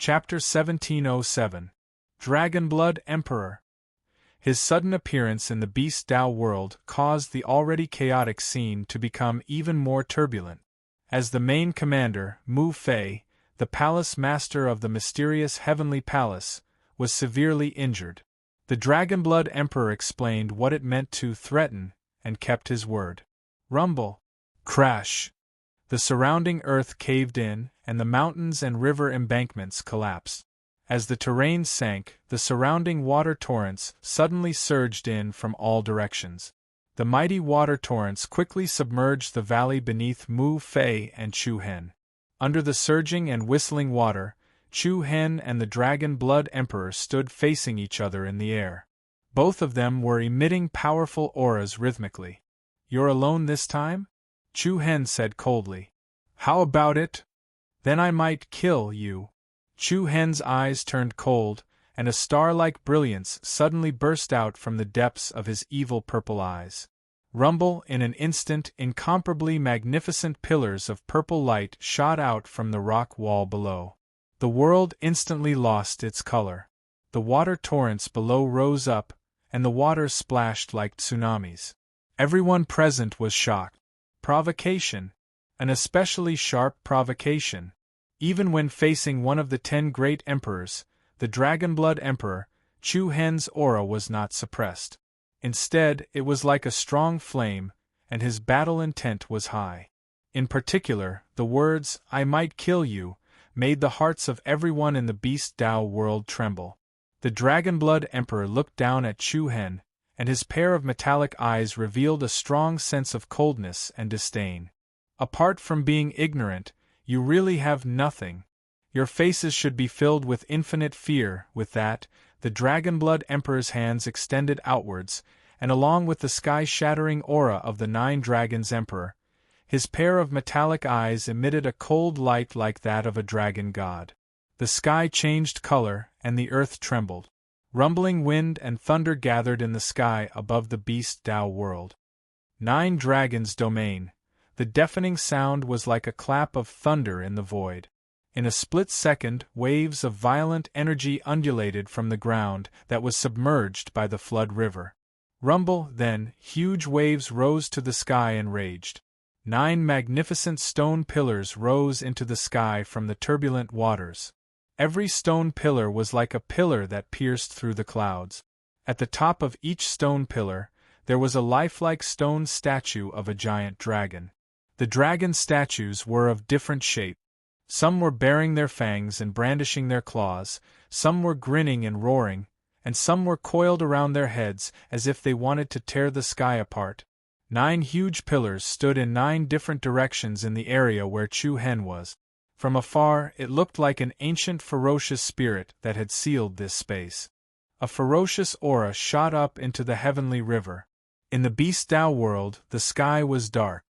Chapter 1707. Dragonblood Emperor. His sudden appearance in the Beast Tao world caused the already chaotic scene to become even more turbulent. As the main commander, Mu Fei, the palace master of the mysterious Heavenly Palace, was severely injured. The Dragonblood Emperor explained what it meant to threaten, and kept his word. Rumble. Crash. The surrounding earth caved in, and the mountains and river embankments collapsed. As the terrain sank, the surrounding water torrents suddenly surged in from all directions. The mighty water torrents quickly submerged the valley beneath Mu Fei and Chu Hen. Under the surging and whistling water, Chu Hen and the Dragon-Blood Emperor stood facing each other in the air. Both of them were emitting powerful auras rhythmically. "You're alone this time?" Chu Hen said coldly. "How about it? Then I might kill you." Chu Hen's eyes turned cold, and a star-like brilliance suddenly burst out from the depths of his evil purple eyes. Rumble, in an instant, incomparably magnificent pillars of purple light shot out from the rock wall below. The world instantly lost its color. The water torrents below rose up, and the water splashed like tsunamis. Everyone present was shocked. Provocation. An especially sharp provocation. Even when facing one of the 10 great emperors, the Dragonblood Emperor, Chu Hen's aura was not suppressed. Instead, it was like a strong flame, and his battle intent was high. In particular, the words, "I might kill you," made the hearts of everyone in the Beast Tao world tremble. The Dragonblood Emperor looked down at Chu Hen, and his pair of metallic eyes revealed a strong sense of coldness and disdain. "Apart from being ignorant, you really have nothing. Your faces should be filled with infinite fear." With that, the Dragonblood Emperor's hands extended outwards, and along with the sky-shattering aura of the 9 Dragons Emperor, his pair of metallic eyes emitted a cold light like that of a dragon god. The sky changed color, and the earth trembled. Rumbling wind and thunder gathered in the sky above the Beast Tao world. 9 Dragons' domain. The deafening sound was like a clap of thunder in the void. In a split second, waves of violent energy undulated from the ground that was submerged by the flood river. Rumble, then, huge waves rose to the sky and raged. 9 magnificent stone pillars rose into the sky from the turbulent waters. Every stone pillar was like a pillar that pierced through the clouds. At the top of each stone pillar, there was a lifelike stone statue of a giant dragon. The dragon statues were of different shape. Some were baring their fangs and brandishing their claws, some were grinning and roaring, and some were coiled around their heads as if they wanted to tear the sky apart. 9 huge pillars stood in 9 different directions in the area where Chu Hen was. From afar, it looked like an ancient ferocious spirit that had sealed this space. A ferocious aura shot up into the heavenly river. In the Beast Tao world, the sky was dark.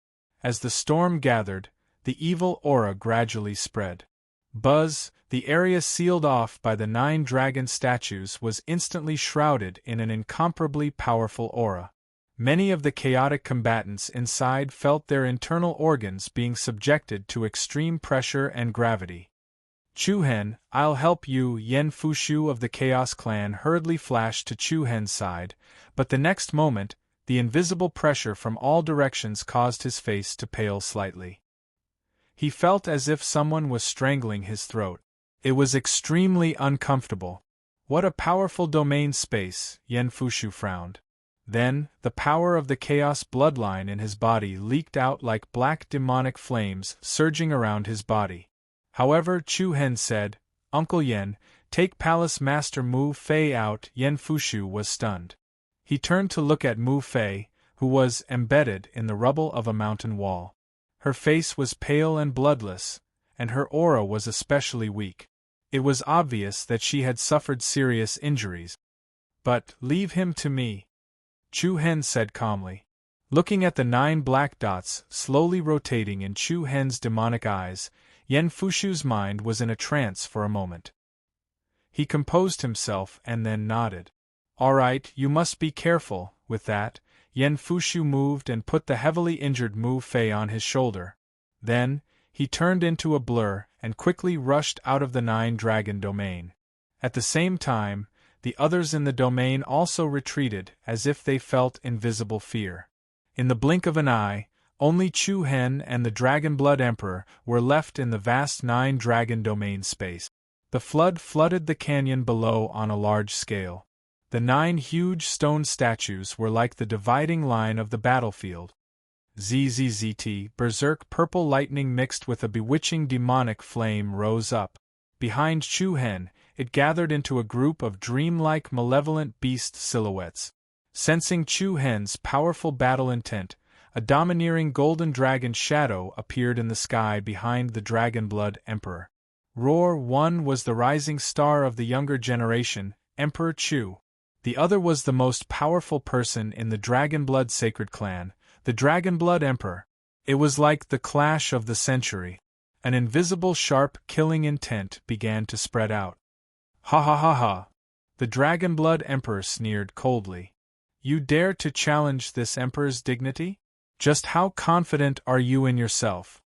As the storm gathered, the evil aura gradually spread. Buzz, the area sealed off by the 9 dragon statues, was instantly shrouded in an incomparably powerful aura. Many of the chaotic combatants inside felt their internal organs being subjected to extreme pressure and gravity. "Chu Hen, I'll help you," Yen Fushu of the Chaos Clan hurriedly flashed to Chu Hen's side, but the next moment, the invisible pressure from all directions caused his face to pale slightly. He felt as if someone was strangling his throat. It was extremely uncomfortable. "What a powerful domain space," Yen Fushu frowned. Then, the power of the chaos bloodline in his body leaked out like black demonic flames surging around his body. However, Chu Hen said, "Uncle Yen, take Palace Master Mu Fei out." Yen Fushu was stunned. He turned to look at Mu Fei, who was embedded in the rubble of a mountain wall. Her face was pale and bloodless, and her aura was especially weak. It was obvious that she had suffered serious injuries. "But, leave him to me," Chu Hen said calmly. Looking at the 9 black dots slowly rotating in Chu Hen's demonic eyes, Yen Fushu's mind was in a trance for a moment. He composed himself and then nodded. "All right, you must be careful." With that, Yen Fushu moved and put the heavily injured Mu Fei on his shoulder. Then, he turned into a blur and quickly rushed out of the nine-dragon domain. At the same time, the others in the domain also retreated as if they felt invisible fear. In the blink of an eye, only Chu Hen and the Dragonblood Emperor were left in the vast nine-dragon domain space. The flood flooded the canyon below on a large scale. The 9 huge stone statues were like the dividing line of the battlefield. ZZZT, berserk purple lightning mixed with a bewitching demonic flame rose up. Behind Chu Hen, it gathered into a group of dreamlike malevolent beast silhouettes. Sensing Chu Hen's powerful battle intent, a domineering golden dragon shadow appeared in the sky behind the Dragonblood Emperor. Roar one was the rising star of the younger generation, Emperor Chu. The other was the most powerful person in the Dragonblood Sacred Clan, the Dragonblood Emperor. It was like the clash of the century. An invisible sharp killing intent began to spread out. Ha ha ha ha! The Dragonblood Emperor sneered coldly. You dare to challenge this Emperor's dignity? Just how confident are you in yourself?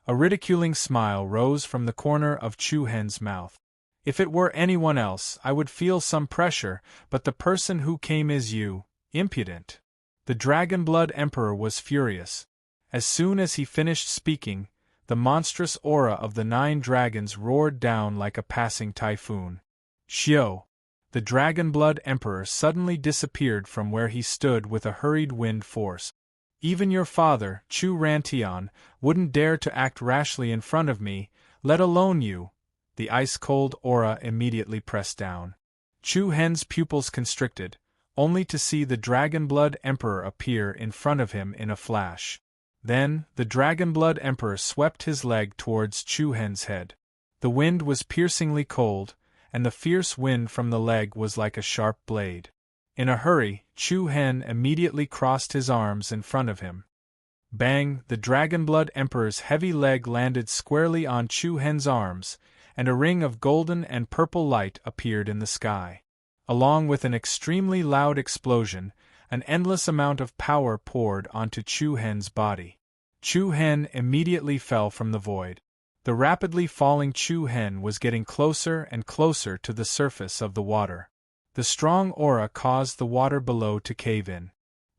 A ridiculing smile rose from the corner of Chu Hen's mouth. If it were anyone else, I would feel some pressure, but the person who came is you, impudent. The Dragonblood Emperor was furious. As soon as he finished speaking, the monstrous aura of the 9 dragons roared down like a passing typhoon. Xiao! The Dragonblood Emperor suddenly disappeared from where he stood with a hurried wind force. Even your father, Chu Rantian, wouldn't dare to act rashly in front of me, let alone you. The ice-cold aura immediately pressed down. Chu Hen's pupils constricted, only to see the Dragonblood Emperor appear in front of him in a flash. Then, the Dragonblood Emperor swept his leg towards Chu Hen's head. The wind was piercingly cold, and the fierce wind from the leg was like a sharp blade. In a hurry, Chu Hen immediately crossed his arms in front of him. Bang! The Dragonblood Emperor's heavy leg landed squarely on Chu Hen's arms, and a ring of golden and purple light appeared in the sky. Along with an extremely loud explosion, an endless amount of power poured onto Chu Hen's body. Chu Hen immediately fell from the void. The rapidly falling Chu Hen was getting closer and closer to the surface of the water. The strong aura caused the water below to cave in.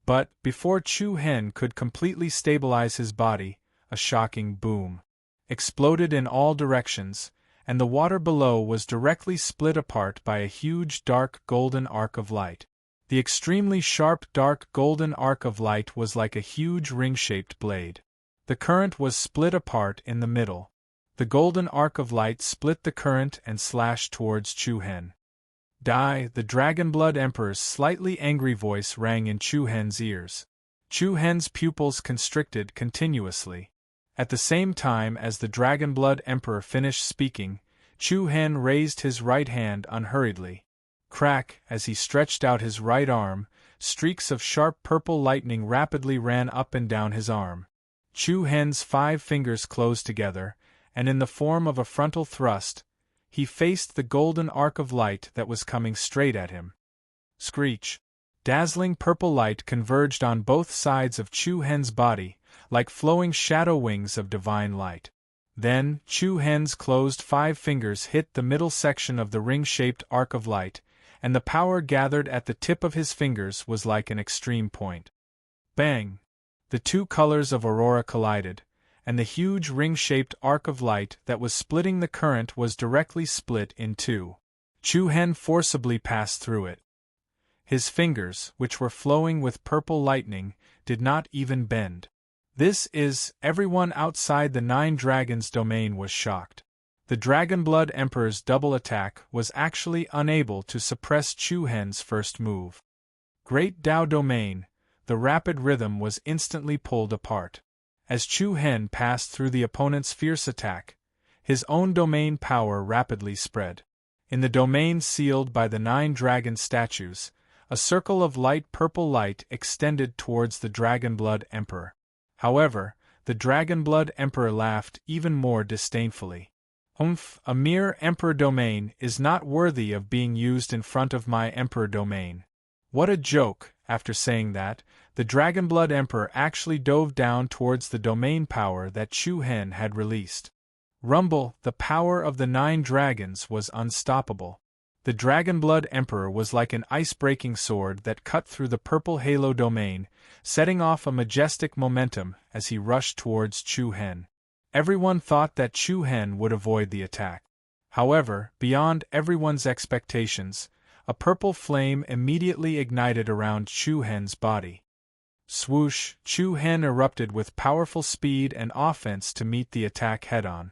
But, before Chu Hen could completely stabilize his body, a shocking boom exploded in all directions, and the water below was directly split apart by a huge dark golden arc of light. The extremely sharp dark golden arc of light was like a huge ring-shaped blade. The current was split apart in the middle. The golden arc of light split the current and slashed towards Chu Hen. Die! The Dragonblood Emperor's slightly angry voice rang in Chu Hen's ears. Chu Hen's pupils constricted continuously. At the same time as the Dragonblood Emperor finished speaking, Chu Hen raised his right hand unhurriedly. Crack! As he stretched out his right arm, streaks of sharp purple lightning rapidly ran up and down his arm. Chu Hen's 5 fingers closed together, and in the form of a frontal thrust, he faced the golden arc of light that was coming straight at him. Screech! Dazzling purple light converged on both sides of Chu Hen's body, like flowing shadow wings of divine light. Then, Chu Hen's closed 5 fingers hit the middle section of the ring-shaped arc of light, and the power gathered at the tip of his fingers was like an extreme point. Bang! The 2 colors of aurora collided, and the huge ring-shaped arc of light that was splitting the current was directly split in 2. Chu Hen forcibly passed through it. His fingers, which were flowing with purple lightning, did not even bend. Everyone outside the 9 dragons domain was shocked. The Dragonblood Emperor's double attack was actually unable to suppress Chu Hen's first move. Great Dao domain, the rapid rhythm was instantly pulled apart. As Chu Hen passed through the opponent's fierce attack, his own domain power rapidly spread. In the domain sealed by the 9 dragon statues, a circle of light purple light extended towards the Dragonblood Emperor. However, the Dragonblood Emperor laughed even more disdainfully. A mere Emperor domain is not worthy of being used in front of my Emperor domain. What a joke! After saying that, The Dragonblood Emperor actually dove down towards the domain power that Chu Hen had released. Rumble, the power of the 9 dragons was unstoppable. The Dragonblood Emperor was like an ice-breaking sword that cut through the purple halo domain, setting off a majestic momentum as he rushed towards Chu Hen. Everyone thought that Chu Hen would avoid the attack. However, beyond everyone's expectations, a purple flame immediately ignited around Chu Hen's body. Swoosh, Chu Hen erupted with powerful speed and offense to meet the attack head-on.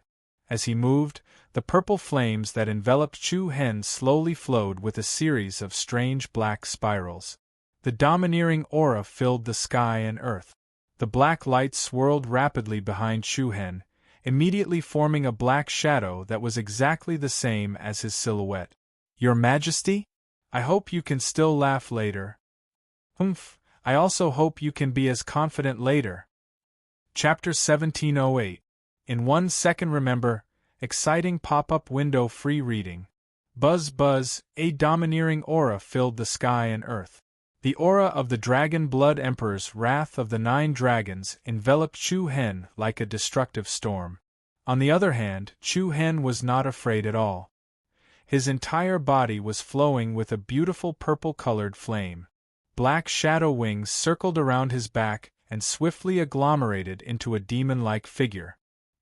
As he moved, the purple flames that enveloped Chu Hen slowly flowed with a series of strange black spirals. The domineering aura filled the sky and earth. The black light swirled rapidly behind Chu Hen, immediately forming a black shadow that was exactly the same as his silhouette. "Your Majesty? I hope you can still laugh later." "Humph, I also hope you can be as confident later." Chapter 1708. In 1 second. Remember, exciting pop-up window free reading. Buzz buzz, a domineering aura filled the sky and earth. The aura of the Dragon Blood Emperor's Wrath of the 9 Dragons enveloped Chu Hen like a destructive storm. On the other hand, Chu Hen was not afraid at all. His entire body was flowing with a beautiful purple-colored flame. Black shadow wings circled around his back and swiftly agglomerated into a demon-like figure.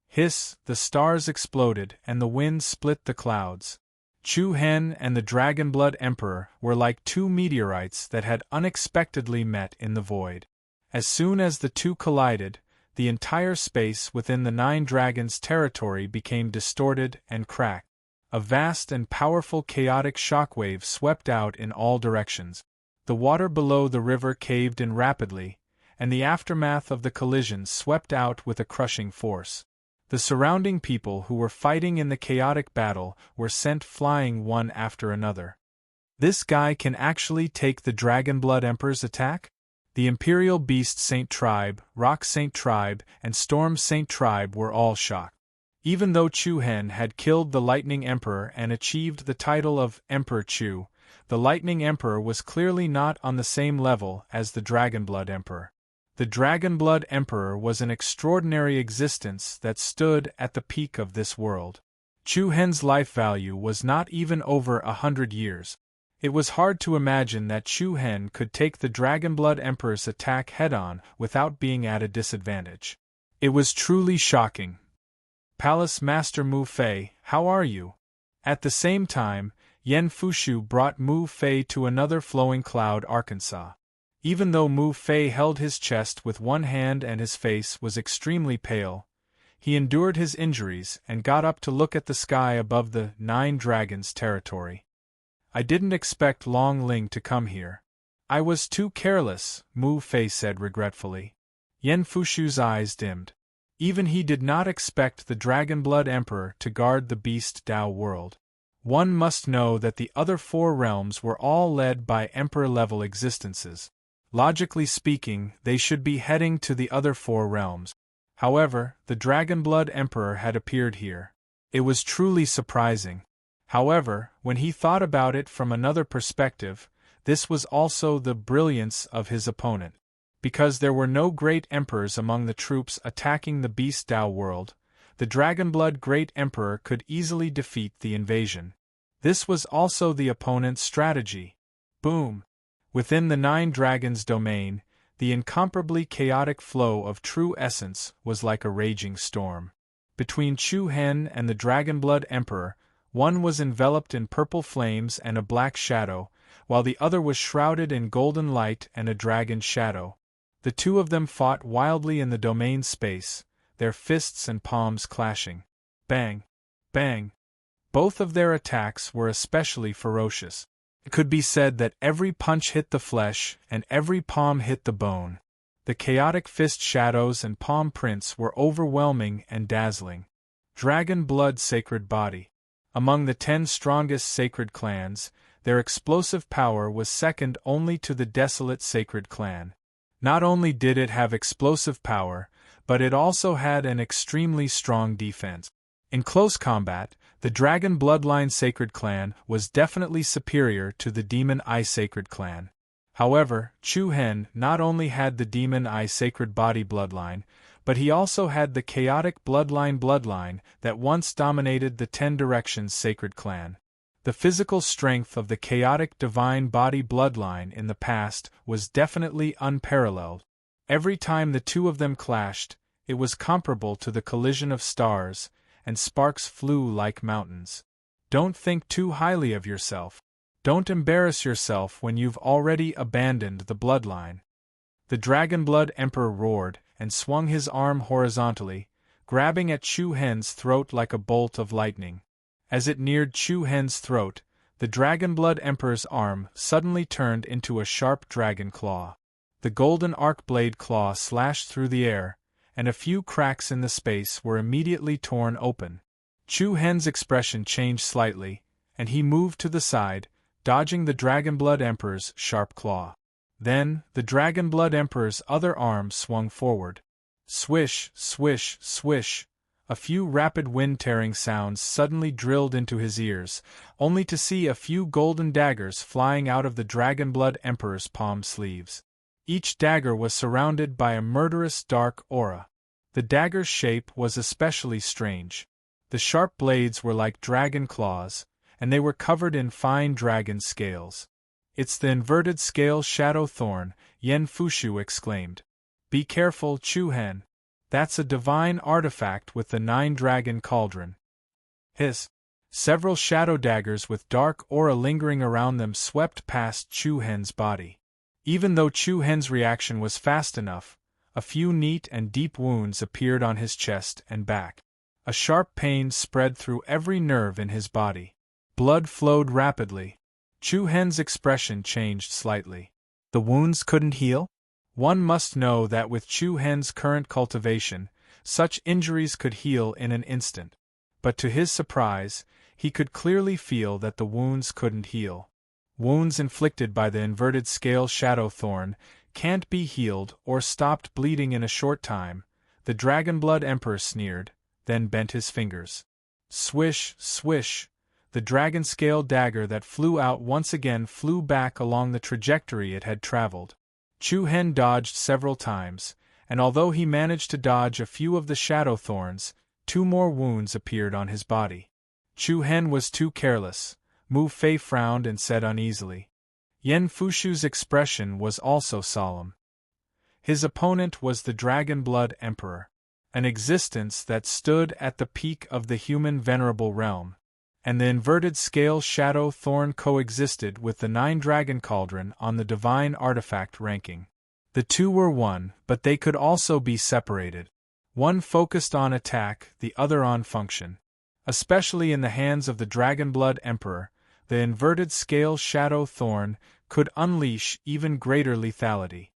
Hiss, the stars exploded and the wind split the clouds. Chu Hen and the Dragonblood Emperor were like 2 meteorites that had unexpectedly met in the void. As soon as the two collided, the entire space within the 9 dragons' territory became distorted and cracked. A vast and powerful chaotic shockwave swept out in all directions. The water below the river caved in rapidly, and the aftermath of the collision swept out with a crushing force. The surrounding people who were fighting in the chaotic battle were sent flying one after another. This guy can actually take the Dragonblood Emperor's attack? The Imperial Beast Saint Tribe, Rock Saint Tribe, and Storm Saint Tribe were all shocked. Even though Chu Hen had killed the Lightning Emperor and achieved the title of Emperor Chu, the Lightning Emperor was clearly not on the same level as the Dragonblood Emperor. The Dragonblood Emperor was an extraordinary existence that stood at the peak of this world. Chu Hen's life value was not even over 100 years. It was hard to imagine that Chu Hen could take the Dragonblood Emperor's attack head-on without being at a disadvantage. It was truly shocking. "Palace Master Mu Fei, how are you?" At the same time, Yen Fushu brought Mu Fei to another flowing cloud, Arkansas. Even though Mu Fei held his chest with one hand and his face was extremely pale, he endured his injuries and got up to look at the sky above the 9 dragons' territory. "I didn't expect Long Ling to come here. I was too careless," Mu Fei said regretfully. Yen Fushu's eyes dimmed. Even he did not expect the Dragonblood Emperor to guard the Beast Dao world. One must know that the other 4 realms were all led by Emperor-level existences. Logically speaking, they should be heading to the other 4 realms. However, the Dragonblood Emperor had appeared here. It was truly surprising. However, when he thought about it from another perspective, this was also the brilliance of his opponent. Because there were no great emperors among the troops attacking the Beast Dao world, the Dragonblood Great Emperor could easily defeat the invasion. This was also the opponent's strategy. Boom! Within the 9 dragons' domain, the incomparably chaotic flow of true essence was like a raging storm. Between Chu Hen and the Dragonblood Emperor, one was enveloped in purple flames and a black shadow, while the other was shrouded in golden light and a dragon's shadow. The two of them fought wildly in the domain space, their fists and palms clashing. Bang! Bang! Both of their attacks were especially ferocious. It could be said that every punch hit the flesh and every palm hit the bone. The chaotic fist shadows and palm prints were overwhelming and dazzling. Dragon Blood Sacred Body. Among the 10 strongest sacred clans, their explosive power was second only to the Desolate Sacred Clan. Not only did it have explosive power, but it also had an extremely strong defense. In close combat, the Dragon Bloodline Sacred Clan was definitely superior to the Demon Eye Sacred Clan. However, Chu Hen not only had the demon eye sacred body bloodline, but he also had the chaotic bloodline that once dominated the Ten Directions sacred clan. The physical strength of the chaotic divine body bloodline in the past was definitely unparalleled. Every time the two of them clashed, it was comparable to the collision of stars, and sparks flew like mountains. Don't think too highly of yourself. Don't embarrass yourself when you've already abandoned the bloodline. The Dragonblood Emperor roared and swung his arm horizontally, grabbing at Chu Hen's throat like a bolt of lightning. As it neared Chu Hen's throat, the Dragonblood Emperor's arm suddenly turned into a sharp dragon claw. The golden arc blade claw slashed through the air, and a few cracks in the space were immediately torn open. Chu Hen's expression changed slightly, and he moved to the side, dodging the Dragonblood Emperor's sharp claw. Then, the Dragonblood Emperor's other arm swung forward. Swish, swish, swish. A few rapid wind-tearing sounds suddenly drilled into his ears, only to see a few golden daggers flying out of the Dragonblood Emperor's palm sleeves. Each dagger was surrounded by a murderous dark aura. The dagger's shape was especially strange. The sharp blades were like dragon claws, and they were covered in fine dragon scales. "It's the inverted scale shadow thorn," Yen Fushu exclaimed. "Be careful, Chu Hen. That's a divine artifact with the 9-dragon cauldron." Hiss! Several shadow daggers with dark aura lingering around them swept past Chu Hen's body. Even though Chu Hen's reaction was fast enough, a few neat and deep wounds appeared on his chest and back. A sharp pain spread through every nerve in his body. Blood flowed rapidly. Chu Hen's expression changed slightly. The wounds couldn't heal? One must know that with Chu Hen's current cultivation, such injuries could heal in an instant. But to his surprise, he could clearly feel that the wounds couldn't heal. Wounds inflicted by the inverted scale shadow thorn can't be healed or stopped bleeding in a short time, the Dragonblood Emperor sneered, then bent his fingers. Swish, swish. The dragon-scale dagger that flew out once again flew back along the trajectory it had traveled. Chu Hen dodged several times, and although he managed to dodge a few of the shadow thorns, 2 more wounds appeared on his body. Chu Hen was too careless. Mu Fei frowned and said uneasily. Yen Fushu's expression was also solemn. His opponent was the Dragonblood Emperor, an existence that stood at the peak of the human venerable realm, and the inverted scale shadow thorn coexisted with the 9-dragon cauldron on the divine artifact ranking. The two were one, but they could also be separated. One focused on attack, the other on function. Especially in the hands of the Dragonblood Emperor, the inverted scale shadow thorn could unleash even greater lethality.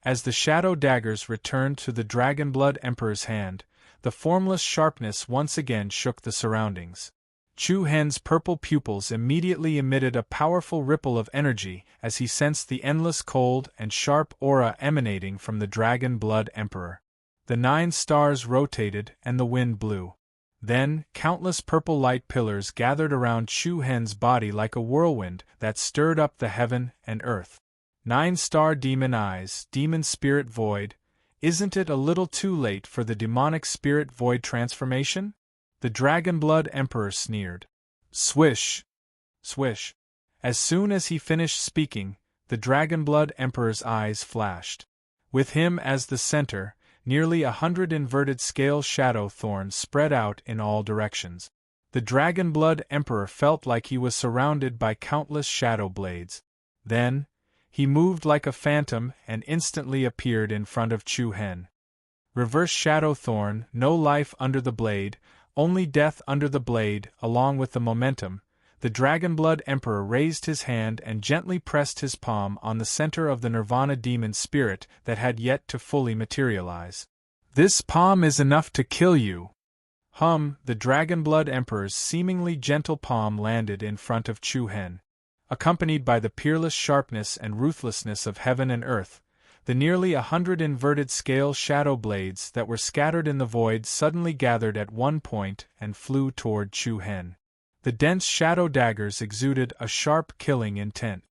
As the shadow daggers returned to the Dragonblood Emperor's hand, the formless sharpness once again shook the surroundings. Chu Hen's purple pupils immediately emitted a powerful ripple of energy as he sensed the endless cold and sharp aura emanating from the Dragonblood Emperor. The 9 stars rotated and the wind blew. Then, countless purple light pillars gathered around Chu Hen's body like a whirlwind that stirred up the heaven and earth. 9-star demon eyes, demon spirit void. Isn't it a little too late for the demonic spirit void transformation? The Dragonblood Emperor sneered. Swish! Swish! As soon as he finished speaking, the Dragonblood Emperor's eyes flashed. With him as the center, nearly 100 inverted scale shadow thorns spread out in all directions. The Dragonblood Emperor felt like he was surrounded by countless shadow blades. Then, he moved like a phantom and instantly appeared in front of Chu Hen. Reverse shadow thorn, no life under the blade, only death under the blade, along with the momentum. The Dragonblood Emperor raised his hand and gently pressed his palm on the center of the Nirvana demon spirit that had yet to fully materialize. "This palm is enough to kill you." The Dragonblood Emperor's seemingly gentle palm landed in front of Chu Hen. Accompanied by the peerless sharpness and ruthlessness of heaven and earth, the nearly 100 inverted scale shadow blades that were scattered in the void suddenly gathered at one point and flew toward Chu Hen. The dense shadow daggers exuded a sharp killing intent.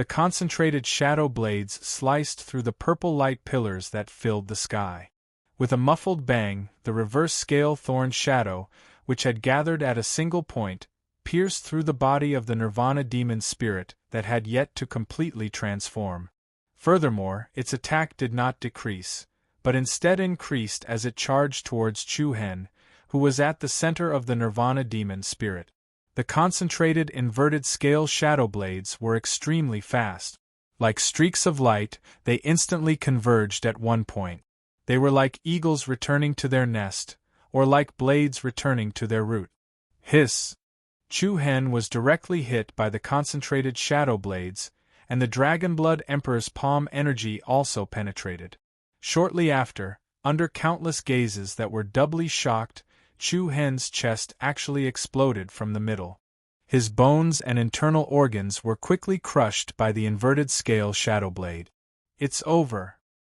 The concentrated shadow blades sliced through the purple light pillars that filled the sky. With a muffled bang, the reverse scale thorn shadow, which had gathered at a single point, pierced through the body of the Nirvana demon spirit that had yet to completely transform. Furthermore, its attack did not decrease, but instead increased as it charged towards Chu Hen, who was at the center of the Nirvana demon spirit. The concentrated inverted scale shadow blades were extremely fast. Like streaks of light, they instantly converged at one point. They were like eagles returning to their nest, or like blades returning to their root. Hiss! Chu Hen was directly hit by the concentrated shadow blades, and the Dragonblood Emperor's palm energy also penetrated. Shortly after, under countless gazes that were doubly shocked, Chu Hen's chest actually exploded from the middle. His bones and internal organs were quickly crushed by the inverted scale shadow blade. It's over.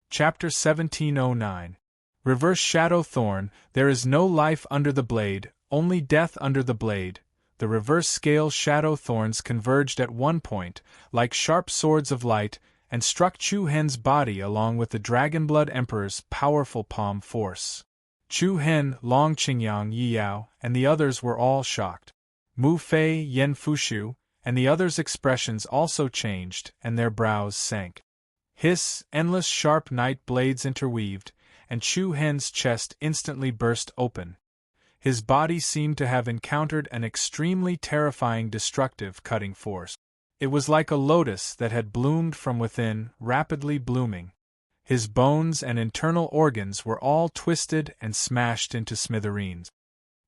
Chapter 1709. Reverse Shadow Thorn. There is no life under the blade, only death under the blade. The reverse scale shadow thorns converged at one point, like sharp swords of light, and struck Chu Hen's body along with the Dragonblood Emperor's powerful palm force. Chu Hen, Long Qingyang Yiyao, and the others were all shocked. Mu Fei, Yen Fushu, and the others' expressions also changed, and their brows sank. Hiss! Endless sharp night blades interweaved, and Chu Hen's chest instantly burst open. His body seemed to have encountered an extremely terrifying destructive cutting force. It was like a lotus that had bloomed from within, rapidly blooming. His bones and internal organs were all twisted and smashed into smithereens.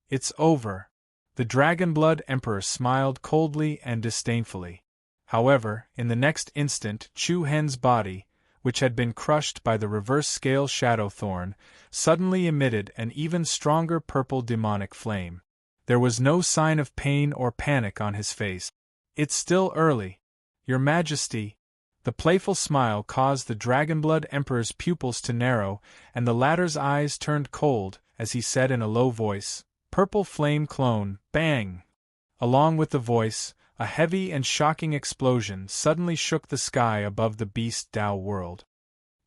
It's over. The Dragonblood Emperor smiled coldly and disdainfully. However, in the next instant, Chu Hen's body, which had been crushed by the reverse scale shadow thorn, suddenly emitted an even stronger purple demonic flame. There was no sign of pain or panic on his face. It's still early, Your Majesty. The playful smile caused the Dragonblood Emperor's pupils to narrow, and the latter's eyes turned cold, as he said in a low voice, "Purple flame clone, bang!" Along with the voice, a heavy and shocking explosion suddenly shook the sky above the Beast Dao world.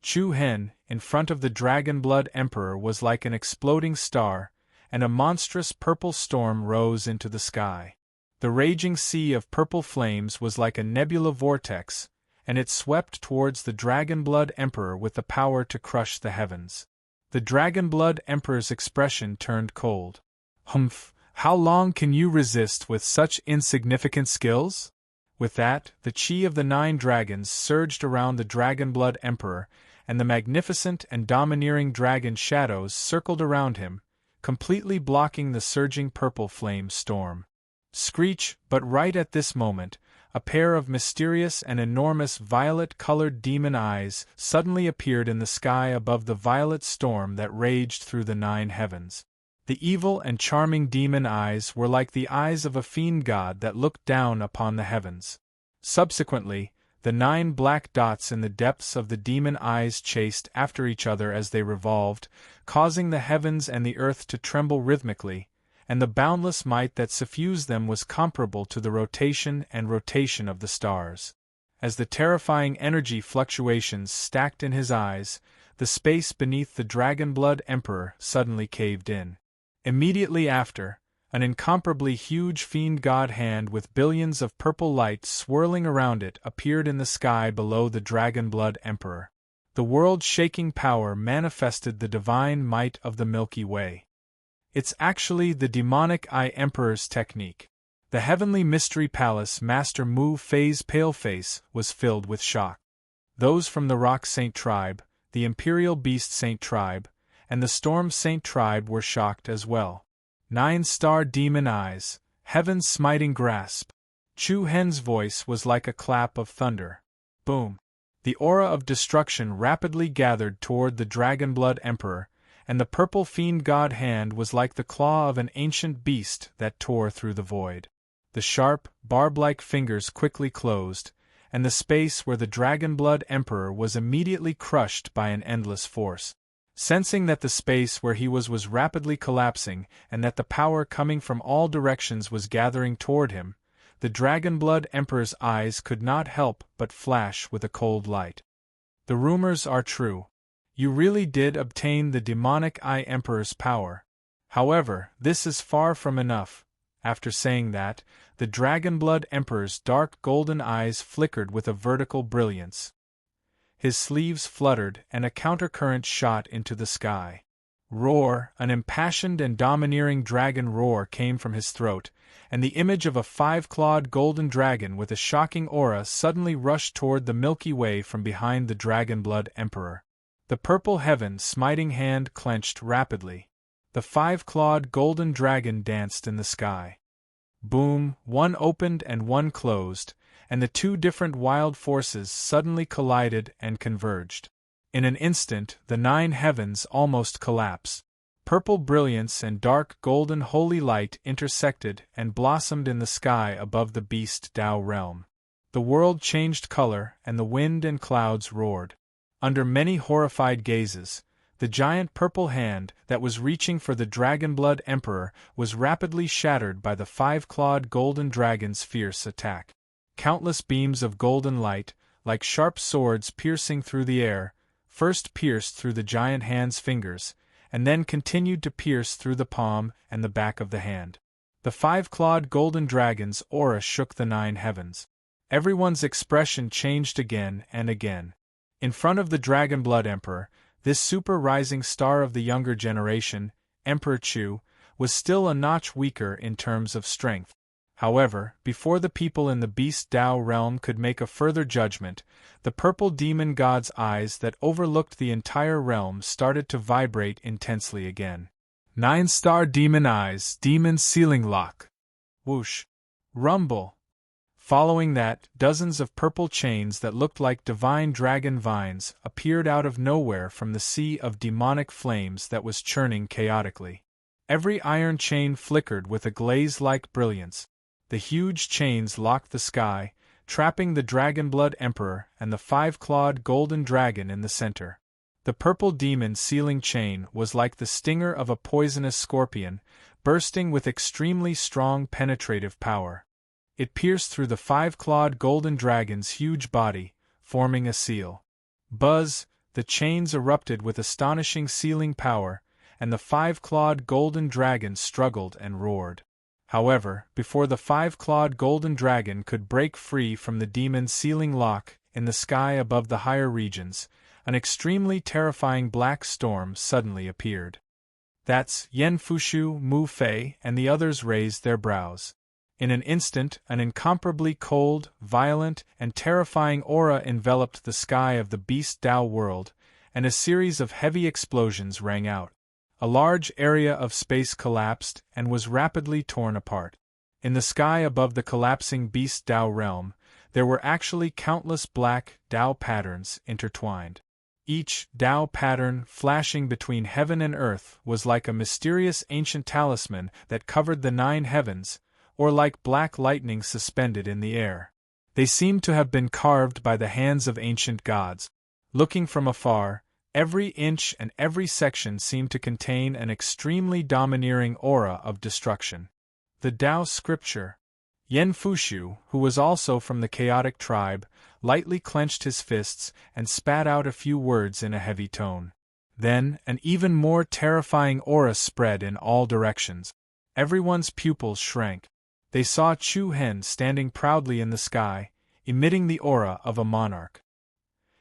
Chu Hen, in front of the Dragonblood Emperor, was like an exploding star, and a monstrous purple storm rose into the sky. The raging sea of purple flames was like a nebula vortex, and it swept towards the Dragonblood Emperor with the power to crush the heavens. The Dragonblood Emperor's expression turned cold. "Humph, how long can you resist with such insignificant skills?" With that, the chi of the 9 dragons surged around the Dragonblood Emperor, and the magnificent and domineering dragon shadows circled around him, completely blocking the surging purple flame storm. Screech! But right at this moment, a pair of mysterious and enormous violet-colored demon eyes suddenly appeared in the sky above the violet storm that raged through the 9 heavens. The evil and charming demon eyes were like the eyes of a fiend god that looked down upon the heavens. Subsequently, the 9 black dots in the depths of the demon eyes chased after each other as they revolved, causing the heavens and the earth to tremble rhythmically, and the boundless might that suffused them was comparable to the rotation and rotation of the stars. As the terrifying energy fluctuations stacked in his eyes, the space beneath the Dragonblood Emperor suddenly caved in. Immediately after, an incomparably huge fiend god hand with billions of purple light swirling around it appeared in the sky below the Dragonblood Emperor. The world-shaking power manifested the divine might of the Milky Way. It's actually the demonic Eye Emperor's technique. The heavenly mystery palace Master Mu Fei's paleface was filled with shock. Those from the Rock Saint tribe, the Imperial Beast Saint tribe, and the Storm Saint tribe were shocked as well. 9-star demon eyes, heaven's smiting grasp. Chu Hen's voice was like a clap of thunder. Boom! The aura of destruction rapidly gathered toward the Dragonblood Emperor, and the purple fiend god hand was like the claw of an ancient beast that tore through the void. The sharp, barb-like fingers quickly closed, and the space where the Dragonblood Emperor was immediately crushed by an endless force. Sensing that the space where he was rapidly collapsing and that the power coming from all directions was gathering toward him, the Dragonblood Emperor's eyes could not help but flash with a cold light. The rumors are true. You really did obtain the demonic Eye Emperor's power. However, this is far from enough. After saying that, the Dragonblood Emperor's dark golden eyes flickered with a vertical brilliance. His sleeves fluttered and a countercurrent shot into the sky. Roar! An impassioned and domineering dragon roar came from his throat, and the image of a five-clawed golden dragon with a shocking aura suddenly rushed toward the Milky Way from behind the Dragonblood Emperor. The purple heaven smiting hand clenched rapidly. The five-clawed golden dragon danced in the sky. Boom! One opened and one closed, and the two different wild forces suddenly collided and converged. In an instant, the nine heavens almost collapsed. Purple brilliance and dark golden holy light intersected and blossomed in the sky above the Beast Tao realm. The world changed color and the wind and clouds roared. Under many horrified gazes, the giant purple hand that was reaching for the Dragonblood Emperor was rapidly shattered by the five-clawed golden dragon's fierce attack. Countless beams of golden light, like sharp swords piercing through the air, first pierced through the giant hand's fingers, and then continued to pierce through the palm and the back of the hand. The five-clawed golden dragon's aura shook the nine heavens. Everyone's expression changed again and again. In front of the Dragonblood Emperor, this super-rising star of the younger generation, Emperor Chu, was still a notch weaker in terms of strength. However, before the people in the Beast Tao realm could make a further judgment, the purple demon god's eyes that overlooked the entire realm started to vibrate intensely again. 9-star demon eyes, demon sealing lock. Whoosh. Rumble. Following that, dozens of purple chains that looked like divine dragon vines appeared out of nowhere from the sea of demonic flames that was churning chaotically. Every iron chain flickered with a glaze-like brilliance. The huge chains locked the sky, trapping the Dragonblood Emperor and the five-clawed golden dragon in the center. The purple demon sealing chain was like the stinger of a poisonous scorpion, bursting with extremely strong penetrative power. It pierced through the five-clawed golden dragon's huge body, forming a seal. Buzz! The chains erupted with astonishing sealing power, and the five-clawed golden dragon struggled and roared. However, before the five-clawed golden dragon could break free from the demon's sealing lock in the sky above the higher regions, an extremely terrifying black storm suddenly appeared. That's Yen Fushu, Mu Fei, and the others raised their brows. In an instant, an incomparably cold, violent, and terrifying aura enveloped the sky of the Beast Tao world, and a series of heavy explosions rang out. A large area of space collapsed and was rapidly torn apart. In the sky above the collapsing Beast Tao realm, there were actually countless black Tao patterns intertwined. Each Tao pattern flashing between heaven and earth was like a mysterious ancient talisman that covered the nine heavens, or like black lightning suspended in the air. They seemed to have been carved by the hands of ancient gods. Looking from afar, every inch and every section seemed to contain an extremely domineering aura of destruction. The Tao scripture. Yen Fushu, who was also from the chaotic tribe, lightly clenched his fists and spat out a few words in a heavy tone. Then, an even more terrifying aura spread in all directions. Everyone's pupils shrank. They saw Chu Hen standing proudly in the sky, emitting the aura of a monarch.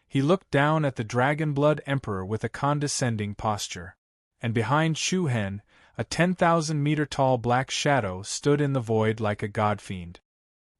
He looked down at the Dragonblood Emperor with a condescending posture. And behind Chu Hen, a 10,000-meter-tall black shadow stood in the void like a godfiend.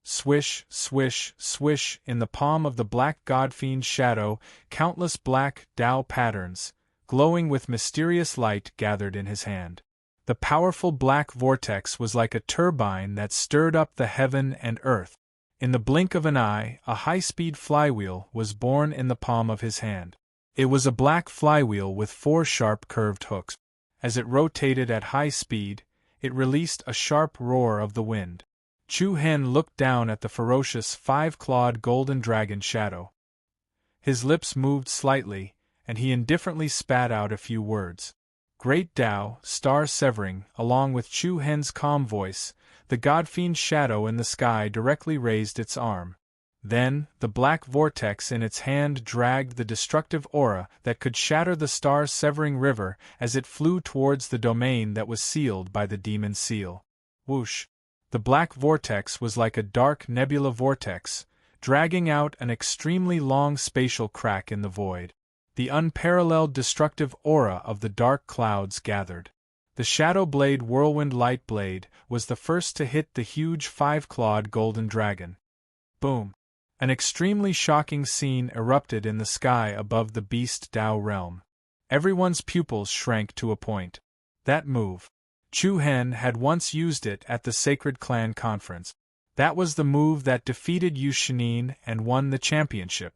Swish, swish, swish, in the palm of the black godfiend's shadow, countless black Tao patterns, glowing with mysterious light, gathered in his hand. The powerful black vortex was like a turbine that stirred up the heaven and earth. In the blink of an eye, a high-speed flywheel was born in the palm of his hand. It was a black flywheel with 4 sharp curved hooks. As it rotated at high speed, it released a sharp roar of the wind. Chu Hen looked down at the ferocious 5-clawed golden dragon shadow. His lips moved slightly, and he indifferently spat out a few words. Great Tao, star-severing, along with Chu Hen's calm voice, The god-fiend's shadow in the sky directly raised its arm. Then, the black vortex in its hand dragged the destructive aura that could shatter the star-severing river as it flew towards the domain that was sealed by the demon seal. Whoosh! The black vortex was like a dark nebula vortex, dragging out an extremely long spatial crack in the void. The unparalleled destructive aura of the dark clouds gathered. The Shadow Blade Whirlwind Light Blade was the first to hit the huge five-clawed golden dragon. Boom! An extremely shocking scene erupted in the sky above the Beast Dao realm. Everyone's pupils shrank to a point. That move. Chu Hen had once used it at the Sacred Clan Conference. That was the move that defeated Yu Shinin and won the championship.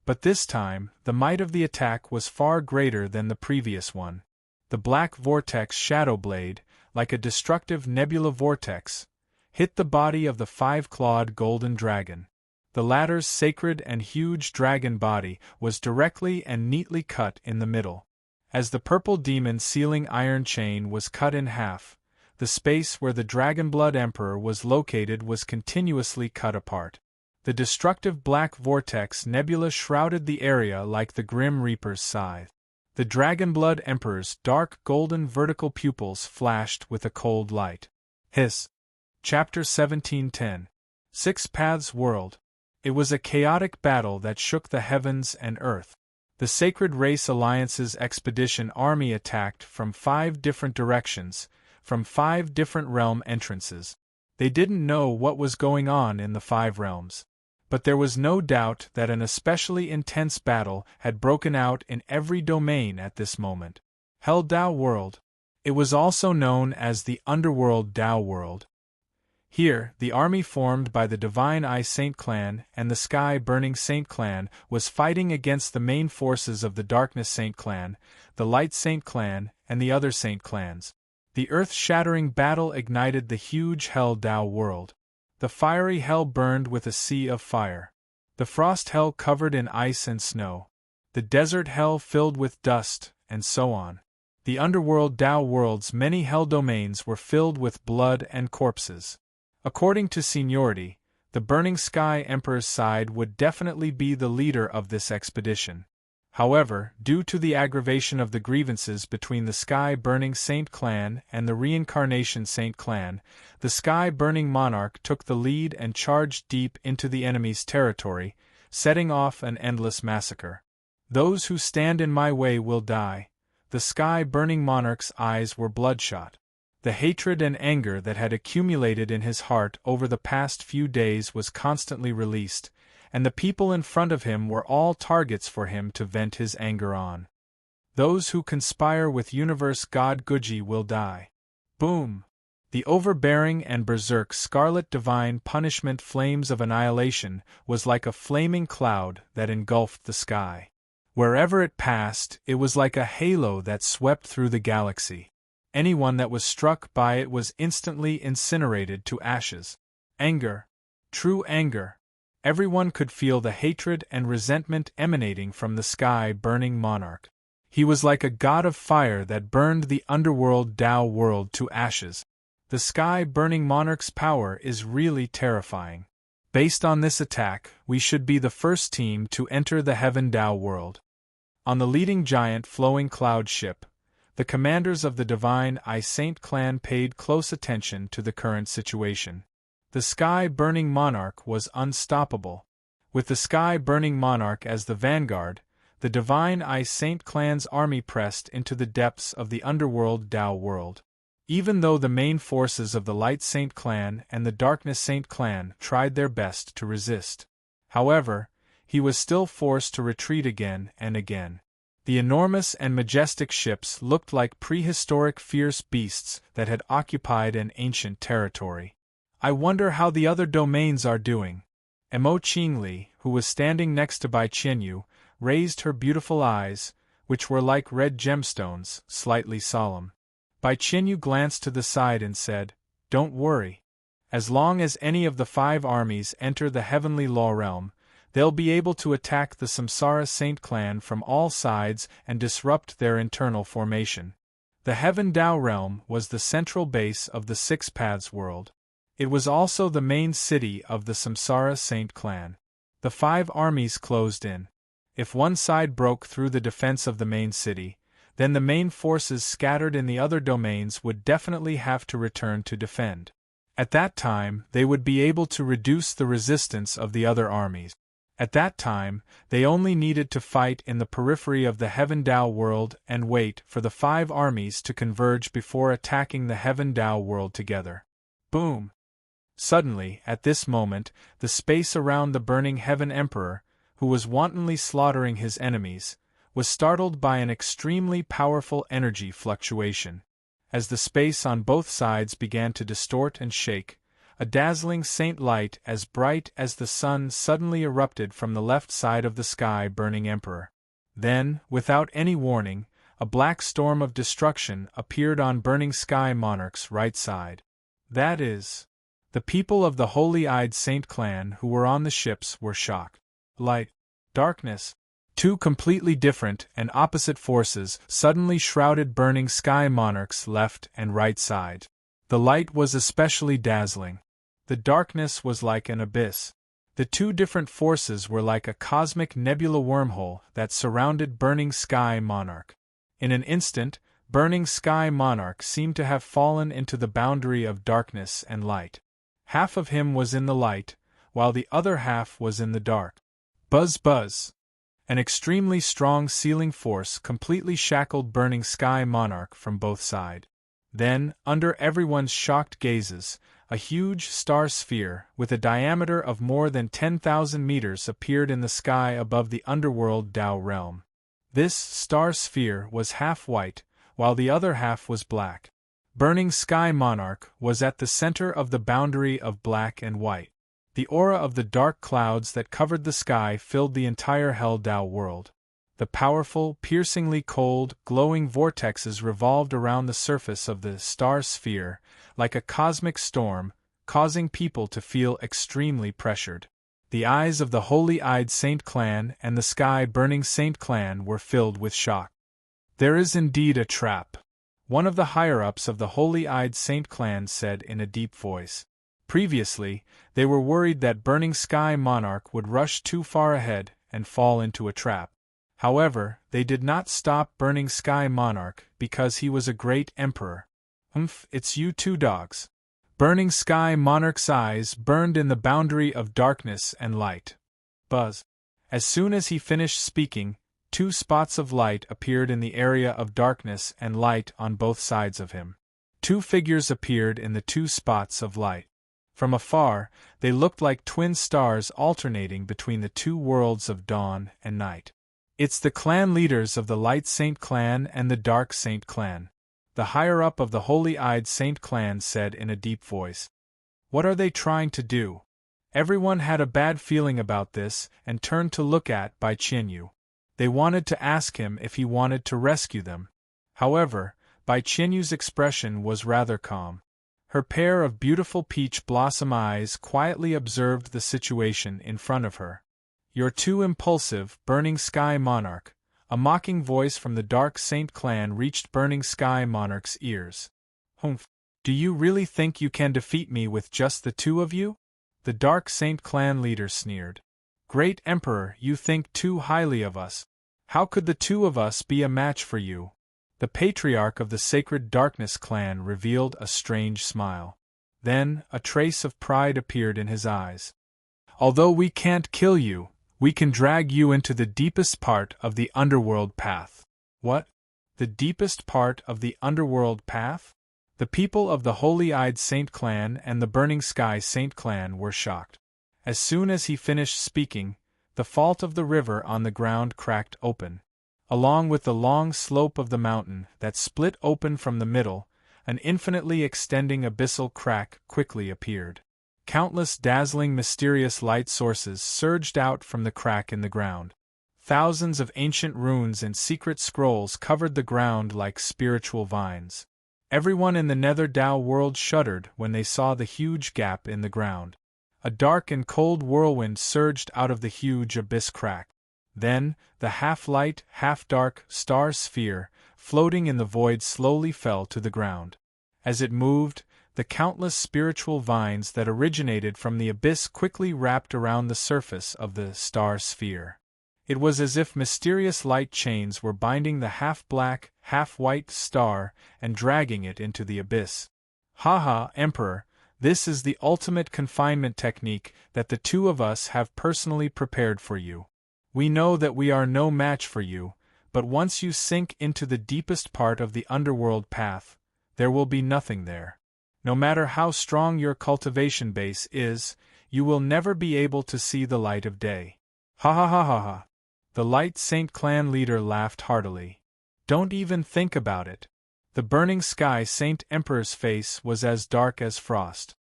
But this time, the might of the attack was far greater than the previous one. The Black Vortex Shadow Blade, like a destructive nebula vortex, hit the body of the five-clawed golden dragon. The latter's sacred and huge dragon body was directly and neatly cut in the middle. As the purple demon sealing iron chain was cut in half, the space where the Dragonblood Emperor was located was continuously cut apart. The destructive black vortex nebula shrouded the area like the Grim Reaper's scythe. The Dragonblood Emperor's dark golden vertical pupils flashed with a cold light. Hiss. Chapter 1710. Six Paths World. It was a chaotic battle that shook the heavens and earth. The Sacred Race Alliance's expedition army attacked from 5 different directions, from 5 different realm entrances. They didn't know what was going on in the 5 realms. But there was no doubt that an especially intense battle had broken out in every domain at this moment. Hell Dao World. It was also known as the Underworld Dao World. Here, the army formed by the Divine Eye Saint Clan and the Sky Burning Saint Clan was fighting against the main forces of the Darkness Saint Clan, the Light Saint Clan, and the other Saint Clans. The earth-shattering battle ignited the huge Hell Dao World. The fiery hell burned with a sea of fire. The frost hell covered in ice and snow. The desert hell filled with dust, and so on. The underworld Dao world's many hell domains were filled with blood and corpses. According to seniority, the Burning Sky Emperor's side would definitely be the leader of this expedition. However, due to the aggravation of the grievances between the Sky Burning Saint Clan and the Reincarnation Saint Clan, the Sky Burning Monarch took the lead and charged deep into the enemy's territory, setting off an endless massacre. Those who stand in my way will die. The Sky Burning Monarch's eyes were bloodshot. The hatred and anger that had accumulated in his heart over the past few days was constantly released, and the people in front of him were all targets for him to vent his anger on. Those who conspire with Universe God Guji will die. Boom! The overbearing and berserk scarlet divine punishment flames of annihilation was like a flaming cloud that engulfed the sky. Wherever it passed, it was like a halo that swept through the galaxy. Anyone that was struck by it was instantly incinerated to ashes. Anger. True anger. Everyone could feel the hatred and resentment emanating from the sky-burning monarch. He was like a god of fire that burned the underworld Dao world to ashes. The sky-burning monarch's power is really terrifying. Based on this attack, we should be the first team to enter the Heaven Dao world. On the leading giant flowing cloud ship, the commanders of the Divine Eye Saint Clan paid close attention to the current situation. The sky-burning monarch was unstoppable. With the sky-burning monarch as the vanguard, the Divine Eye Saint Clan's army pressed into the depths of the underworld Dao world. Even though the main forces of the Light Saint Clan and the Darkness Saint Clan tried their best to resist. However, he was still forced to retreat again and again. The enormous and majestic ships looked like prehistoric fierce beasts that had occupied an ancient territory. I wonder how the other domains are doing. Mo Qingli, who was standing next to Bai Qianyu, raised her beautiful eyes, which were like red gemstones, slightly solemn. Bai Qianyu glanced to the side and said, "Don't worry. As long as any of the 5 armies enter the heavenly law realm, they'll be able to attack the Samsara Saint Clan from all sides and disrupt their internal formation." The Heaven Dao realm was the central base of the Six Paths world. It was also the main city of the Samsara Saint clan. The 5 armies closed in. If one side broke through the defense of the main city, then the main forces scattered in the other domains would definitely have to return to defend. At that time, they would be able to reduce the resistance of the other armies. At that time, they only needed to fight in the periphery of the Heaven Dao world and wait for the 5 armies to converge before attacking the Heaven Dao world together. Boom! Suddenly, at this moment, the space around the burning Heaven Emperor, who was wantonly slaughtering his enemies, was startled by an extremely powerful energy fluctuation. As the space on both sides began to distort and shake, a dazzling saint light as bright as the sun suddenly erupted from the left side of the sky burning emperor. Then, without any warning, a black storm of destruction appeared on burning sky monarch's right side. That is, the people of the holy-eyed saint clan who were on the ships were shocked. Light, darkness, 2 completely different and opposite forces suddenly shrouded burning sky monarch's left and right side. The light was especially dazzling. The darkness was like an abyss. The 2 different forces were like a cosmic nebula wormhole that surrounded burning sky monarch. In an instant, burning sky monarch seemed to have fallen into the boundary of darkness and light. Half of him was in the light, while the other half was in the dark. Buzz buzz! An extremely strong sealing force completely shackled burning sky monarch from both sides. Then, under everyone's shocked gazes, a huge star sphere with a diameter of more than 10,000 meters appeared in the sky above the underworld Dao realm. This star sphere was half white, while the other half was black. Burning sky monarch was at the center of the boundary of black and white. The aura of the dark clouds that covered the sky filled the entire Hell Dao world. The powerful, piercingly cold, glowing vortexes revolved around the surface of the star sphere, like a cosmic storm, causing people to feel extremely pressured. The eyes of the holy-eyed Saint clan and the sky-burning Saint clan were filled with shock. There is indeed a trap, one of the higher-ups of the holy-eyed Saint clan said in a deep voice. Previously, they were worried that burning sky monarch would rush too far ahead and fall into a trap. However, they did not stop burning sky monarch because he was a great emperor. It's you 2 dogs. Burning sky monarch's eyes burned in the boundary of darkness and light. Buzz. As soon as he finished speaking, 2 spots of light appeared in the area of darkness and light on both sides of him. 2 figures appeared in the 2 spots of light. From afar, they looked like twin stars alternating between the 2 worlds of dawn and night. It's the clan leaders of the Light Saint clan and the Dark Saint clan. The higher-up of the holy-eyed Saint clan said in a deep voice. What are they trying to do? Everyone had a bad feeling about this and turned to look at Bai Qianyu. They wanted to ask him if he wanted to rescue them. However, Bai Qianyu's expression was rather calm. Her pair of beautiful peach blossom eyes quietly observed the situation in front of her. You're too impulsive, Burning Sky Monarch. A mocking voice from the Dark Saint clan reached Burning Sky Monarch's ears. Humph. Do you really think you can defeat me with just the 2 of you? The Dark Saint clan leader sneered. Great Emperor, you think too highly of us. How could the 2 of us be a match for you? The Patriarch of the Sacred Darkness clan revealed a strange smile. Then, a trace of pride appeared in his eyes. Although we can't kill you, we can drag you into the deepest part of the underworld path. What? The deepest part of the underworld path? The people of the Holy-Eyed Saint clan and the Burning Sky Saint clan were shocked. As soon as he finished speaking, the fault of the river on the ground cracked open. Along with the long slope of the mountain that split open from the middle, an infinitely extending abyssal crack quickly appeared. Countless dazzling mysterious light sources surged out from the crack in the ground. Thousands of ancient runes and secret scrolls covered the ground like spiritual vines. Everyone in the Nether Dao world shuddered when they saw the huge gap in the ground. A dark and cold whirlwind surged out of the huge abyss crack. Then, the half-light, half-dark star sphere, floating in the void slowly fell to the ground. As it moved, the countless spiritual vines that originated from the abyss quickly wrapped around the surface of the star sphere. It was as if mysterious light chains were binding the half-black, half-white star and dragging it into the abyss. Haha, Emperor, this is the ultimate confinement technique that the two of us have personally prepared for you. We know that we are no match for you, but once you sink into the deepest part of the underworld path, there will be nothing there. No matter how strong your cultivation base is, you will never be able to see the light of day. Ha ha ha ha ha. The Light Saint clan leader laughed heartily. Don't even think about it. The Burning Sky Saint Emperor's face was as dark as frost.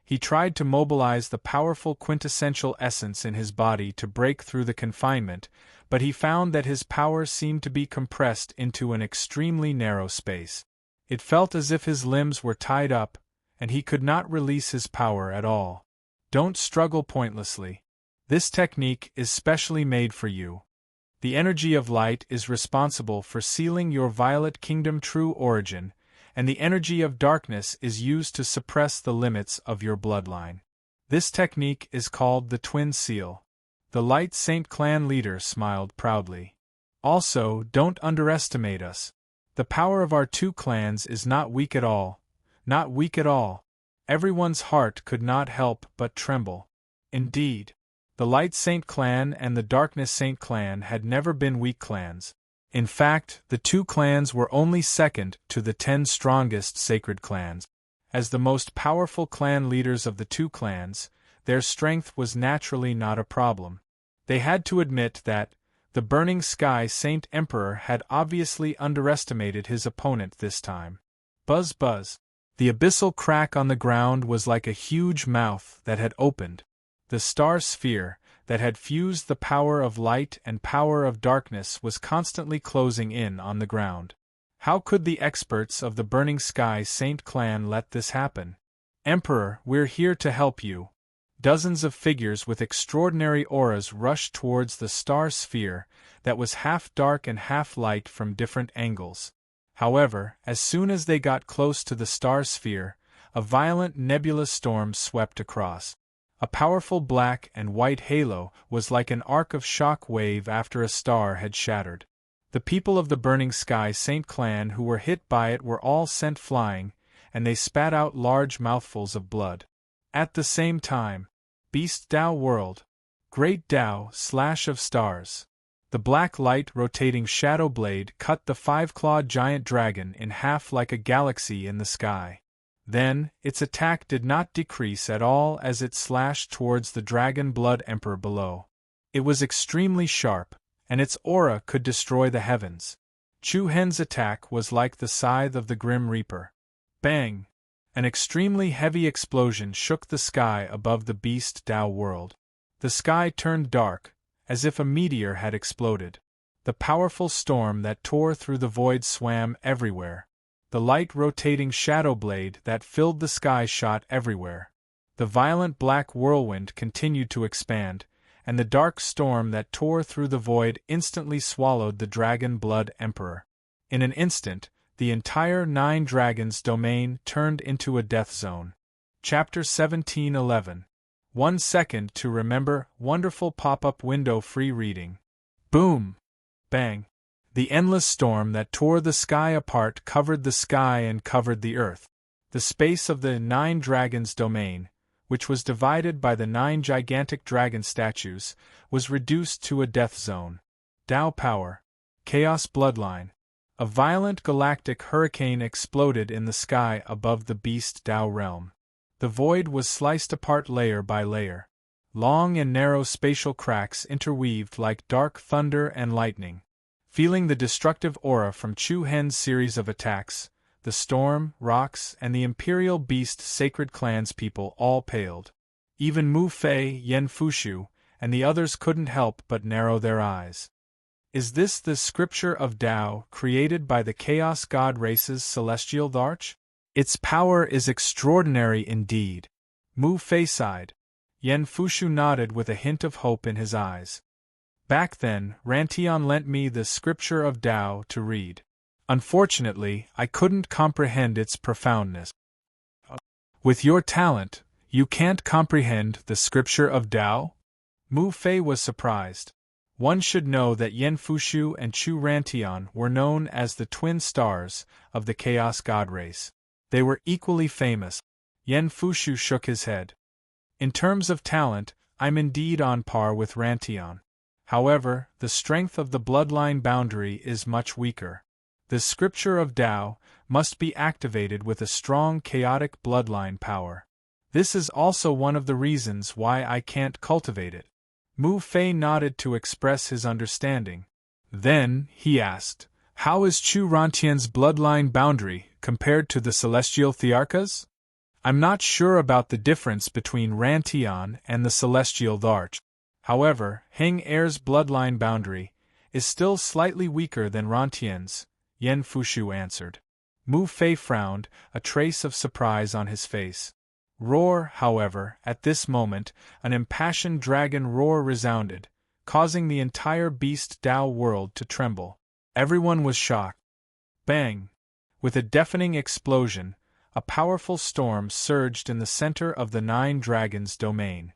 He tried to mobilize the powerful quintessential essence in his body to break through the confinement, but he found that his power seemed to be compressed into an extremely narrow space. It felt as if his limbs were tied up, and he could not release his power at all. Don't struggle pointlessly. This technique is specially made for you. The energy of light is responsible for sealing your Violet Kingdom true origin, and the energy of darkness is used to suppress the limits of your bloodline. This technique is called the Twin Seal. The Light Saint clan leader smiled proudly. Also, don't underestimate us. The power of our two clans is not weak at all. Not weak at all. Everyone's heart could not help but tremble. Indeed, the Light Saint clan and the Darkness Saint clan had never been weak clans. In fact, the two clans were only second to the 10 strongest sacred clans. As the most powerful clan leaders of the two clans, their strength was naturally not a problem. They had to admit that the Burning Sky Saint Emperor had obviously underestimated his opponent this time. Buzz buzz. The abyssal crack on the ground was like a huge mouth that had opened. The star sphere, that had fused the power of light and power of darkness, was constantly closing in on the ground. How could the experts of the Burning Sky Saint clan let this happen? Emperor, we're here to help you. Dozens of figures with extraordinary auras rushed towards the star sphere that was half dark and half light from different angles. However, as soon as they got close to the star sphere, a violent nebulous storm swept across. A powerful black and white halo was like an arc of shock wave after a star had shattered. The people of the Burning Sky Saint clan who were hit by it were all sent flying, and they spat out large mouthfuls of blood. At the same time, Beast Tao World, Great Tao Slash of Stars. The black light rotating shadow blade cut the 5-clawed giant dragon in half like a galaxy in the sky. Then, its attack did not decrease at all as it slashed towards the Dragon Blood Emperor below. It was extremely sharp, and its aura could destroy the heavens. Chu Hen's attack was like the scythe of the Grim Reaper. Bang! An extremely heavy explosion shook the sky above the Beast Tao World. The sky turned dark, as if a meteor had exploded. The powerful storm that tore through the void swam everywhere. The light-rotating shadow blade that filled the sky shot everywhere. The violent black whirlwind continued to expand, and the dark storm that tore through the void instantly swallowed the Dragon Blood Emperor. In an instant, the entire 9 Dragons domain turned into a death zone. Chapter 1711. 1 second to remember. Wonderful pop-up window free reading. Boom! Bang! The endless storm that tore the sky apart covered the sky and covered the earth. The space of the 9 Dragons domain, which was divided by the 9 gigantic dragon statues, was reduced to a death zone. Tao power. Chaos bloodline. A violent galactic hurricane exploded in the sky above the Beast Tao realm. The void was sliced apart layer by layer. Long and narrow spatial cracks interweaved like dark thunder and lightning. Feeling the destructive aura from Chu Hen's series of attacks, the storm, rocks, and the Imperial Beast Sacred Clan's people all paled. Even Mu Fei, Yen Fushu, and the others couldn't help but narrow their eyes. Is this the scripture of Tao created by the Chaos God race's celestial arch? Its power is extraordinary indeed. Mu Fei sighed. Yen Fushu nodded with a hint of hope in his eyes. Back then, Rantian lent me the scripture of Tao to read. Unfortunately, I couldn't comprehend its profoundness. With your talent, you can't comprehend the scripture of Tao? Mu Fei was surprised. One should know that Yen Fushu and Chu Rantian were known as the twin stars of the Chaos God race. They were equally famous. Yen Fushu shook his head. In terms of talent, I'm indeed on par with Rantian. However, the strength of the bloodline boundary is much weaker. The scripture of Tao must be activated with a strong chaotic bloodline power. This is also one of the reasons why I can't cultivate it. Mu Fei nodded to express his understanding. Then, he asked, how is Chu Rantian's bloodline boundary compared to the celestial Thearchas? I'm not sure about the difference between Rantian and the celestial Tharch. However, Heng Er's bloodline boundary is still slightly weaker than Rantian's, Yen Fushu answered. Mu Fei frowned, a trace of surprise on his face. Roar, however, at this moment, an impassioned dragon roar resounded, causing the entire beast Tao world to tremble. Everyone was shocked. Bang! With a deafening explosion, a powerful storm surged in the center of the Nine Dragons' domain.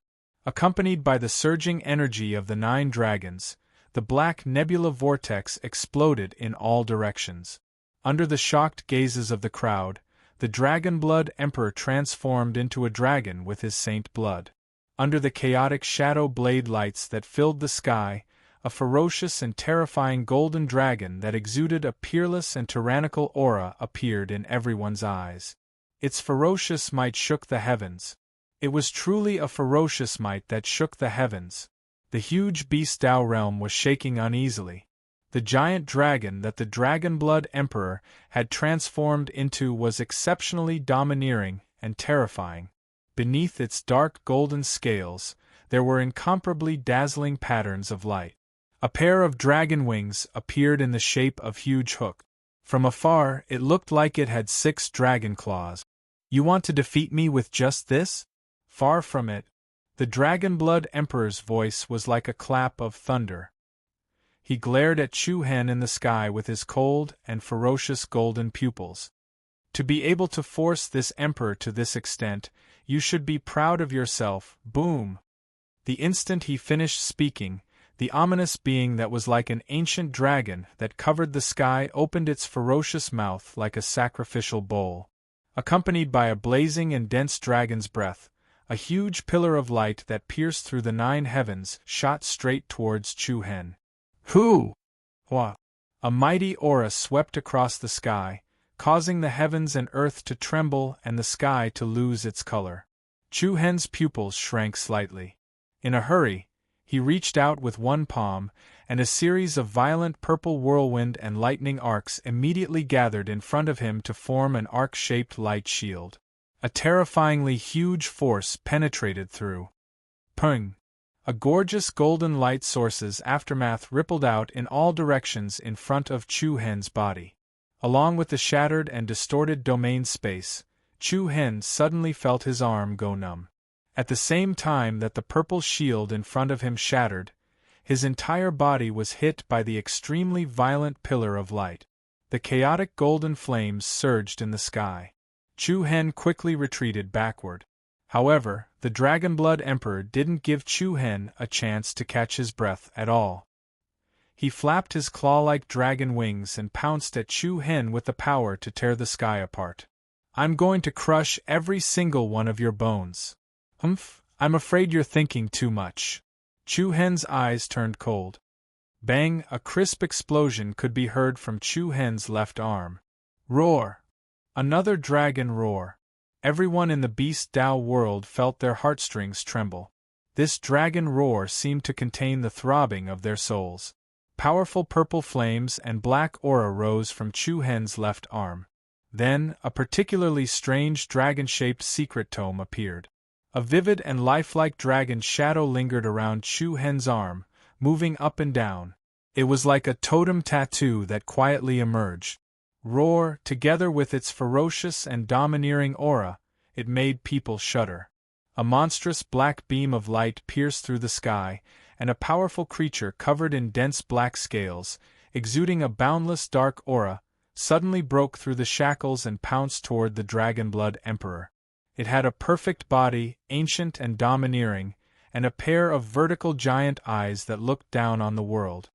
Accompanied by the surging energy of the Nine Dragons, the black nebula vortex exploded in all directions. Under the shocked gazes of the crowd, the Dragonblood Emperor transformed into a dragon with his saint blood. Under the chaotic shadow blade lights that filled the sky, a ferocious and terrifying golden dragon that exuded a peerless and tyrannical aura appeared in everyone's eyes. Its ferocious might shook the heavens. It was truly a ferocious might that shook the heavens. The huge beast Tao realm was shaking uneasily. The giant dragon that the Dragonblood Emperor had transformed into was exceptionally domineering and terrifying. Beneath its dark golden scales, there were incomparably dazzling patterns of light. A pair of dragon wings appeared in the shape of huge hooks. From afar, it looked like it had 6 dragon claws. You want to defeat me with just this? Far from it. The Dragonblood Emperor's voice was like a clap of thunder. He glared at Chu Hen in the sky with his cold and ferocious golden pupils. To be able to force this emperor to this extent, you should be proud of yourself. Boom! The instant he finished speaking, the ominous being that was like an ancient dragon that covered the sky opened its ferocious mouth like a sacrificial bowl. Accompanied by a blazing and dense dragon's breath, a huge pillar of light that pierced through the 9 heavens shot straight towards Chu Hen. Who? Hua! A mighty aura swept across the sky, causing the heavens and earth to tremble and the sky to lose its color. Chu Hen's pupils shrank slightly. In a hurry, he reached out with one palm, and a series of violent purple whirlwind and lightning arcs immediately gathered in front of him to form an arc-shaped light shield. A terrifyingly huge force penetrated through. Pung! A gorgeous golden light source's aftermath rippled out in all directions in front of Chu Hen's body. Along with the shattered and distorted domain space, Chu Hen suddenly felt his arm go numb. At the same time that the purple shield in front of him shattered, his entire body was hit by the extremely violent pillar of light. The chaotic golden flames surged in the sky. Chu Hen quickly retreated backward. However, the Dragonblood Emperor didn't give Chu Hen a chance to catch his breath at all. He flapped his claw-like dragon wings and pounced at Chu Hen with the power to tear the sky apart. I'm going to crush every single one of your bones. Humph, I'm afraid you're thinking too much. Chu Hen's eyes turned cold. Bang! A crisp explosion could be heard from Chu Hen's left arm. Roar! Another dragon roar. Everyone in the Beast Tao world felt their heartstrings tremble. This dragon roar seemed to contain the throbbing of their souls. Powerful purple flames and black aura rose from Chu Hen's left arm. Then, a particularly strange dragon-shaped secret tome appeared. A vivid and lifelike dragon shadow lingered around Chu Hen's arm, moving up and down. It was like a totem tattoo that quietly emerged. Roar, together with its ferocious and domineering aura, it made people shudder. A monstrous black beam of light pierced through the sky, and a powerful creature covered in dense black scales, exuding a boundless dark aura, suddenly broke through the shackles and pounced toward the Dragonblood Emperor. It had a perfect body, ancient and domineering, and a pair of vertical giant eyes that looked down on the world.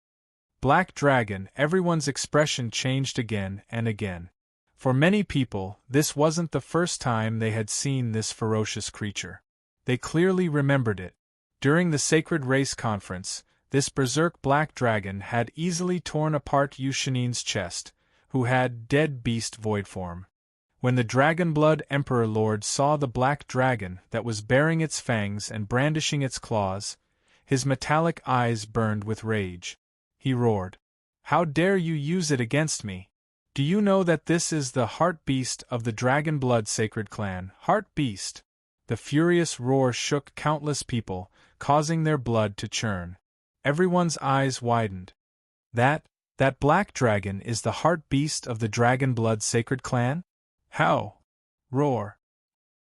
Black Dragon, everyone's expression changed again and again. For many people, this wasn't the first time they had seen this ferocious creature. They clearly remembered it. During the Sacred Race Conference, this berserk black dragon had easily torn apart Yushinine's chest, who had dead beast void form. When the Dragonblood Emperor Lord saw the black dragon that was baring its fangs and brandishing its claws, his metallic eyes burned with rage. He roared, "How dare you use it against me? Do you know that this is the heart beast of the Dragonblood Sacred Clan? Heart beast!" The furious roar shook countless people, causing their blood to churn. Everyone's eyes widened. That black dragon is the heart beast of the Dragonblood Sacred Clan? How? Roar.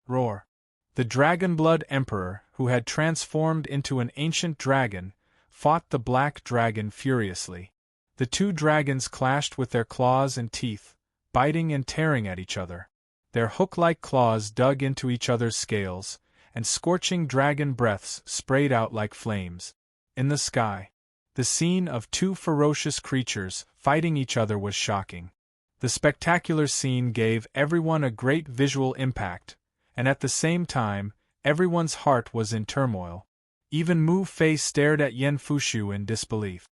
Roar. The Dragonblood Emperor, who had transformed into an ancient dragon, fought the black dragon furiously. The two dragons clashed with their claws and teeth, biting and tearing at each other. Their hook-like claws dug into each other's scales, and scorching dragon breaths sprayed out like flames. In the sky, the scene of two ferocious creatures fighting each other was shocking. The spectacular scene gave everyone a great visual impact, and at the same time, everyone's heart was in turmoil. Even Mu Fei stared at Yen Fushu in disbelief.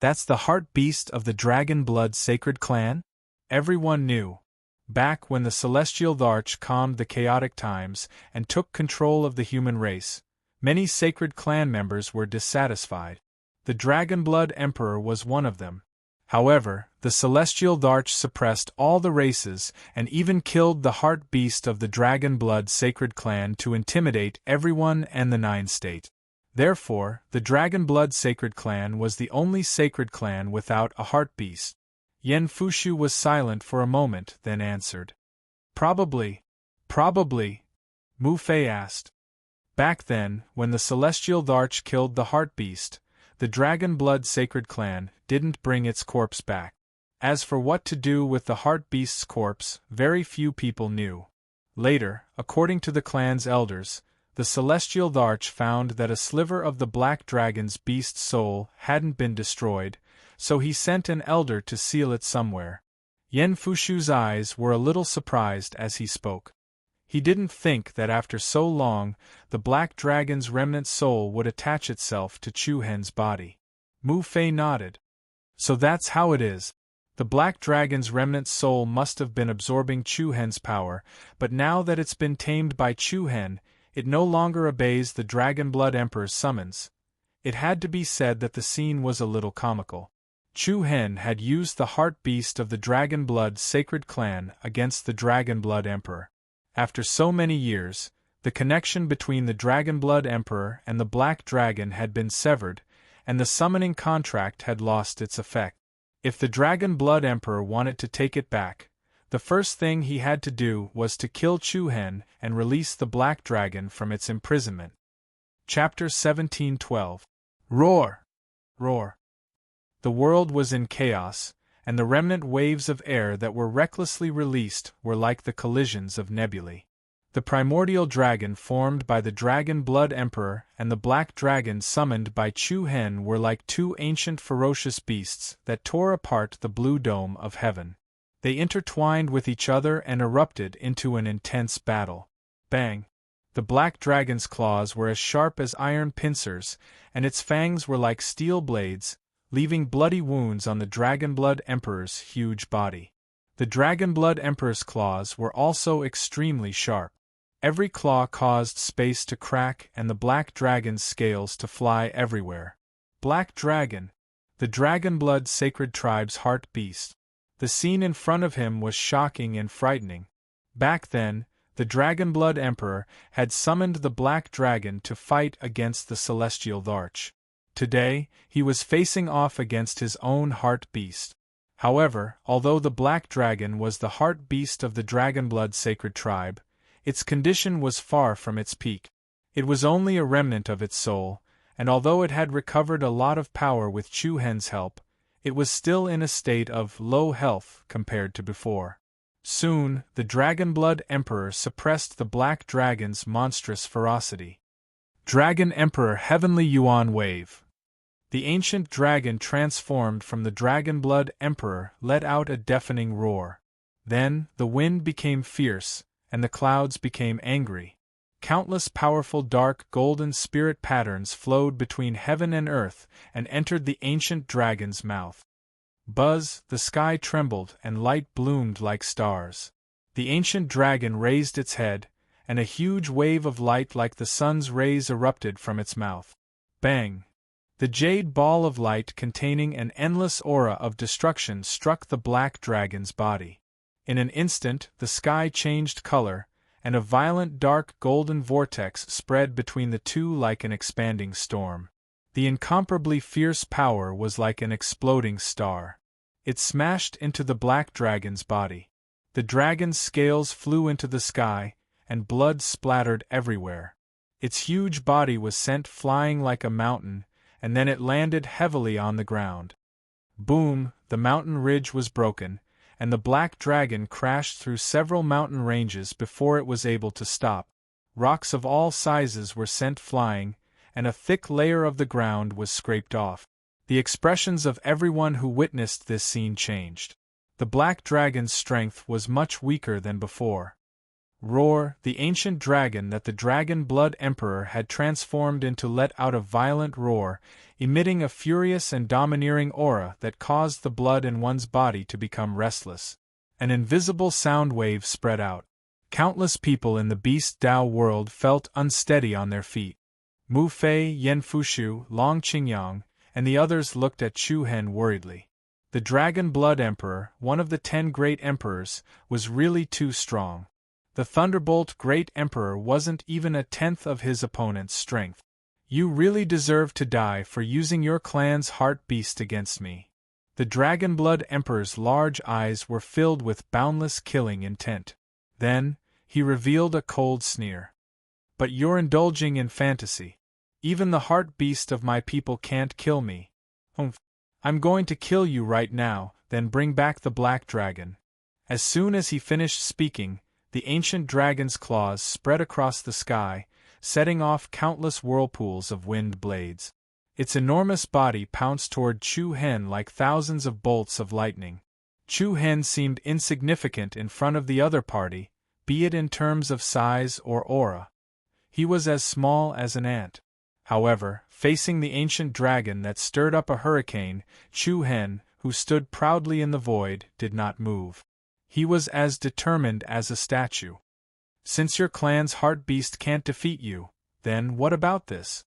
That's the heart beast of the Dragonblood Sacred Clan? Everyone knew. Back when the Celestial Larch calmed the chaotic times and took control of the human race, many sacred clan members were dissatisfied. The Dragonblood Emperor was one of them. However, the Celestial Larch suppressed all the races and even killed the heart beast of the Dragonblood Sacred Clan to intimidate everyone and the Nine State. Therefore, the Dragonblood Sacred Clan was the only sacred clan without a heart beast. Yen Fushu was silent for a moment, then answered. Probably, Mu Fei asked. Back then, when the Celestial Larch killed the heart beast, the Dragonblood Sacred Clan didn't bring its corpse back. As for what to do with the heart beast's corpse, very few people knew. Later, according to the clan's elders, the Celestial Larch found that a sliver of the black dragon's beast soul hadn't been destroyed, so he sent an elder to seal it somewhere. Yen Fushu's eyes were a little surprised as he spoke. He didn't think that after so long, the black dragon's remnant soul would attach itself to Chu Hen's body. Mu Fei nodded. So that's how it is. The black dragon's remnant soul must have been absorbing Chu Hen's power, but now that it's been tamed by Chu Hen, it no longer obeys the Dragonblood Emperor's summons. It had to be said that the scene was a little comical. Chu Hen had used the heart beast of the Dragonblood Sacred Clan against the Dragonblood Emperor. After so many years, the connection between the Dragonblood Emperor and the Black Dragon had been severed, and the summoning contract had lost its effect. If the Dragonblood Emperor wanted to take it back, the first thing he had to do was to kill Chu Hen and release the Black Dragon from its imprisonment. Chapter 1712. Roar! Roar! The world was in chaos, and the remnant waves of air that were recklessly released were like the collisions of nebulae. The primordial dragon formed by the Dragonblood Emperor and the Black Dragon summoned by Chu Hen were like two ancient ferocious beasts that tore apart the blue dome of heaven. They intertwined with each other and erupted into an intense battle. Bang! The black dragon's claws were as sharp as iron pincers, and its fangs were like steel blades, leaving bloody wounds on the Dragonblood Emperor's huge body. The Dragonblood Emperor's claws were also extremely sharp. Every claw caused space to crack and the black dragon's scales to fly everywhere. Black Dragon, the Dragonblood Sacred Tribe's heart beast. The scene in front of him was shocking and frightening. Back then, the Dragonblood Emperor had summoned the Black Dragon to fight against the Celestial Larch. Today, he was facing off against his own heart beast. However, although the Black Dragon was the heart beast of the Dragonblood Sacred Tribe, its condition was far from its peak. It was only a remnant of its soul, and although it had recovered a lot of power with Chu Hen's help, it was still in a state of low health compared to before. Soon, the Dragonblood Emperor suppressed the Black Dragon's monstrous ferocity. Dragon Emperor Heavenly Yuan Wave. The ancient dragon transformed from the Dragonblood Emperor let out a deafening roar. Then, the wind became fierce, and the clouds became angry. Countless powerful dark golden spirit patterns flowed between heaven and earth and entered the ancient dragon's mouth. Buzz, the sky trembled and light bloomed like stars. The ancient dragon raised its head, and a huge wave of light like the sun's rays erupted from its mouth. Bang! The jade ball of light containing an endless aura of destruction struck the black dragon's body. In an instant, the sky changed color, and a violent dark golden vortex spread between the two like an expanding storm. The incomparably fierce power was like an exploding star. It smashed into the black dragon's body. The dragon's scales flew into the sky, and blood splattered everywhere. Its huge body was sent flying like a mountain, and then it landed heavily on the ground. Boom! The mountain ridge was broken, and the black dragon crashed through several mountain ranges before it was able to stop. Rocks of all sizes were sent flying, and a thick layer of the ground was scraped off. The expressions of everyone who witnessed this scene changed. The black dragon's strength was much weaker than before. Roar, the ancient dragon that the Dragonblood Emperor had transformed into let out a violent roar, emitting a furious and domineering aura that caused the blood in one's body to become restless. An invisible sound wave spread out. Countless people in the Beast Dao world felt unsteady on their feet. Mu Fei, Yen Fushu, Long Qingyang, and the others looked at Chu Hen worriedly. The Dragonblood Emperor, one of the 10 great emperors, was really too strong. The Thunderbolt Great Emperor wasn't even a tenth of his opponent's strength. You really deserve to die for using your clan's heart beast against me. The Dragonblood Emperor's large eyes were filled with boundless killing intent. Then, he revealed a cold sneer. But you're indulging in fantasy. Even the heart beast of my people can't kill me. Humph. I'm going to kill you right now, then bring back the black dragon. As soon as he finished speaking, the ancient dragon's claws spread across the sky, setting off countless whirlpools of wind blades. Its enormous body pounced toward Chu Hen like thousands of bolts of lightning. Chu Hen seemed insignificant in front of the other party, be it in terms of size or aura. He was as small as an ant. However, facing the ancient dragon that stirred up a hurricane, Chu Hen, who stood proudly in the void, did not move. He was as determined as a statue. Since your clan's heart beast can't defeat you, then what about this?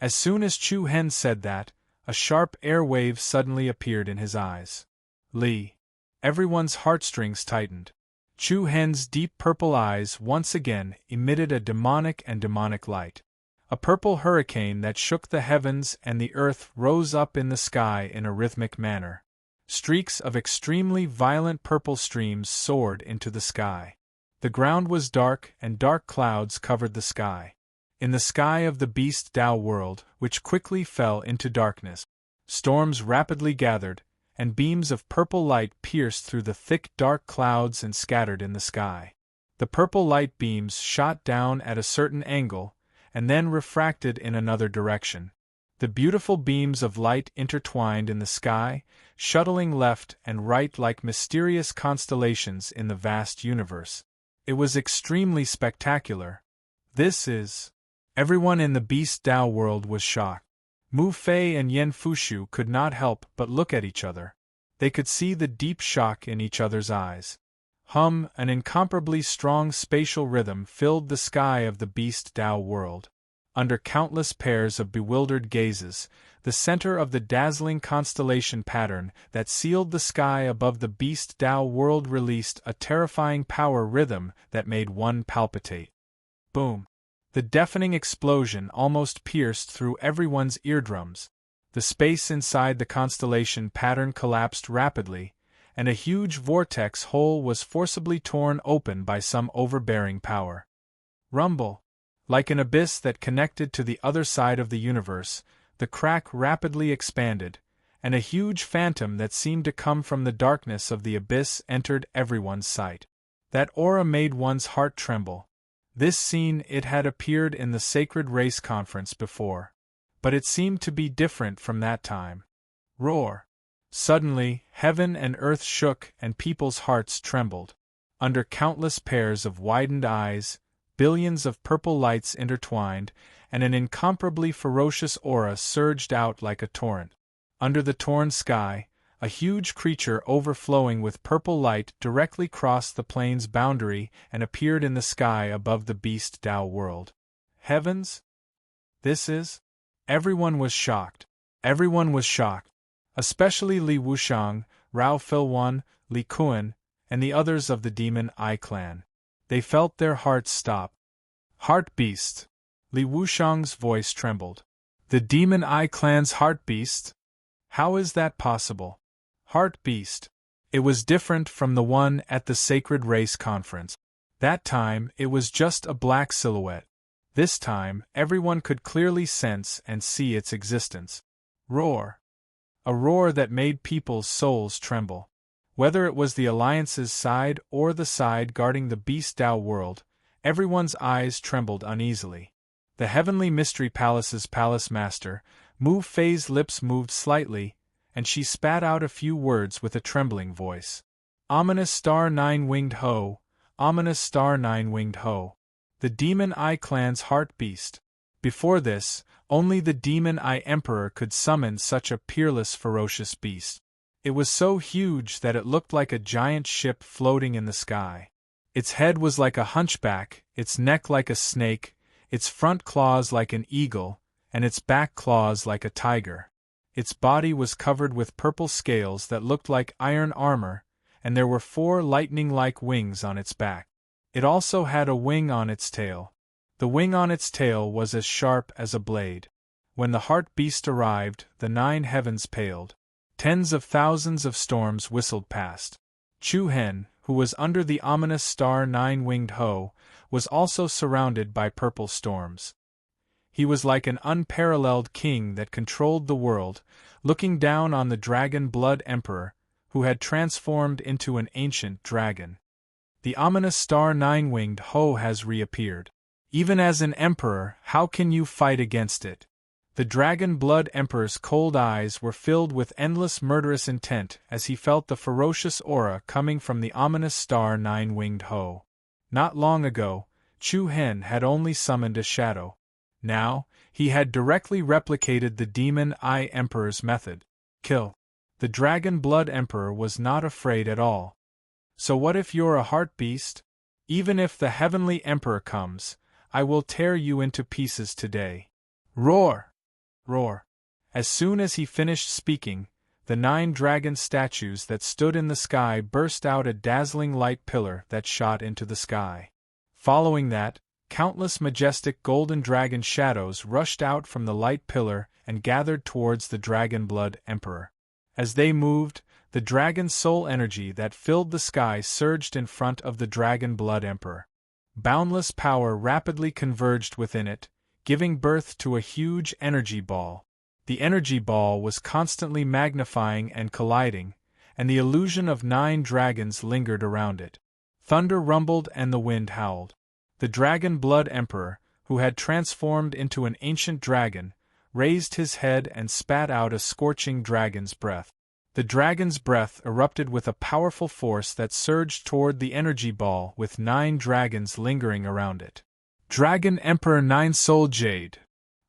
As soon as Chu Hen said that, a sharp air wave suddenly appeared in his eyes. Li. Everyone's heartstrings tightened. Chu Hen's deep purple eyes once again emitted a demonic light. A purple hurricane that shook the heavens and the earth rose up in the sky in a rhythmic manner. Streaks of extremely violent purple streams soared into the sky. The ground was dark, and dark clouds covered the sky. In the sky of the Beast Dao world, which quickly fell into darkness, storms rapidly gathered, and beams of purple light pierced through the thick dark clouds and scattered in the sky. The purple light beams shot down at a certain angle, and then refracted in another direction. The beautiful beams of light intertwined in the sky, shuttling left and right like mysterious constellations in the vast universe. It was extremely spectacular. This is... Everyone in the Beast Dao world was shocked. Mu Fei and Yen Fushu could not help but look at each other. They could see the deep shock in each other's eyes. An incomparably strong spatial rhythm filled the sky of the Beast Dao world. Under countless pairs of bewildered gazes, the center of the dazzling constellation pattern that sealed the sky above the Beast Dao world released a terrifying power rhythm that made one palpitate. Boom! The deafening explosion almost pierced through everyone's eardrums. The space inside the constellation pattern collapsed rapidly, and a huge vortex hole was forcibly torn open by some overbearing power. Rumble! Like an abyss that connected to the other side of the universe, the crack rapidly expanded, and a huge phantom that seemed to come from the darkness of the abyss entered everyone's sight. That aura made one's heart tremble. This scene, it had appeared in the Sacred Race Conference before. But it seemed to be different from that time. Roar! Suddenly, heaven and earth shook and people's hearts trembled. Under countless pairs of widened eyes, billions of purple lights intertwined, and an incomparably ferocious aura surged out like a torrent. Under the torn sky, a huge creature overflowing with purple light directly crossed the plane's boundary and appeared in the sky above the Beast Tao world. Heavens? This is? Everyone was shocked. Everyone was shocked. Especially Li Wuxiang, Rao Filwan, Li Kuan, and the others of the Demon Eye clan. They felt their hearts stop. Heart beast! Li Wuxiang's voice trembled. The Demon Eye clan's heart beast? How is that possible? Heart beast. It was different from the one at the Sacred Race Conference. That time, it was just a black silhouette. This time, everyone could clearly sense and see its existence. Roar! A roar that made people's souls tremble. Whether it was the Alliance's side or the side guarding the Beast Tao world, everyone's eyes trembled uneasily. The Heavenly Mystery Palace's palace master, Mu Fei's lips moved slightly, and she spat out a few words with a trembling voice. Ominous star nine-winged ho, ominous star nine-winged ho. The Demon Eye clan's heart beast. Before this, only the Demon Eye Emperor could summon such a peerless, ferocious beast. It was so huge that it looked like a giant ship floating in the sky. Its head was like a hunchback, its neck like a snake, its front claws like an eagle, and its back claws like a tiger. Its body was covered with purple scales that looked like iron armor, and there were 4 lightning-like wings on its back. It also had a wing on its tail. The wing on its tail was as sharp as a blade. When the heart beast arrived, the 9 heavens paled. Tens of thousands of storms whistled past. Chu Hen, who was under the ominous star nine-winged ho, was also surrounded by purple storms. He was like an unparalleled king that controlled the world, looking down on the Dragon Blood Emperor, who had transformed into an ancient dragon. The ominous star nine-winged ho has reappeared. Even as an emperor, how can you fight against it? The Dragon Blood Emperor's cold eyes were filled with endless murderous intent as he felt the ferocious aura coming from the ominous star nine-winged ho. Not long ago, Chu Hen had only summoned a shadow. Now, he had directly replicated the Demon Eye Emperor's method. Kill. The Dragon Blood Emperor was not afraid at all. So what if you're a heart beast? Even if the Heavenly Emperor comes, I will tear you into pieces today. Roar! Roar! As soon as he finished speaking, the 9 dragon statues that stood in the sky burst out a dazzling light pillar that shot into the sky. Following that, countless majestic golden dragon shadows rushed out from the light pillar and gathered towards the Dragon Blood Emperor. As they moved, the dragon soul energy that filled the sky surged in front of the Dragon Blood Emperor. Boundless power rapidly converged within it, giving birth to a huge energy ball. The energy ball was constantly magnifying and colliding, and the illusion of 9 dragons lingered around it. Thunder rumbled and the wind howled. The Dragon Blood Emperor, who had transformed into an ancient dragon, raised his head and spat out a scorching dragon's breath. The dragon's breath erupted with a powerful force that surged toward the energy ball with 9 dragons lingering around it. Dragon Emperor 9 Soul Jade.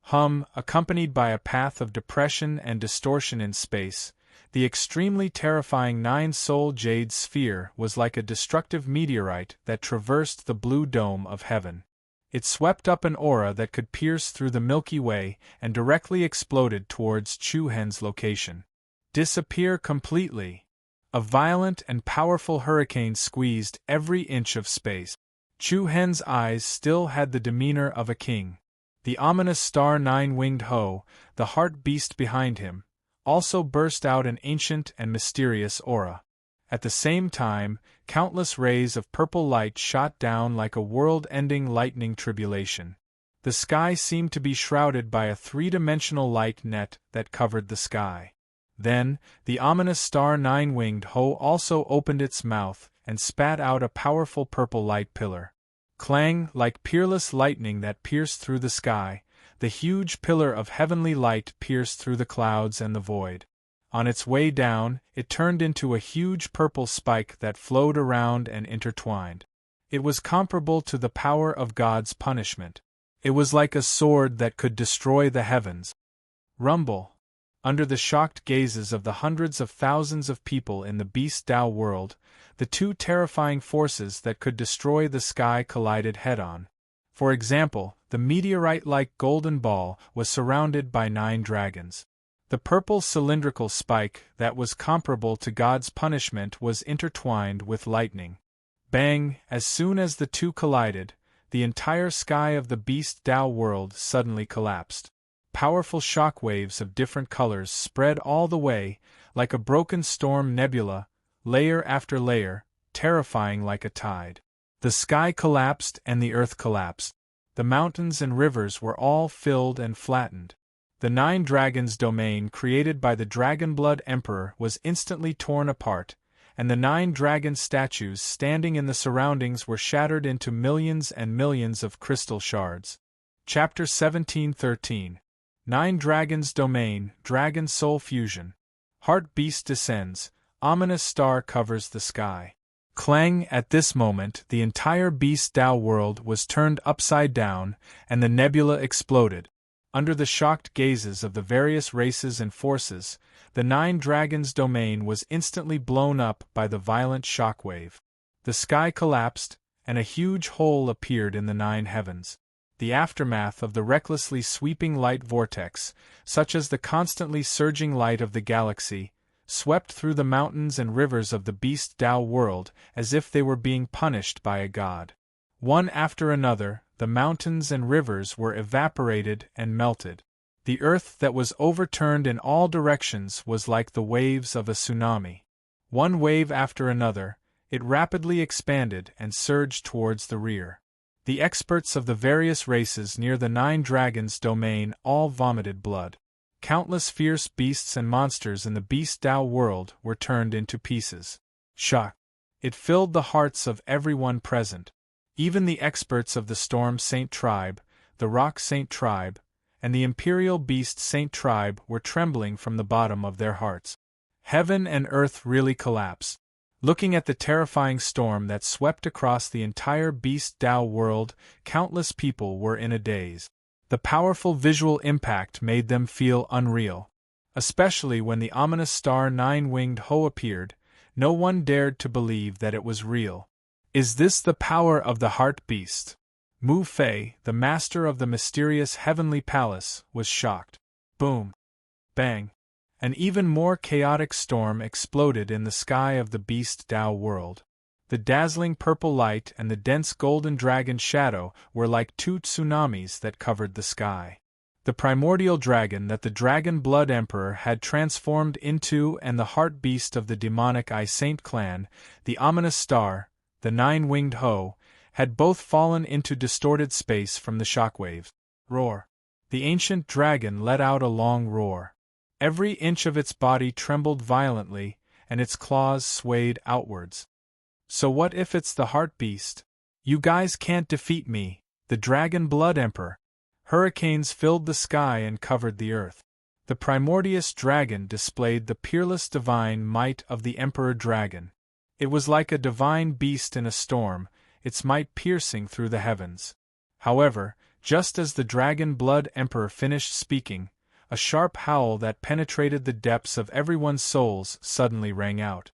Hum, accompanied by a path of depression and distortion in space, the extremely terrifying 9 Soul Jade sphere was like a destructive meteorite that traversed the blue dome of heaven. It swept up an aura that could pierce through the Milky Way and directly exploded towards Chu Hen's location. Disappear completely. A violent and powerful hurricane squeezed every inch of space. Chu Hen's eyes still had the demeanor of a king. The ominous star nine-winged ho, the heart beast behind him, also burst out an ancient and mysterious aura. At the same time, countless rays of purple light shot down like a world-ending lightning tribulation. The sky seemed to be shrouded by a 3-dimensional light net that covered the sky. Then, the ominous star nine-winged Ho also opened its mouth and spat out a powerful purple light pillar. Clang, like peerless lightning that pierced through the sky, the huge pillar of heavenly light pierced through the clouds and the void. On its way down, it turned into a huge purple spike that flowed around and intertwined. It was comparable to the power of God's punishment. It was like a sword that could destroy the heavens. Rumble. Under the shocked gazes of the hundreds of thousands of people in the Beast Tao world, the two terrifying forces that could destroy the sky collided head-on. For example, the meteorite-like golden ball was surrounded by 9 dragons. The purple cylindrical spike that was comparable to God's punishment was intertwined with lightning. Bang! As soon as the two collided, the entire sky of the Beast Tao world suddenly collapsed. Powerful shock waves of different colors spread all the way, like a broken storm nebula, layer after layer, terrifying like a tide. The sky collapsed and the earth collapsed. The mountains and rivers were all filled and flattened. The 9 dragons' domain created by the Dragonblood Emperor was instantly torn apart, and the 9 dragon statues standing in the surroundings were shattered into millions and millions of crystal shards. Chapter 17:13. 9 Dragons' Domain, Dragon Soul Fusion. Heart Beast descends, ominous star covers the sky. Clang! At this moment, the entire Beast Tao world was turned upside down, and the nebula exploded. Under the shocked gazes of the various races and forces, the 9 dragons' domain was instantly blown up by the violent shockwave. The sky collapsed, and a huge hole appeared in the 9 heavens. The aftermath of the recklessly sweeping light vortex, such as the constantly surging light of the galaxy, swept through the mountains and rivers of the Beast Tao world as if they were being punished by a god. One after another, the mountains and rivers were evaporated and melted. The earth that was overturned in all directions was like the waves of a tsunami. One wave after another, it rapidly expanded and surged towards the rear. The experts of the various races near the 9 dragons' domain all vomited blood. Countless fierce beasts and monsters in the Beast Tao world were turned into pieces. Shock. It filled the hearts of everyone present. Even the experts of the Storm Saint tribe, the Rock Saint tribe, and the Imperial Beast Saint tribe were trembling from the bottom of their hearts. Heaven and earth really collapsed. Looking at the terrifying storm that swept across the entire Beast Tao world, countless people were in a daze. The powerful visual impact made them feel unreal. Especially when the ominous star nine-winged Ho appeared, no one dared to believe that it was real. Is this the power of the Heart Beast? Mu Fei, the master of the mysterious heavenly palace, was shocked. Boom! Bang! An even more chaotic storm exploded in the sky of the Beast Tao world. The dazzling purple light and the dense golden dragon shadow were like 2 tsunamis that covered the sky. The primordial dragon that the Dragonblood Emperor had transformed into and the heart beast of the demonic I Saint clan, the ominous star, the 9-winged Ho, had both fallen into distorted space from the shockwaves. Roar. The ancient dragon let out a long roar. Every inch of its body trembled violently, and its claws swayed outwards. So what if it's the heart beast? You guys can't defeat me, the Dragonblood Emperor. Hurricanes filled the sky and covered the earth. The primordious dragon displayed the peerless divine might of the Emperor Dragon. It was like a divine beast in a storm, its might piercing through the heavens. However, just as the Dragonblood Emperor finished speaking, a sharp howl that penetrated the depths of everyone's souls suddenly rang out.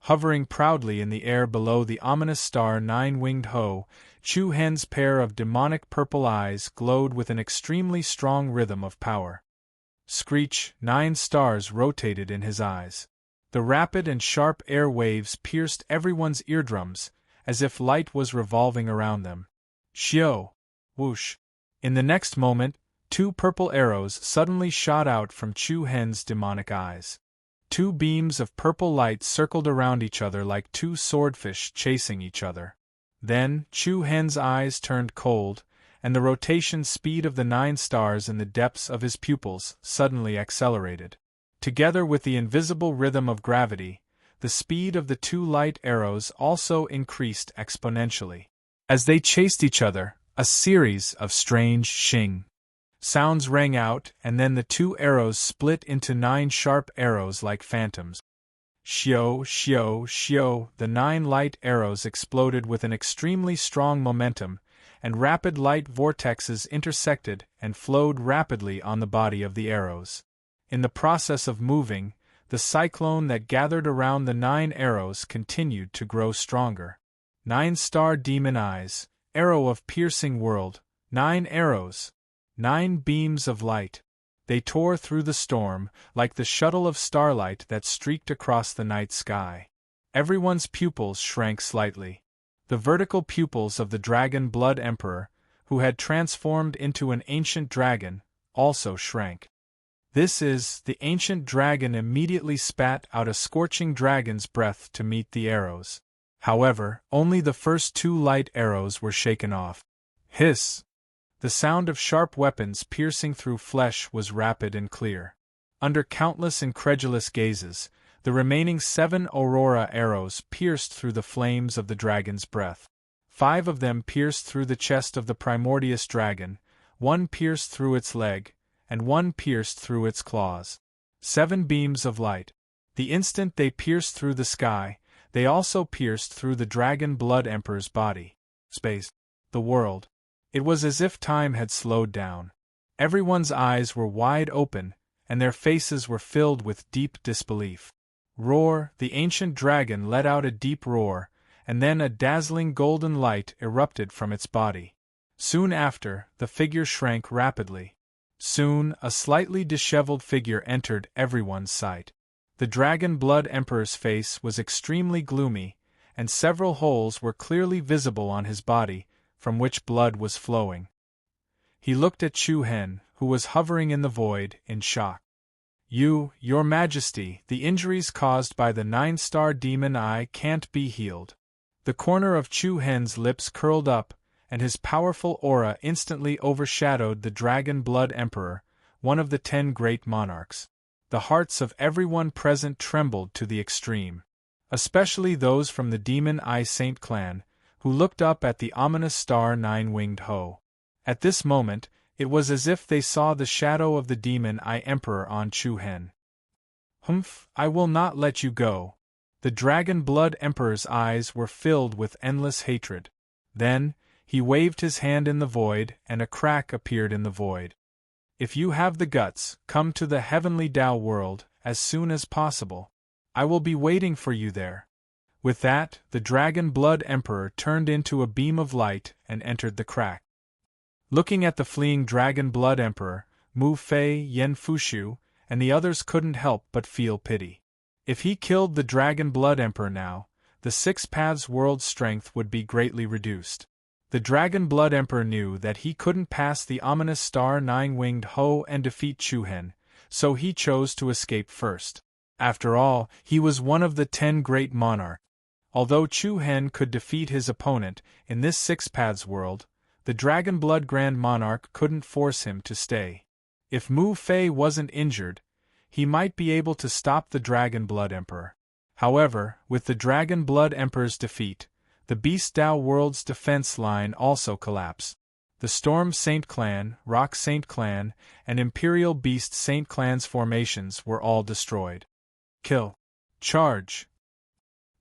Hovering proudly in the air below the ominous star 9-winged Ho, Chu Hen's pair of demonic purple eyes glowed with an extremely strong rhythm of power. Screech, 9 stars rotated in his eyes. The rapid and sharp air waves pierced everyone's eardrums, as if light was revolving around them. Xiao! Whoosh! In the next moment, 2 purple arrows suddenly shot out from Chu Hen's demonic eyes. 2 beams of purple light circled around each other like 2 swordfish chasing each other. Then, Chu Hen's eyes turned cold, and the rotation speed of the 9 stars in the depths of his pupils suddenly accelerated. Together with the invisible rhythm of gravity, the speed of the two light arrows also increased exponentially. As they chased each other, a series of strange shing sounds rang out, and then the two arrows split into 9 sharp arrows like phantoms. Shio, shio, shio, the 9 light arrows exploded with an extremely strong momentum, and rapid light vortexes intersected and flowed rapidly on the body of the arrows. In the process of moving, the cyclone that gathered around the 9 arrows continued to grow stronger. 9-star demon eyes, arrow of piercing world, 9 arrows, 9 beams of light. They tore through the storm, like the shuttle of starlight that streaked across the night sky. Everyone's pupils shrank slightly. The vertical pupils of the Dragon Blood Emperor, who had transformed into an ancient dragon, also shrank. The ancient dragon immediately spat out a scorching dragon's breath to meet the arrows. However, only the first 2 light arrows were shaken off. Hiss! The sound of sharp weapons piercing through flesh was rapid and clear. Under countless incredulous gazes, the remaining 7 aurora arrows pierced through the flames of the dragon's breath. 5 of them pierced through the chest of the primordious dragon, 1 pierced through its leg, and 1 pierced through its claws. 7 beams of light. The instant they pierced through the sky, they also pierced through the Dragon Blood Emperor's body. Space. The world. It was as if time had slowed down. Everyone's eyes were wide open, and their faces were filled with deep disbelief. Roar! The ancient dragon let out a deep roar, and then a dazzling golden light erupted from its body. Soon after, the figure shrank rapidly. Soon, a slightly disheveled figure entered everyone's sight. The Dragon Blood Emperor's face was extremely gloomy, and several holes were clearly visible on his body, from which blood was flowing. He looked at Chu Hen, who was hovering in the void, in shock. Your Majesty, the injuries caused by the 9-star demon eye can't be healed." The corner of Chu Hen's lips curled up, and his powerful aura instantly overshadowed the Dragon Blood Emperor, one of the 10 great monarchs. The hearts of everyone present trembled to the extreme. Especially those from the Demon Eye Saint clan, who looked up at the ominous star 9-winged Ho. At this moment, it was as if they saw the shadow of the Demon Eye Emperor on Chu Hen. "Humph, I will not let you go." The Dragon Blood Emperor's eyes were filled with endless hatred. Then, he waved his hand in the void, and a crack appeared in the void. "If you have the guts, come to the Heavenly Tao world, as soon as possible. I will be waiting for you there." With that, the Dragon Blood Emperor turned into a beam of light and entered the crack. Looking at the fleeing Dragon Blood Emperor, Mu Fei, Yen Fushu, and the others couldn't help but feel pity. If he killed the Dragon Blood Emperor now, the 6 Paths world's strength would be greatly reduced. The Dragon Blood Emperor knew that he couldn't pass the ominous star 9-winged Ho and defeat Chu Hen, so he chose to escape first. After all, he was one of the 10 great monarchs. Although Chu Hen could defeat his opponent in this 6 Paths world, the Dragon Blood Grand Monarch couldn't force him to stay. If Mu Fei wasn't injured, he might be able to stop the Dragon Blood Emperor. However, with the Dragon Blood Emperor's defeat, the Beast Tao world's defense line also collapsed. The Storm Saint Clan, Rock Saint Clan, and Imperial Beast Saint Clan's formations were all destroyed. Kill. Charge.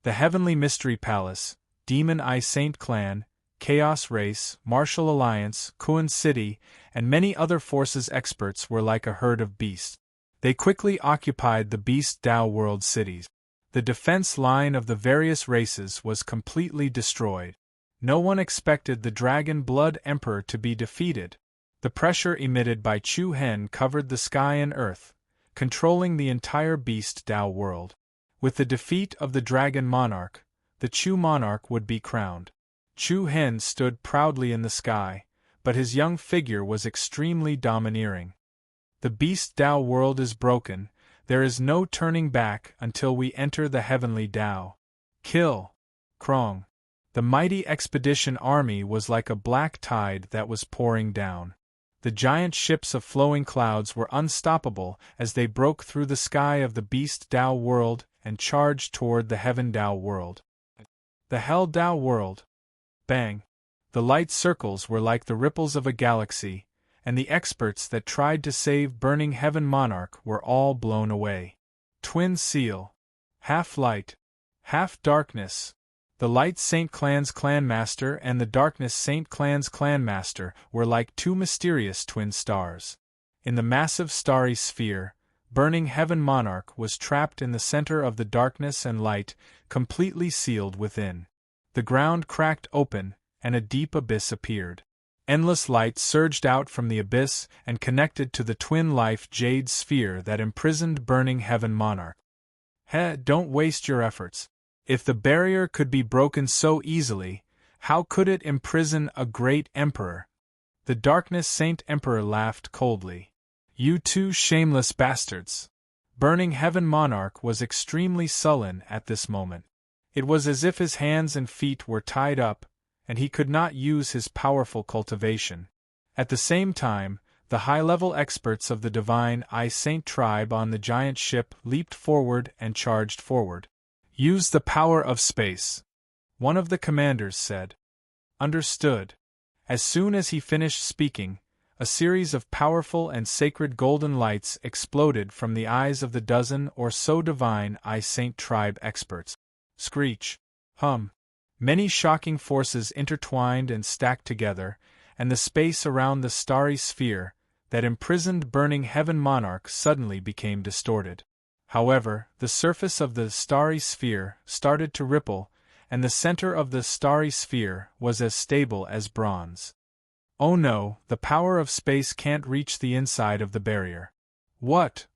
The Heavenly Mystery Palace, Demon Eye Saint Clan, Chaos Race, Martial Alliance, Kuan City, and many other forces experts were like a herd of beasts. They quickly occupied the Beast Tao world cities. The defense line of the various races was completely destroyed. No one expected the Dragon Blood Emperor to be defeated. The pressure emitted by Chu Hen covered the sky and earth, controlling the entire Beast Tao world. With the defeat of the Dragon Monarch, the Chu Monarch would be crowned. Chu Hen stood proudly in the sky, but his young figure was extremely domineering. "The Beast Tao world is broken. There is no turning back until we enter the Heavenly Tao. Kill." Krong. The mighty expedition army was like a black tide that was pouring down. The giant ships of flowing clouds were unstoppable as they broke through the sky of the Beast Tao world and charged toward the Heaven Tao world. The Hell Tao world. Bang! The light circles were like the ripples of a galaxy, and the experts that tried to save burning Heaven Monarch were all blown away. Twin Seal. Half light, half darkness. The Light Saint Clan's Clanmaster and the Darkness Saint Clan's Clanmaster were like two mysterious twin stars. In the massive starry sphere, burning Heaven Monarch was trapped in the center of the darkness and light, completely sealed within. The ground cracked open, and a deep abyss appeared. Endless light surged out from the abyss and connected to the twin-life jade sphere that imprisoned burning Heaven Monarch. Don't waste your efforts. If the barrier could be broken so easily, how could it imprison a great emperor? The Darkness Saint Emperor laughed coldly. You two shameless bastards! Burning Heaven Monarch was extremely sullen at this moment. It was as if his hands and feet were tied up, and he could not use his powerful cultivation. At the same time, the high-level experts of the Divine I Saint tribe on the giant ship leaped forward and charged forward. Use the power of space, one of the commanders said. Understood. As soon as he finished speaking, a series of powerful and sacred golden lights exploded from the eyes of the dozen or so Divine I Saint tribe experts. Screech. Hum. Many shocking forces intertwined and stacked together, and the space around the starry sphere that imprisoned burning Heaven Monarch suddenly became distorted. However, the surface of the starry sphere started to ripple, and the center of the starry sphere was as stable as bronze. Oh no, the power of space can't reach the inside of the barrier. What?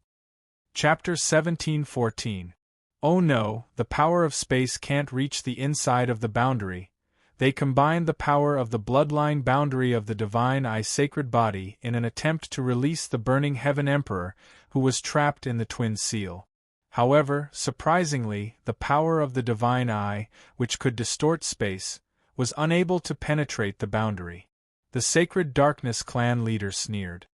Chapter 17:14. Oh no, the power of space can't reach the inside of the boundary. They combined the power of the bloodline boundary of the Divine I Sacred Body in an attempt to release the burning Heaven Emperor, who was trapped in the Twin Seal. However, surprisingly, the power of the Divine Eye, which could distort space, was unable to penetrate the boundary. The Sacred Darkness clan leader sneered.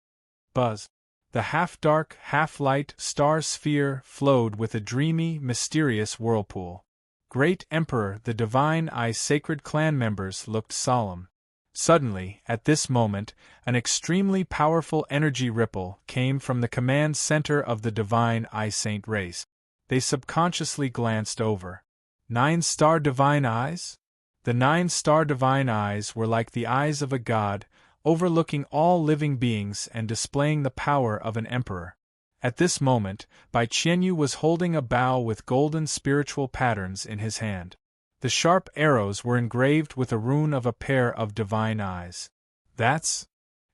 Buzz. The half-dark, half-light star sphere flowed with a dreamy, mysterious whirlpool. Great Emperor, the Divine I Sacred clan members looked solemn. Suddenly, at this moment, an extremely powerful energy ripple came from the command center of the Divine I Saint race. They subconsciously glanced over. 9-star Divine Eyes? The 9-star Divine Eyes were like the eyes of a god, overlooking all living beings and displaying the power of an emperor. At this moment, Bai Qianyu was holding a bow with golden spiritual patterns in his hand. The sharp arrows were engraved with a rune of a pair of divine eyes.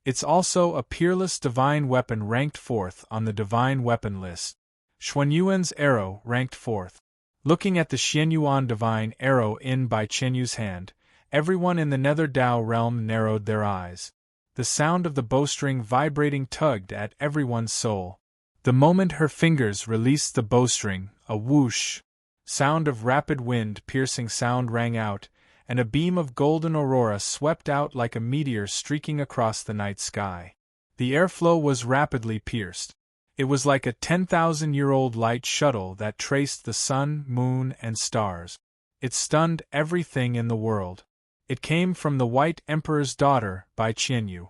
It's also a peerless divine weapon ranked 4th on the divine weapon list. Xuanyuan's arrow ranked 4th. Looking at the Xianyuan divine arrow in Bai Qianyu's hand, everyone in the Nether Dao realm narrowed their eyes. The sound of the bowstring vibrating tugged at everyone's soul. The moment her fingers released the bowstring, a whoosh sound of rapid wind-piercing sound rang out, and a beam of golden aurora swept out like a meteor streaking across the night sky. The airflow was rapidly pierced. It was like a 10,000-year-old light shuttle that traced the sun, moon, and stars. It stunned everything in the world. It came from the White Emperor's daughter, Bai Qianyu.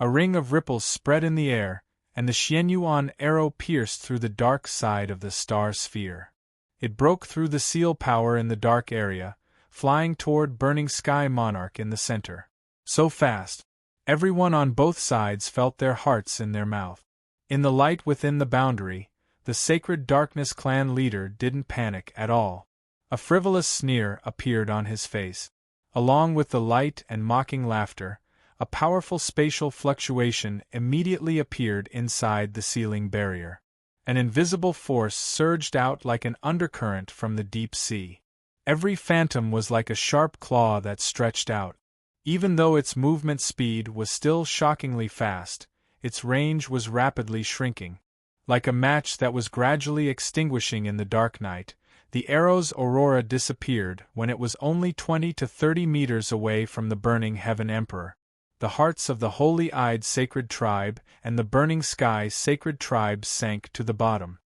A ring of ripples spread in the air, and the Xianyuan arrow pierced through the dark side of the star sphere. It broke through the seal power in the dark area, flying toward Burning Sky Monarch in the center. So fast, everyone on both sides felt their hearts in their mouth. In the light within the boundary, the Sacred Darkness clan leader didn't panic at all. A frivolous sneer appeared on his face. Along with the light and mocking laughter, a powerful spatial fluctuation immediately appeared inside the sealing barrier. An invisible force surged out like an undercurrent from the deep sea. Every phantom was like a sharp claw that stretched out. Even though its movement speed was still shockingly fast, its range was rapidly shrinking. Like a match that was gradually extinguishing in the dark night, the arrow's aurora disappeared when it was only 20 to 30 meters away from the burning Heaven Emperor. the hearts of the holy-eyed sacred tribe and the burning sky sacred tribes sank to the bottom.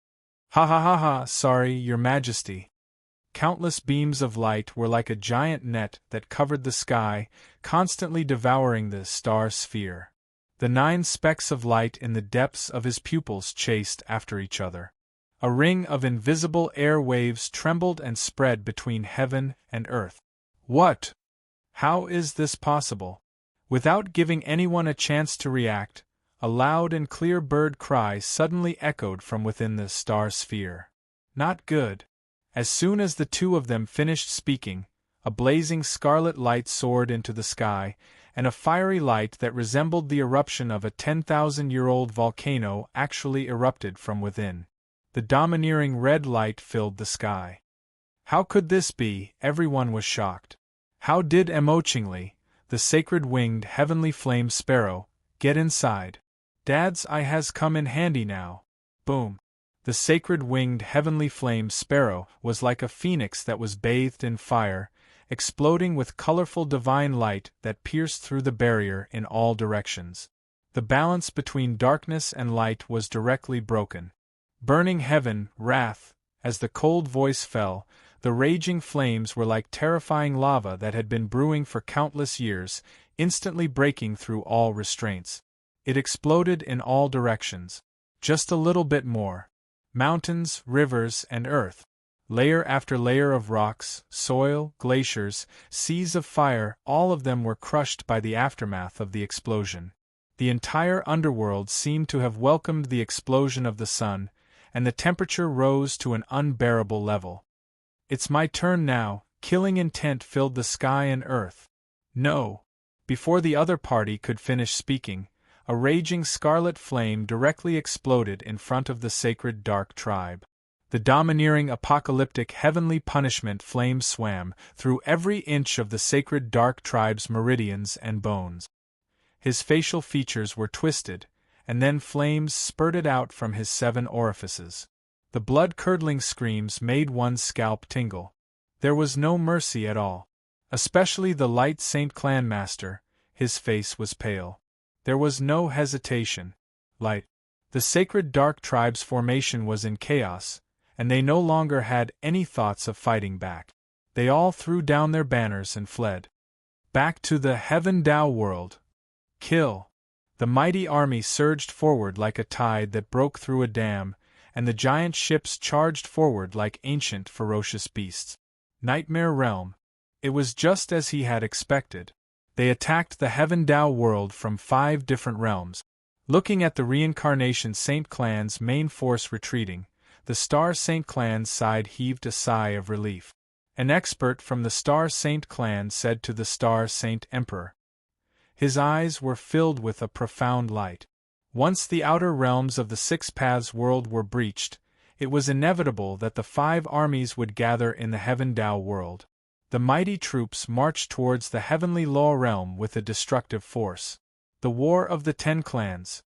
Ha ha ha ha, sorry, your majesty. Countless beams of light were like a giant net that covered the sky, constantly devouring the star sphere. The 9 specks of light in the depths of his pupils chased after each other. A ring of invisible air waves trembled and spread between heaven and earth. What? How is this possible? Without giving anyone a chance to react, a loud and clear bird cry suddenly echoed from within the star sphere. Not good. As soon as the 2 of them finished speaking, a blazing scarlet light soared into the sky, and a fiery light that resembled the eruption of a 10,000-year-old volcano actually erupted from within. The domineering red light filled the sky. How could this be? Everyone was shocked. How did Emochingly, the sacred winged heavenly flame sparrow, get inside? Dad's eye has come in handy now. Boom. The sacred winged heavenly flame sparrow was like a phoenix that was bathed in fire, exploding with colorful divine light that pierced through the barrier in all directions. The balance between darkness and light was directly broken. Burning heaven, wrath, as the cold voice fell, the raging flames were like terrifying lava that had been brewing for countless years, instantly breaking through all restraints. It exploded in all directions. Just a little bit more. Mountains, rivers, and earth. Layer after layer of rocks, soil, glaciers, seas of fire, all of them were crushed by the aftermath of the explosion. The entire underworld seemed to have welcomed the explosion of the sun, and the temperature rose to an unbearable level. It's my turn now, killing intent filled the sky and earth. No. Before the other party could finish speaking, a raging scarlet flame directly exploded in front of the sacred dark tribe. The domineering apocalyptic heavenly punishment flame swam through every inch of the sacred dark tribe's meridians and bones. His facial features were twisted, and then flames spurted out from his 7 orifices. The blood-curdling screams made one's scalp tingle. There was no mercy at all. Especially the light Saint Clanmaster, his face was pale. There was no hesitation. Light. The sacred dark tribe's formation was in chaos, and they no longer had any thoughts of fighting back. They all threw down their banners and fled. Back to the Heaven Tao world. Kill. The mighty army surged forward like a tide that broke through a dam, and the giant ships charged forward like ancient ferocious beasts. Nightmare Realm. It was just as he had expected. They attacked the Heaven Tao world from 5 different realms. Looking at the reincarnation Saint Clan's main force retreating, the Star Saint Clan's side heaved a sigh of relief. An expert from the Star Saint Clan said to the Star Saint Emperor. His eyes were filled with a profound light. Once the outer realms of the 6 Paths world were breached, it was inevitable that the 5 armies would gather in the Heaven Tao world. The mighty troops marched towards the heavenly law realm with a destructive force. The War of the 10 Clans.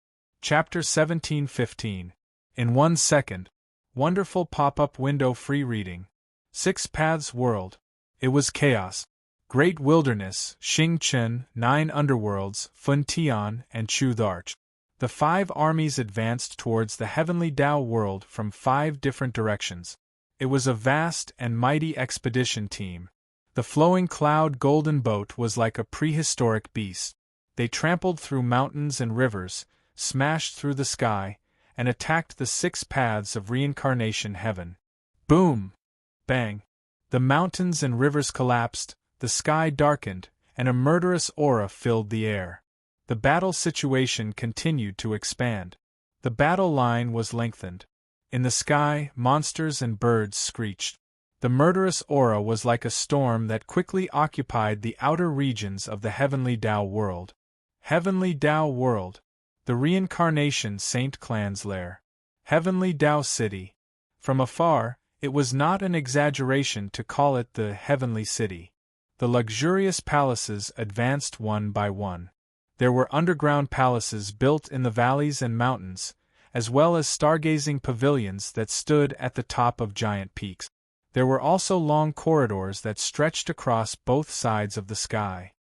Chapter 1715. In 1 second. Wonderful pop-up window free reading. 6 Paths world. It was chaos. Great wilderness, Xing Chen, 9 underworlds, Fun Tian, and Chu Tharch. The 5 armies advanced towards the heavenly Tao world from 5 different directions. It was a vast and mighty expedition team. The flowing cloud golden boat was like a prehistoric beast. They trampled through mountains and rivers, smashed through the sky, and attacked the 6 paths of reincarnation heaven. Boom! Bang! The mountains and rivers collapsed, the sky darkened, and a murderous aura filled the air. The battle situation continued to expand. The battle line was lengthened. In the sky, monsters and birds screeched. The murderous aura was like a storm that quickly occupied the outer regions of the Heavenly Tao world. Heavenly Tao world. The reincarnation Saint Clan's lair. Heavenly Tao city. From afar, it was not an exaggeration to call it the Heavenly City. The luxurious palaces advanced one by one. There were underground palaces built in the valleys and mountains, as well as stargazing pavilions that stood at the top of giant peaks. There were also long corridors that stretched across both sides of the sky.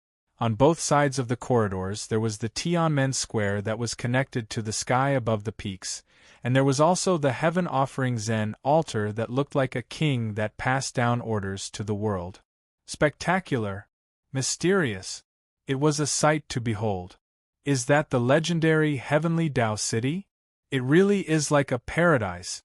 On both sides of the corridors there was the Tianmen Square that was connected to the sky above the peaks, and there was also the heaven-offering Zen altar that looked like a king that passed down orders to the world. Spectacular, mysterious. It was a sight to behold. Is that the legendary heavenly Tao City? It really is like a paradise.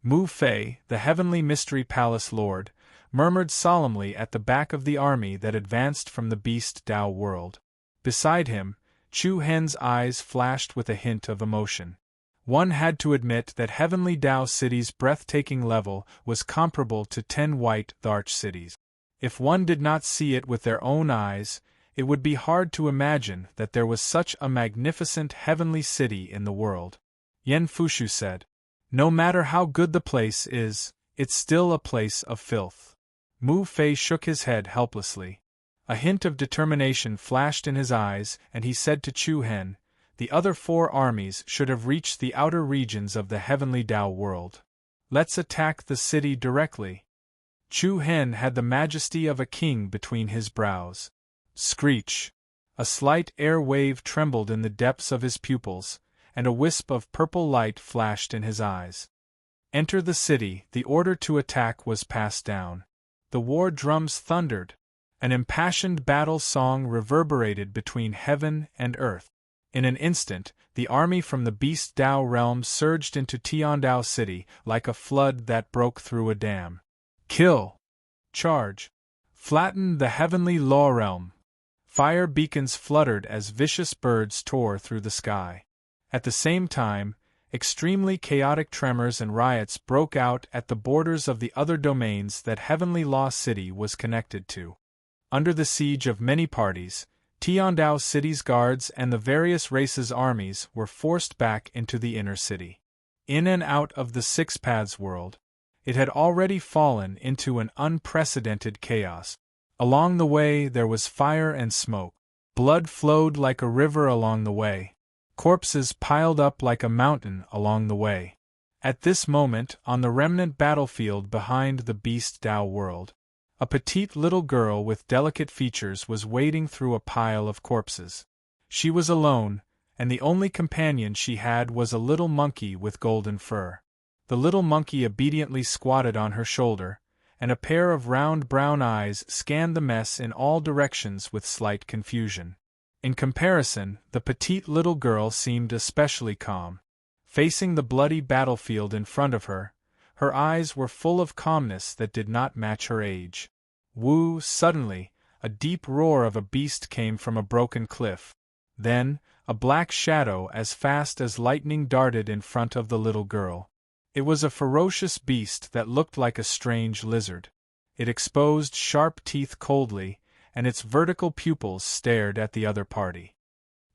Mu Fei, the heavenly mystery palace lord, murmured solemnly at the back of the army that advanced from the beast Tao world. Beside him, Chu Hen's eyes flashed with a hint of emotion. One had to admit that heavenly Tao City's breathtaking level was comparable to 10 white Tharch cities. If one did not see it with their own eyes, it would be hard to imagine that there was such a magnificent heavenly city in the world. Yen Fushu said, "No matter how good the place is, it's still a place of filth." Mu Fei shook his head helplessly. A hint of determination flashed in his eyes, and he said to Chu Hen, "The other 4 armies should have reached the outer regions of the heavenly Tao world. Let's attack the city directly." Chu Hen had the majesty of a king between his brows. Screech! A slight air wave trembled in the depths of his pupils, and a wisp of purple light flashed in his eyes. Enter the city. The order to attack was passed down. The war drums thundered. An impassioned battle song reverberated between heaven and earth. In an instant, the army from the Beast Tao realm surged into Tiandao City like a flood that broke through a dam. Kill! Charge! Flatten the heavenly law realm! Fire beacons fluttered as vicious birds tore through the sky. At the same time, extremely chaotic tremors and riots broke out at the borders of the other domains that Heavenly Law City was connected to. Under the siege of many parties, Tiandao City's guards and the various races' armies were forced back into the inner city. In and out of the Six Paths world, it had already fallen into an unprecedented chaos. Along the way there was fire and smoke. Blood flowed like a river along the way. Corpses piled up like a mountain along the way. At this moment, on the remnant battlefield behind the Beast Tao world, a petite little girl with delicate features was wading through a pile of corpses. She was alone, and the only companion she had was a little monkey with golden fur. The little monkey obediently squatted on her shoulder, and a pair of round brown eyes scanned the mess in all directions with slight confusion. In comparison, the petite little girl seemed especially calm. Facing the bloody battlefield in front of her, her eyes were full of calmness that did not match her age. Woo! Suddenly, a deep roar of a beast came from a broken cliff. Then, a black shadow as fast as lightning darted in front of the little girl. It was a ferocious beast that looked like a strange lizard. It exposed sharp teeth coldly, and its vertical pupils stared at the other party.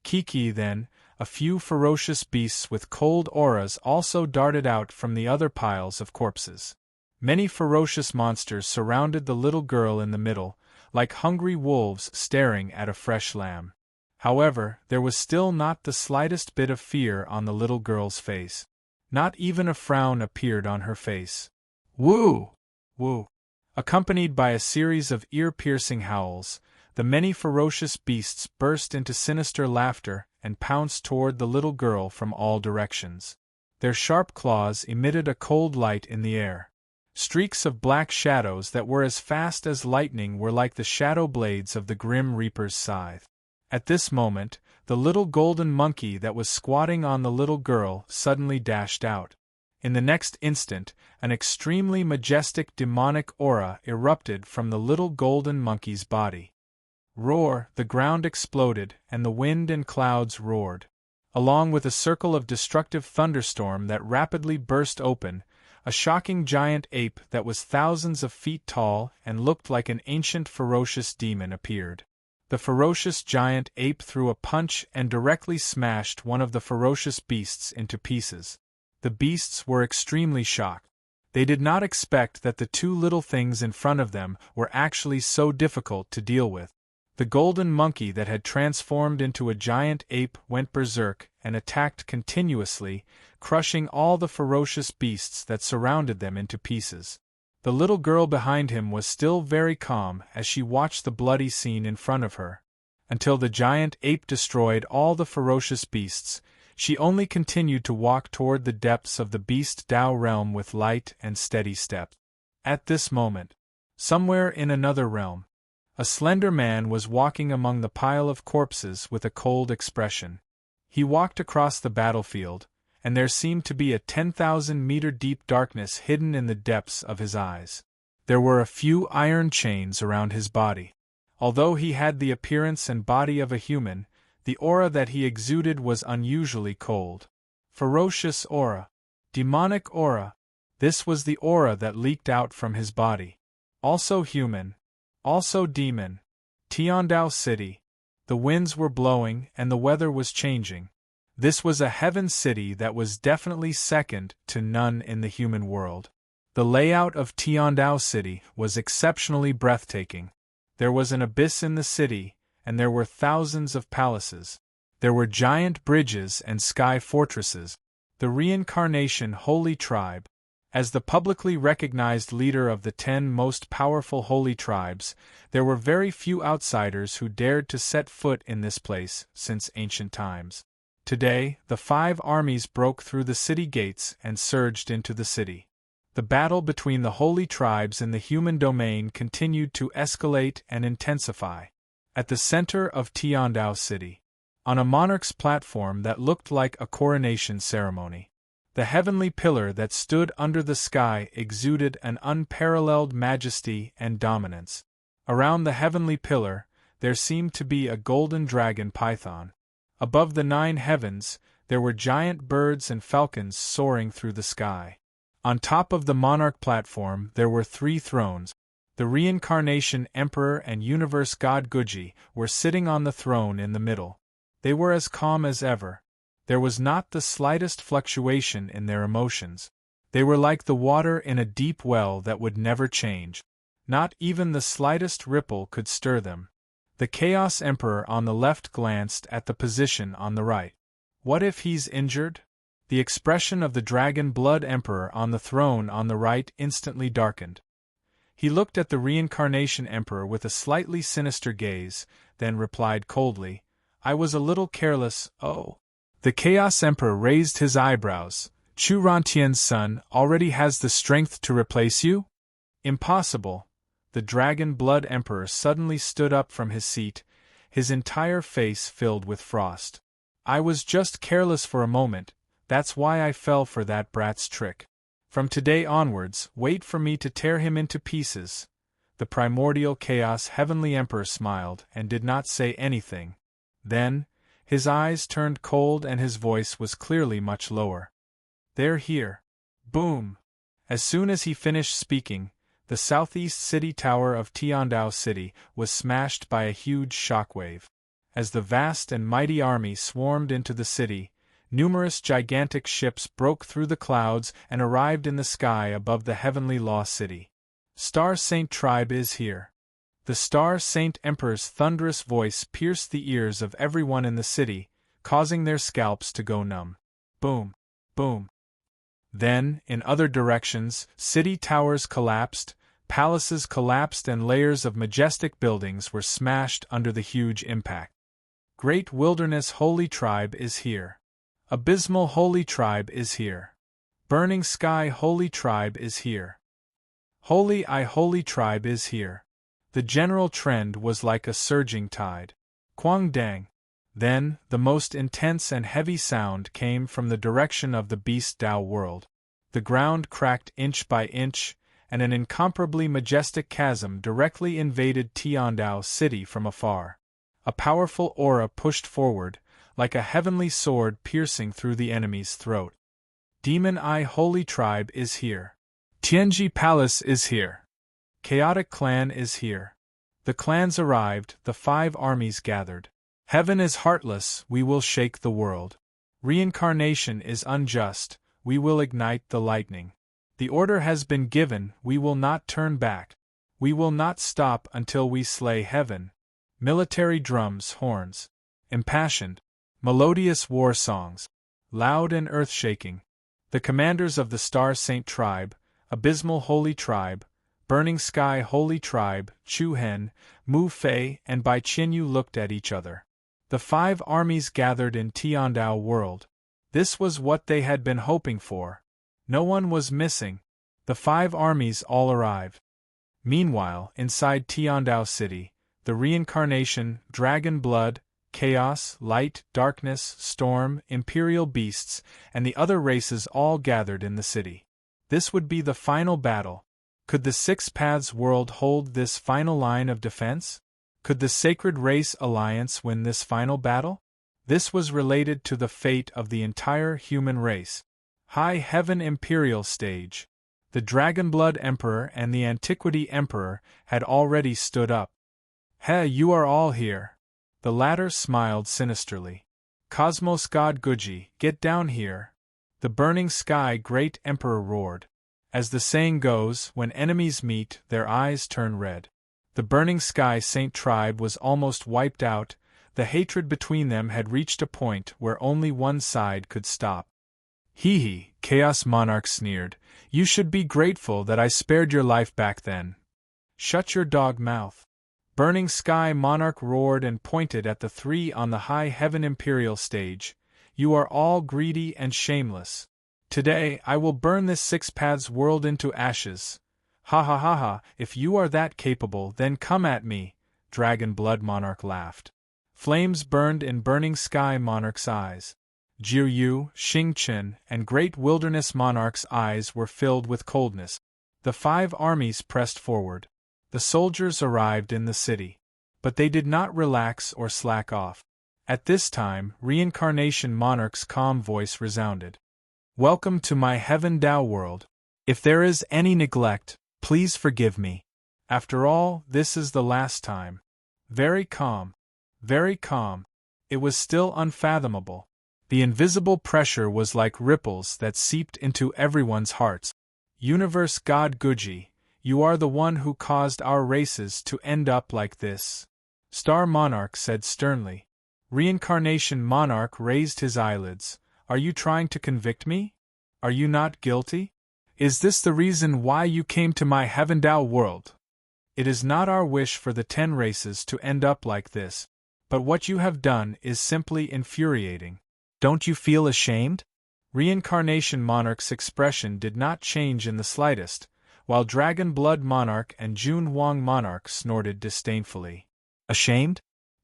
Kiki then, a few ferocious beasts with cold auras also darted out from the other piles of corpses. Many ferocious monsters surrounded the little girl in the middle, like hungry wolves staring at a fresh lamb. However, there was still not the slightest bit of fear on the little girl's face. Not even a frown appeared on her face. Woo! Woo! Accompanied by a series of ear-piercing howls, the many ferocious beasts burst into sinister laughter and pounced toward the little girl from all directions. Their sharp claws emitted a cold light in the air. Streaks of black shadows that were as fast as lightning were like the shadow blades of the Grim Reaper's scythe. At this moment, the little golden monkey that was squatting on the little girl suddenly dashed out. In the next instant, an extremely majestic demonic aura erupted from the little golden monkey's body. Roar! The ground exploded, and the wind and clouds roared. Along with a circle of destructive thunderstorm that rapidly burst open, a shocking giant ape that was thousands of feet tall and looked like an ancient ferocious demon appeared. The ferocious giant ape threw a punch and directly smashed one of the ferocious beasts into pieces. The beasts were extremely shocked. They did not expect that the two little things in front of them were actually so difficult to deal with. The golden monkey that had transformed into a giant ape went berserk and attacked continuously, crushing all the ferocious beasts that surrounded them into pieces. The little girl behind him was still very calm as she watched the bloody scene in front of her. Until the giant ape destroyed all the ferocious beasts, she only continued to walk toward the depths of the beast Tao realm with light and steady steps. At this moment, somewhere in another realm, a slender man was walking among the pile of corpses with a cold expression. He walked across the battlefield, and there seemed to be a 10,000-meter deep darkness hidden in the depths of his eyes. There were a few iron chains around his body. Although he had the appearance and body of a human, the aura that he exuded was unusually cold. Ferocious aura. Demonic aura. This was the aura that leaked out from his body. Also human. Also demon. Tiandao City. The winds were blowing and the weather was changing. This was a heaven city that was definitely second to none in the human world. The layout of Tiandao City was exceptionally breathtaking. There was an abyss in the city, and there were thousands of palaces. There were giant bridges and sky fortresses. The reincarnation holy tribe. As the publicly recognized leader of the 10 most powerful holy tribes, there were very few outsiders who dared to set foot in this place since ancient times. Today, the 5 armies broke through the city gates and surged into the city. The battle between the holy tribes in the human domain continued to escalate and intensify. At the center of Tiandao City, on a monarch's platform that looked like a coronation ceremony, the heavenly pillar that stood under the sky exuded an unparalleled majesty and dominance. Around the heavenly pillar, there seemed to be a golden dragon python. Above the 9 heavens, there were giant birds and falcons soaring through the sky. On top of the monarch platform there were 3 thrones. The reincarnation emperor and universe god Guji were sitting on the throne in the middle. They were as calm as ever. There was not the slightest fluctuation in their emotions. They were like the water in a deep well that would never change. Not even the slightest ripple could stir them. The Chaos Emperor on the left glanced at the position on the right. What if he's injured? The expression of the Dragon Blood Emperor on the throne on the right instantly darkened. He looked at the Reincarnation Emperor with a slightly sinister gaze, then replied coldly, "I was a little careless, oh." The Chaos Emperor raised his eyebrows. "Chu Rantian's son already has the strength to replace you?" "Impossible." The Dragon Blood Emperor suddenly stood up from his seat, his entire face filled with frost. "I was just careless for a moment, that's why I fell for that brat's trick. From today onwards, wait for me to tear him into pieces." The primordial chaos Heavenly Emperor smiled and did not say anything. Then, his eyes turned cold and his voice was clearly much lower. "They're here." Boom! As soon as he finished speaking, the southeast city tower of Tiandao City was smashed by a huge shockwave. As the vast and mighty army swarmed into the city, numerous gigantic ships broke through the clouds and arrived in the sky above the heavenly Law City. "Star Saint Tribe is here." The Star Saint Emperor's thunderous voice pierced the ears of everyone in the city, causing their scalps to go numb. Boom! Boom! Then, in other directions, city towers collapsed, palaces collapsed and layers of majestic buildings were smashed under the huge impact. Great Wilderness Holy Tribe is here. Abysmal Holy Tribe is here. Burning Sky Holy Tribe is here. Holy Tribe is here. The general trend was like a surging tide. Quang Dang. Then, the most intense and heavy sound came from the direction of the Beast Tao world. The ground cracked inch by inch, and an incomparably majestic chasm directly invaded Tiandao City from afar. A powerful aura pushed forward, like a heavenly sword piercing through the enemy's throat. Demon Eye Holy Tribe is here. Tianji Palace is here. Chaotic Clan is here. The clans arrived, the 5 armies gathered. Heaven is heartless, we will shake the world. Reincarnation is unjust, we will ignite the lightning. The order has been given, we will not turn back. We will not stop until we slay heaven. Military drums, horns. Impassioned. Melodious war songs. Loud and earth-shaking. The commanders of the Star Saint Tribe, Abysmal Holy Tribe, Burning Sky Holy Tribe, Chu Hen, Mu Fei, and Bai Qinyu looked at each other. The 5 armies gathered in Tiandao world. This was what they had been hoping for. No one was missing. The 5 armies all arrived. Meanwhile, inside Tiandao City, the reincarnation, dragon blood, chaos, light, darkness, storm, imperial beasts, and the other races all gathered in the city. This would be the final battle. Could the 6 Paths world hold this final line of defense? Could the Sacred Race Alliance win this final battle? This was related to the fate of the entire human race. High Heaven Imperial Stage. The Dragonblood Emperor and the Antiquity Emperor had already stood up. "He, you are all here." The latter smiled sinisterly. "Cosmos God Guji, get down here." The Burning Sky Great Emperor roared. As the saying goes, when enemies meet, their eyes turn red. The Burning Sky Saint tribe was almost wiped out. The hatred between them had reached a point where only one side could stop. "Hee, Chaos Monarch sneered. "You should be grateful that I spared your life back then." "Shut your dog mouth." Burning Sky Monarch roared and pointed at the 3 on the High Heaven Imperial Stage. "You are all greedy and shameless. Today I will burn this 6 Paths world into ashes." "Ha ha ha ha, if you are that capable then come at me," Dragon Blood Monarch laughed. Flames burned in Burning Sky Monarch's eyes. Jiryu, Xingqian, and Great Wilderness Monarch's eyes were filled with coldness. The 5 armies pressed forward. The soldiers arrived in the city. But they did not relax or slack off. At this time, Reincarnation Monarch's calm voice resounded. "Welcome to my Heaven Dao world. If there is any neglect, please forgive me. After all, this is the last time." Very calm. Very calm. It was still unfathomable. The invisible pressure was like ripples that seeped into everyone's hearts. "Universe God Guji, you are the one who caused our races to end up like this," Star Monarch said sternly. Reincarnation Monarch raised his eyelids. "Are you trying to convict me? Are you not guilty? Is this the reason why you came to my Heaven Dao world? It is not our wish for the 10 races to end up like this, but what you have done is simply infuriating. Don't you feel ashamed?" Reincarnation Monarch's expression did not change in the slightest, while Dragon Blood Monarch and Jun Wang Monarch snorted disdainfully. "Ashamed?"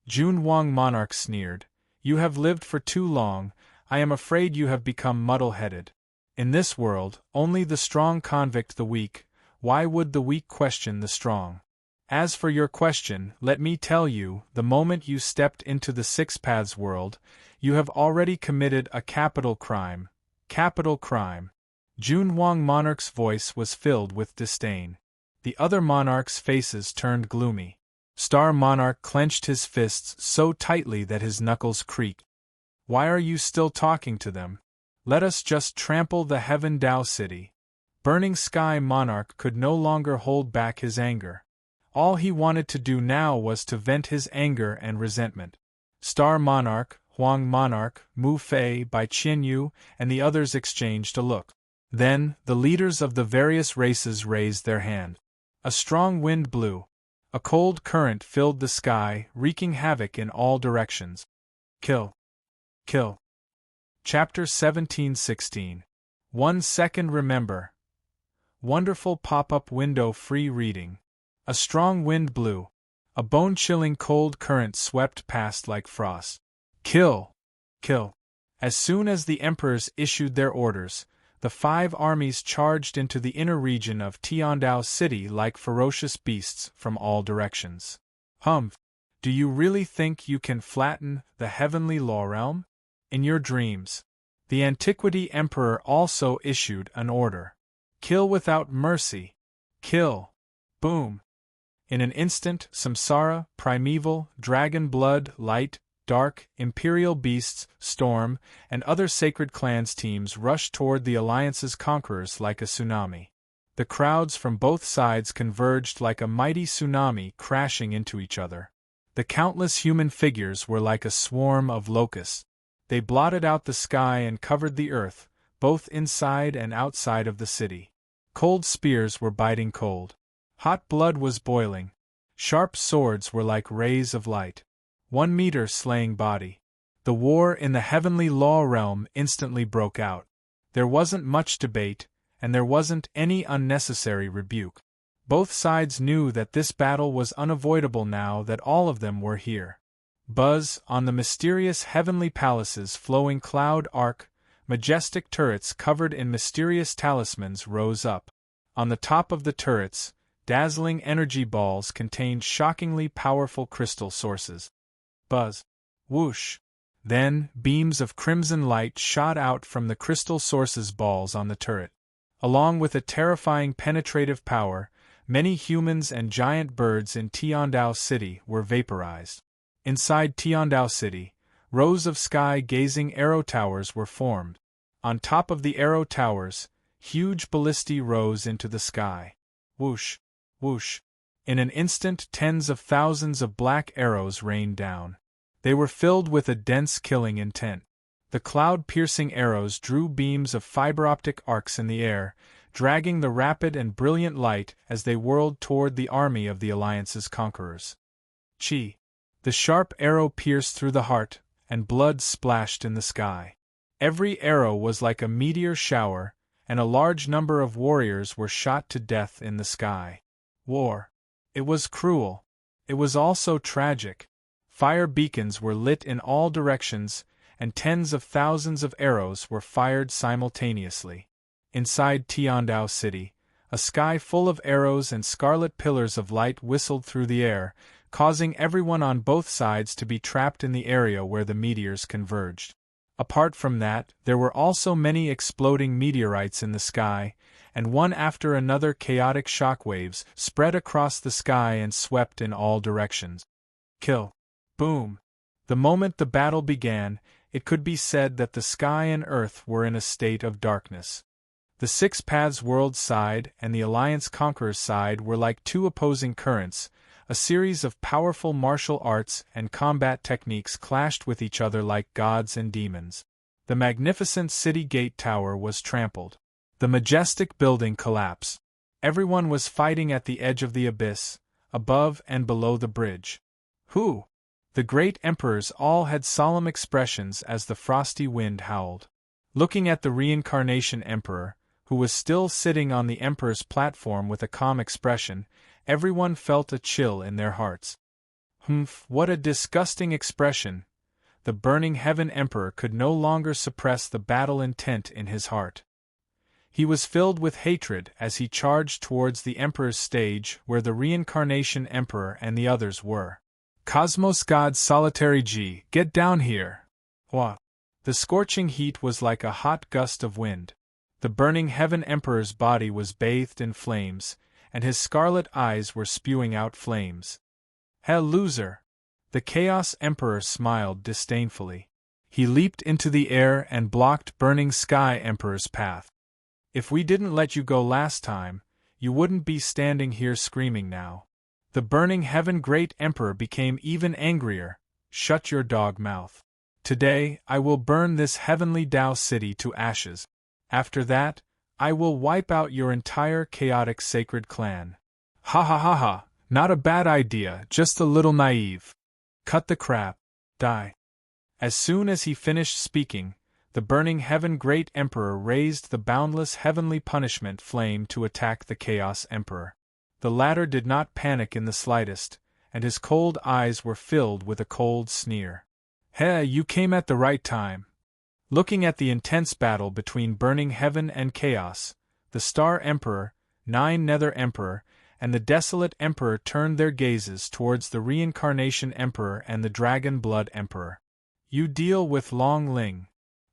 Jun Wang Monarch sneered. "You have lived for too long. I am afraid you have become muddle-headed. In this world, only the strong convict the weak. Why would the weak question the strong? As for your question, let me tell you, the moment you stepped into the 6 Paths world, you have already committed a capital crime. Capital crime." Jun Wang Monarch's voice was filled with disdain. The other monarchs' faces turned gloomy. Star Monarch clenched his fists so tightly that his knuckles creaked. "Why are you still talking to them? Let us just trample the Heaven Dao City." Burning Sky Monarch could no longer hold back his anger. All he wanted to do now was to vent his anger and resentment. Star Monarch, Huang Monarch, Mu Fei, Bai Qinyu, and the others exchanged a look. Then, the leaders of the various races raised their hand. A strong wind blew. A cold current filled the sky, wreaking havoc in all directions. Kill. Kill. Chapter 1716. 1 second remember. Wonderful pop-up window free reading. A strong wind blew. A bone-chilling cold current swept past like frost. Kill! Kill! As soon as the emperors issued their orders, the 5 armies charged into the inner region of Tiandao City like ferocious beasts from all directions. Humph! Do you really think you can flatten the heavenly law realm? In your dreams. The Antiquity Emperor also issued an order. Kill without mercy. Kill! Boom! In an instant, samsara, primeval, dragon blood, light, dark, imperial beasts, storm, and other sacred clans teams rushed toward the Alliance's conquerors like a tsunami. The crowds from both sides converged like a mighty tsunami crashing into each other. The countless human figures were like a swarm of locusts. They blotted out the sky and covered the earth, both inside and outside of the city. Cold spears were biting cold. Hot blood was boiling. Sharp swords were like rays of light. 1 meter slaying body. The war in the heavenly law realm instantly broke out. There wasn't much debate, and there wasn't any unnecessary rebuke. Both sides knew that this battle was unavoidable now that all of them were here. Buzz, on the mysterious heavenly palaces flowing cloud arc, majestic turrets covered in mysterious talismans rose up. On the top of the turrets, dazzling energy balls contained shockingly powerful crystal sources. Buzz. Whoosh. Then, beams of crimson light shot out from the crystal sources balls on the turret. Along with a terrifying penetrative power, many humans and giant birds in Tiandao City were vaporized. Inside Tiandao City, rows of sky-gazing arrow towers were formed. On top of the arrow towers, huge ballistae rose into the sky. Whoosh, whoosh. In an instant, tens of thousands of black arrows rained down. They were filled with a dense killing intent. The cloud-piercing arrows drew beams of fiber-optic arcs in the air, dragging the rapid and brilliant light as they whirled toward the army of the Alliance's conquerors. Chi. The sharp arrow pierced through the heart, and blood splashed in the sky. Every arrow was like a meteor shower, and a large number of warriors were shot to death in the sky. War. It was cruel. It was also tragic. Fire beacons were lit in all directions, and tens of thousands of arrows were fired simultaneously. Inside Tiandao City, a sky full of arrows and scarlet pillars of light whistled through the air, causing everyone on both sides to be trapped in the area where the meteors converged. Apart from that, there were also many exploding meteorites in the sky, and one after another chaotic shockwaves spread across the sky and swept in all directions. Kill. Boom. The moment the battle began, it could be said that the sky and earth were in a state of darkness. The Six Paths World side and the Alliance Conquerors side were like two opposing currents. A series of powerful martial arts and combat techniques clashed with each other like gods and demons. The magnificent city gate tower was trampled. The majestic building collapsed. Everyone was fighting at the edge of the abyss, above and below the bridge. Who? The great emperors all had solemn expressions as the frosty wind howled. Looking at the reincarnation emperor, who was still sitting on the emperor's platform with a calm expression, everyone felt a chill in their hearts. Humph, what a disgusting expression! The burning heaven emperor could no longer suppress the battle intent in his heart. He was filled with hatred as he charged towards the emperor's stage where the reincarnation emperor and the others were. Cosmos God Solitary G, get down here! What? The scorching heat was like a hot gust of wind. The burning heaven emperor's body was bathed in flames, and his scarlet eyes were spewing out flames. Hell, loser! The Chaos Emperor smiled disdainfully. He leaped into the air and blocked Burning Sky Emperor's path. If we didn't let you go last time, you wouldn't be standing here screaming now. The Burning Heaven Great Emperor became even angrier. Shut your dog mouth. Today, I will burn this heavenly Tao city to ashes. After that, I will wipe out your entire chaotic sacred clan. Ha ha ha ha, not a bad idea, just a little naive. Cut the crap. Die. As soon as he finished speaking, the Burning Heaven Great Emperor raised the boundless heavenly punishment flame to attack the Chaos Emperor. The latter did not panic in the slightest, and his cold eyes were filled with a cold sneer. Hey, you came at the right time. Looking at the intense battle between Burning Heaven and Chaos, the Star Emperor, Nine Nether Emperor, and the Desolate Emperor turned their gazes towards the Reincarnation Emperor and the Dragon Blood Emperor. You deal with Long Ling.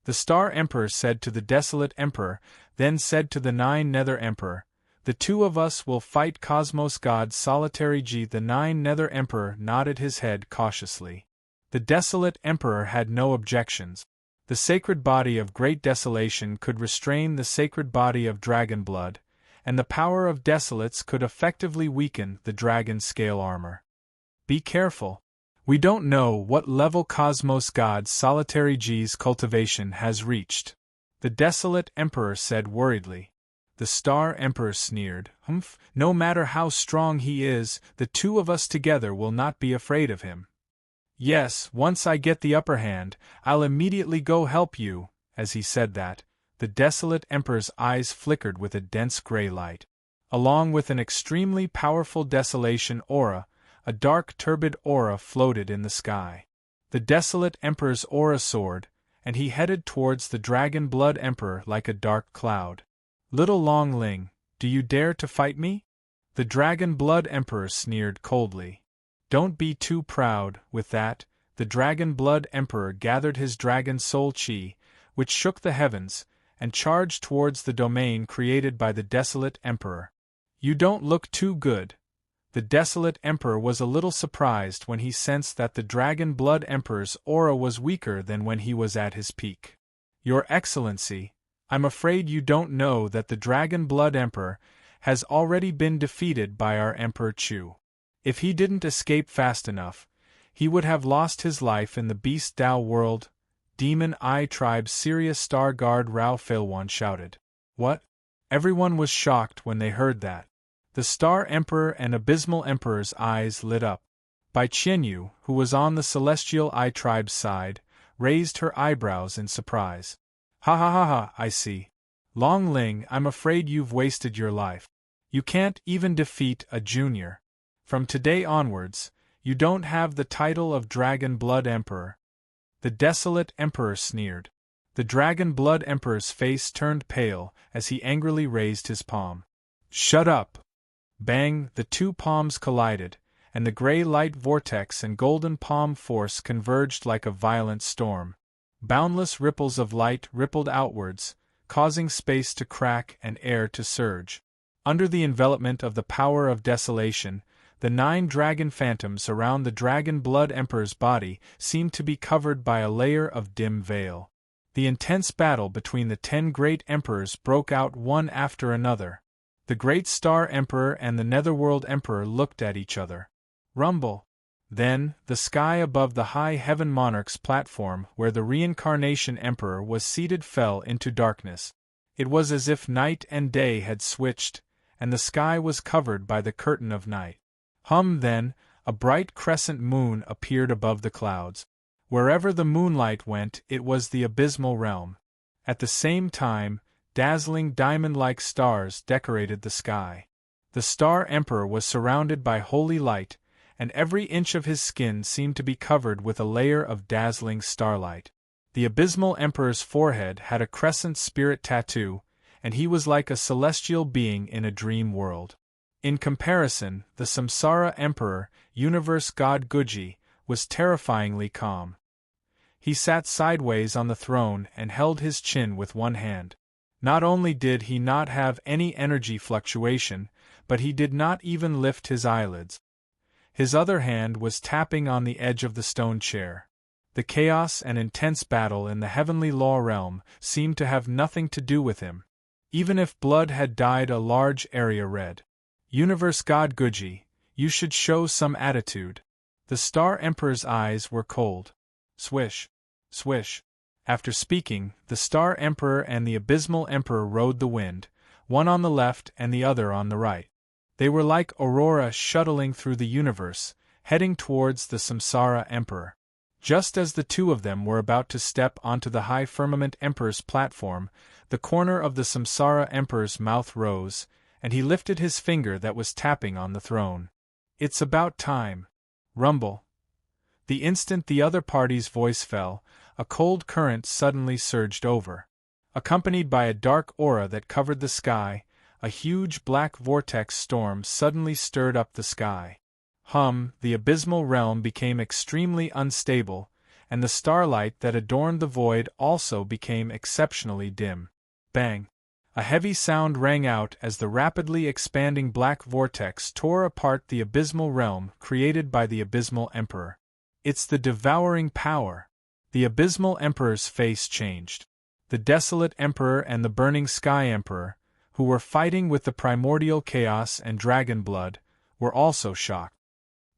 The Star Emperor said to the Desolate Emperor, then said to the Nine Nether Emperor, the two of us will fight Cosmos God Solitary G. The Nine Nether Emperor nodded his head cautiously. The Desolate Emperor had no objections. The sacred body of Great Desolation could restrain the sacred body of Dragon Blood, and the power of Desolates could effectively weaken the dragon scale armor. Be careful. We don't know what level Cosmos God Solitary G's cultivation has reached. The Desolate Emperor said worriedly. The Star Emperor sneered. Humph, no matter how strong he is, the two of us together will not be afraid of him. Yes, once I get the upper hand, I'll immediately go help you. As he said that, the desolate Emperor's eyes flickered with a dense gray light. Along with an extremely powerful desolation aura, a dark turbid aura floated in the sky. The desolate Emperor's aura soared, and he headed towards the Dragon Blood Emperor like a dark cloud. Little Long Ling, do you dare to fight me? The Dragon Blood Emperor sneered coldly. Don't be too proud. With that, the Dragon Blood Emperor gathered his dragon soul chi, which shook the heavens, and charged towards the domain created by the desolate Emperor. You don't look too good. The desolate Emperor was a little surprised when he sensed that the Dragon Blood Emperor's aura was weaker than when he was at his peak. Your Excellency, I'm afraid you don't know that the Dragon Blood Emperor has already been defeated by our Emperor Chu. If he didn't escape fast enough, he would have lost his life in the Beast Dao world. Demon Eye Tribe's Sirius Star Guard Rao Failwan shouted. What? Everyone was shocked when they heard that. The Star Emperor and Abysmal Emperor's eyes lit up. Bai Qianyu, who was on the Celestial Eye Tribe's side, raised her eyebrows in surprise. Ha ha ha ha, I see. Long Ling, I'm afraid you've wasted your life. You can't even defeat a junior. From today onwards, you don't have the title of Dragon Blood Emperor. The desolate Emperor sneered. The Dragon Blood Emperor's face turned pale as he angrily raised his palm. Shut up! Bang, the two palms collided, and the gray light vortex and golden palm force converged like a violent storm. Boundless ripples of light rippled outwards, causing space to crack and air to surge. Under the envelopment of the power of desolation, the 9 dragon phantoms around the Dragon Blood Emperor's body seemed to be covered by a layer of dim veil. The intense battle between the 10 great emperors broke out one after another. The Great Star Emperor and the Netherworld Emperor looked at each other. Rumble. Then, the sky above the High Heaven Monarch's platform where the Reincarnation Emperor was seated fell into darkness. It was as if night and day had switched, and the sky was covered by the curtain of night. Then, a bright crescent moon appeared above the clouds. Wherever the moonlight went, it was the abysmal realm. At the same time, dazzling diamond-like stars decorated the sky. The Star Emperor was surrounded by holy light, and every inch of his skin seemed to be covered with a layer of dazzling starlight. The Abysmal Emperor's forehead had a crescent spirit tattoo, and he was like a celestial being in a dream world. In comparison, the Samsara Emperor, Universe God Guji, was terrifyingly calm. He sat sideways on the throne and held his chin with one hand. Not only did he not have any energy fluctuation, but he did not even lift his eyelids. His other hand was tapping on the edge of the stone chair. The chaos and intense battle in the heavenly law realm seemed to have nothing to do with him. Even if blood had dyed a large area red. Universe God Guji, you should show some attitude. The Star Emperor's eyes were cold. Swish. Swish. After speaking, the Star Emperor and the Abysmal Emperor rode the wind, one on the left and the other on the right. They were like aurora shuttling through the universe, heading towards the Samsara Emperor. Just as the two of them were about to step onto the High Firmament Emperor's platform, the corner of the Samsara Emperor's mouth rose, and he lifted his finger that was tapping on the throne. It's about time. Rumble. The instant the other party's voice fell, a cold current suddenly surged over. Accompanied by a dark aura that covered the sky, a huge black vortex storm suddenly stirred up the sky. The abysmal realm became extremely unstable, and the starlight that adorned the void also became exceptionally dim. Bang! A heavy sound rang out as the rapidly expanding black vortex tore apart the abysmal realm created by the Abysmal Emperor. It's the devouring power! The Abysmal Emperor's face changed. The Desolate Emperor and the Burning Sky Emperor, who were fighting with the primordial chaos and dragon blood, were also shocked.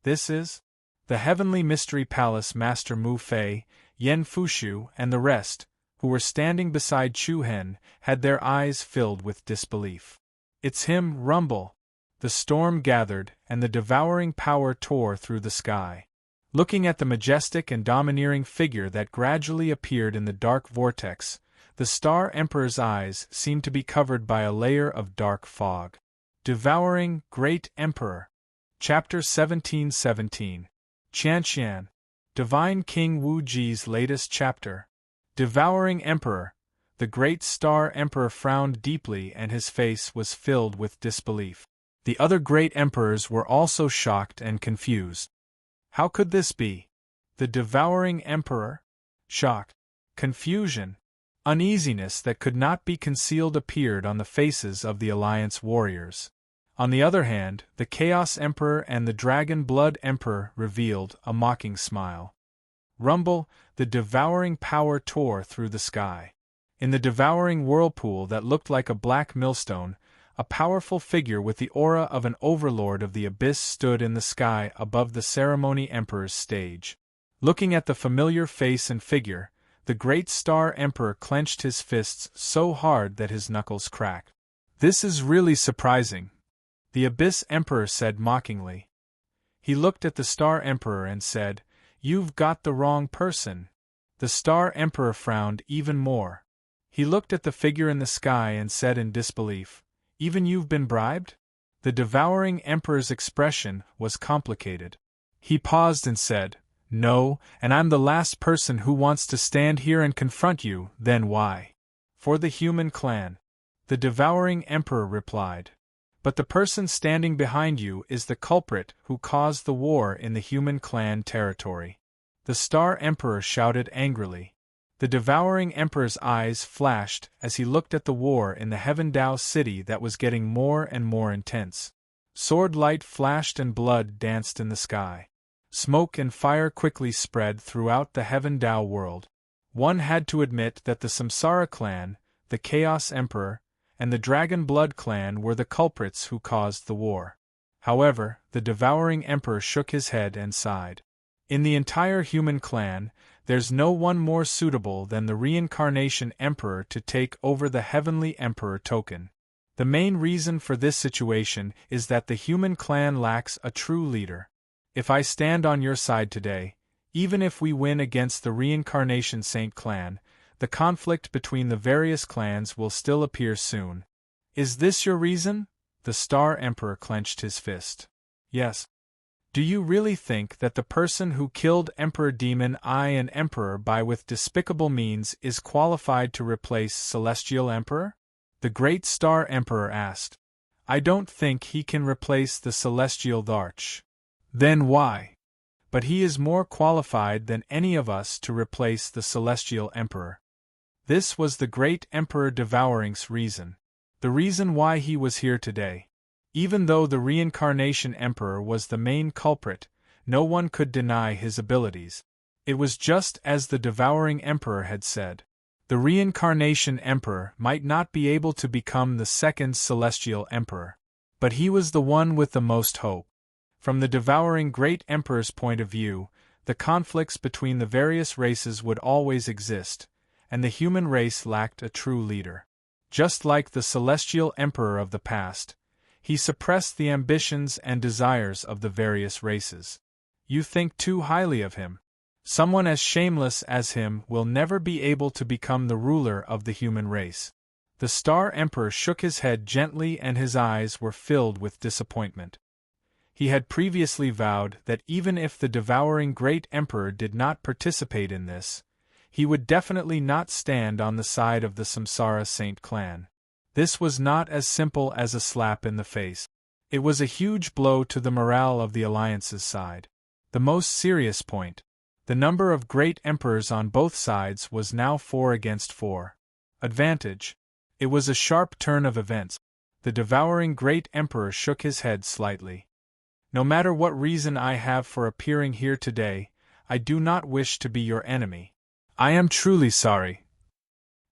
This is? The Heavenly Mystery Palace Master Mu Fei, Yen Fushu, and the rest, who were standing beside Chu Hen, had their eyes filled with disbelief. "It's him, Rumble!" The storm gathered, and the devouring power tore through the sky. Looking at the majestic and domineering figure that gradually appeared in the dark vortex, the Star Emperor's eyes seemed to be covered by a layer of dark fog. Devouring Great Emperor. Chapter 1717. Qianqian. Divine King Wu Ji's latest chapter. Devouring Emperor. The great Star Emperor frowned deeply and his face was filled with disbelief. The other great emperors were also shocked and confused. How could this be? The devouring emperor? Shock, confusion, uneasiness that could not be concealed appeared on the faces of the Alliance warriors. On the other hand, the Chaos Emperor and the Dragon Blood Emperor revealed a mocking smile. Rumble, the devouring power tore through the sky. In the devouring whirlpool that looked like a black millstone, a powerful figure with the aura of an overlord of the abyss stood in the sky above the ceremony emperor's stage. Looking at the familiar face and figure, the great Star Emperor clenched his fists so hard that his knuckles cracked. "This is really surprising," the Abyss Emperor said mockingly. He looked at the Star Emperor and said, "You've got the wrong person." The Star Emperor frowned even more. He looked at the figure in the sky and said in disbelief, "Even you've been bribed?" The devouring emperor's expression was complicated. He paused and said, "No, and I'm the last person who wants to stand here and confront you, then why?" "For the human clan," the devouring emperor replied. "But the person standing behind you is the culprit who caused the war in the human clan territory." The Star Emperor shouted angrily. The devouring emperor's eyes flashed as he looked at the war in the Heaven Dao city that was getting more and more intense. Sword light flashed and blood danced in the sky. Smoke and fire quickly spread throughout the Heaven Dao world. One had to admit that the Samsara clan, the Chaos Emperor, and the Dragon Blood clan were the culprits who caused the war. However, the devouring emperor shook his head and sighed. "In the entire human clan, there's no one more suitable than the Reincarnation Emperor to take over the Heavenly Emperor token. The main reason for this situation is that the human clan lacks a true leader. If I stand on your side today, even if we win against the Reincarnation Saint clan, the conflict between the various clans will still appear soon." "Is this your reason?" The Star Emperor clenched his fist. "Yes." "Do you really think that the person who killed Emperor Demon I and Emperor Bai with despicable means is qualified to replace Celestial Emperor?" the Great Star Emperor asked. "I don't think he can replace the Celestial Dharch." "Then why?" "But he is more qualified than any of us to replace the Celestial Emperor." This was the Great Emperor Devouring's reason. The reason why he was here today. Even though the Reincarnation Emperor was the main culprit, no one could deny his abilities. It was just as the Devouring Emperor had said. The Reincarnation Emperor might not be able to become the second Celestial Emperor, but he was the one with the most hope. From the Devouring Great Emperor's point of view, the conflicts between the various races would always exist, and the human race lacked a true leader. Just like the Celestial Emperor of the past, he suppressed the ambitions and desires of the various races. You think too highly of him. Someone as shameless as him will never be able to become the ruler of the human race. The Star Emperor shook his head gently and his eyes were filled with disappointment. He had previously vowed that even if the Devouring Great Emperor did not participate in this, he would definitely not stand on the side of the Samsara Saint clan. This was not as simple as a slap in the face. It was a huge blow to the morale of the Alliance's side. The most serious point: the number of great emperors on both sides was now 4 against 4. Advantage. It was a sharp turn of events. The Devouring Great Emperor shook his head slightly. "No matter what reason I have for appearing here today, I do not wish to be your enemy. I am truly sorry."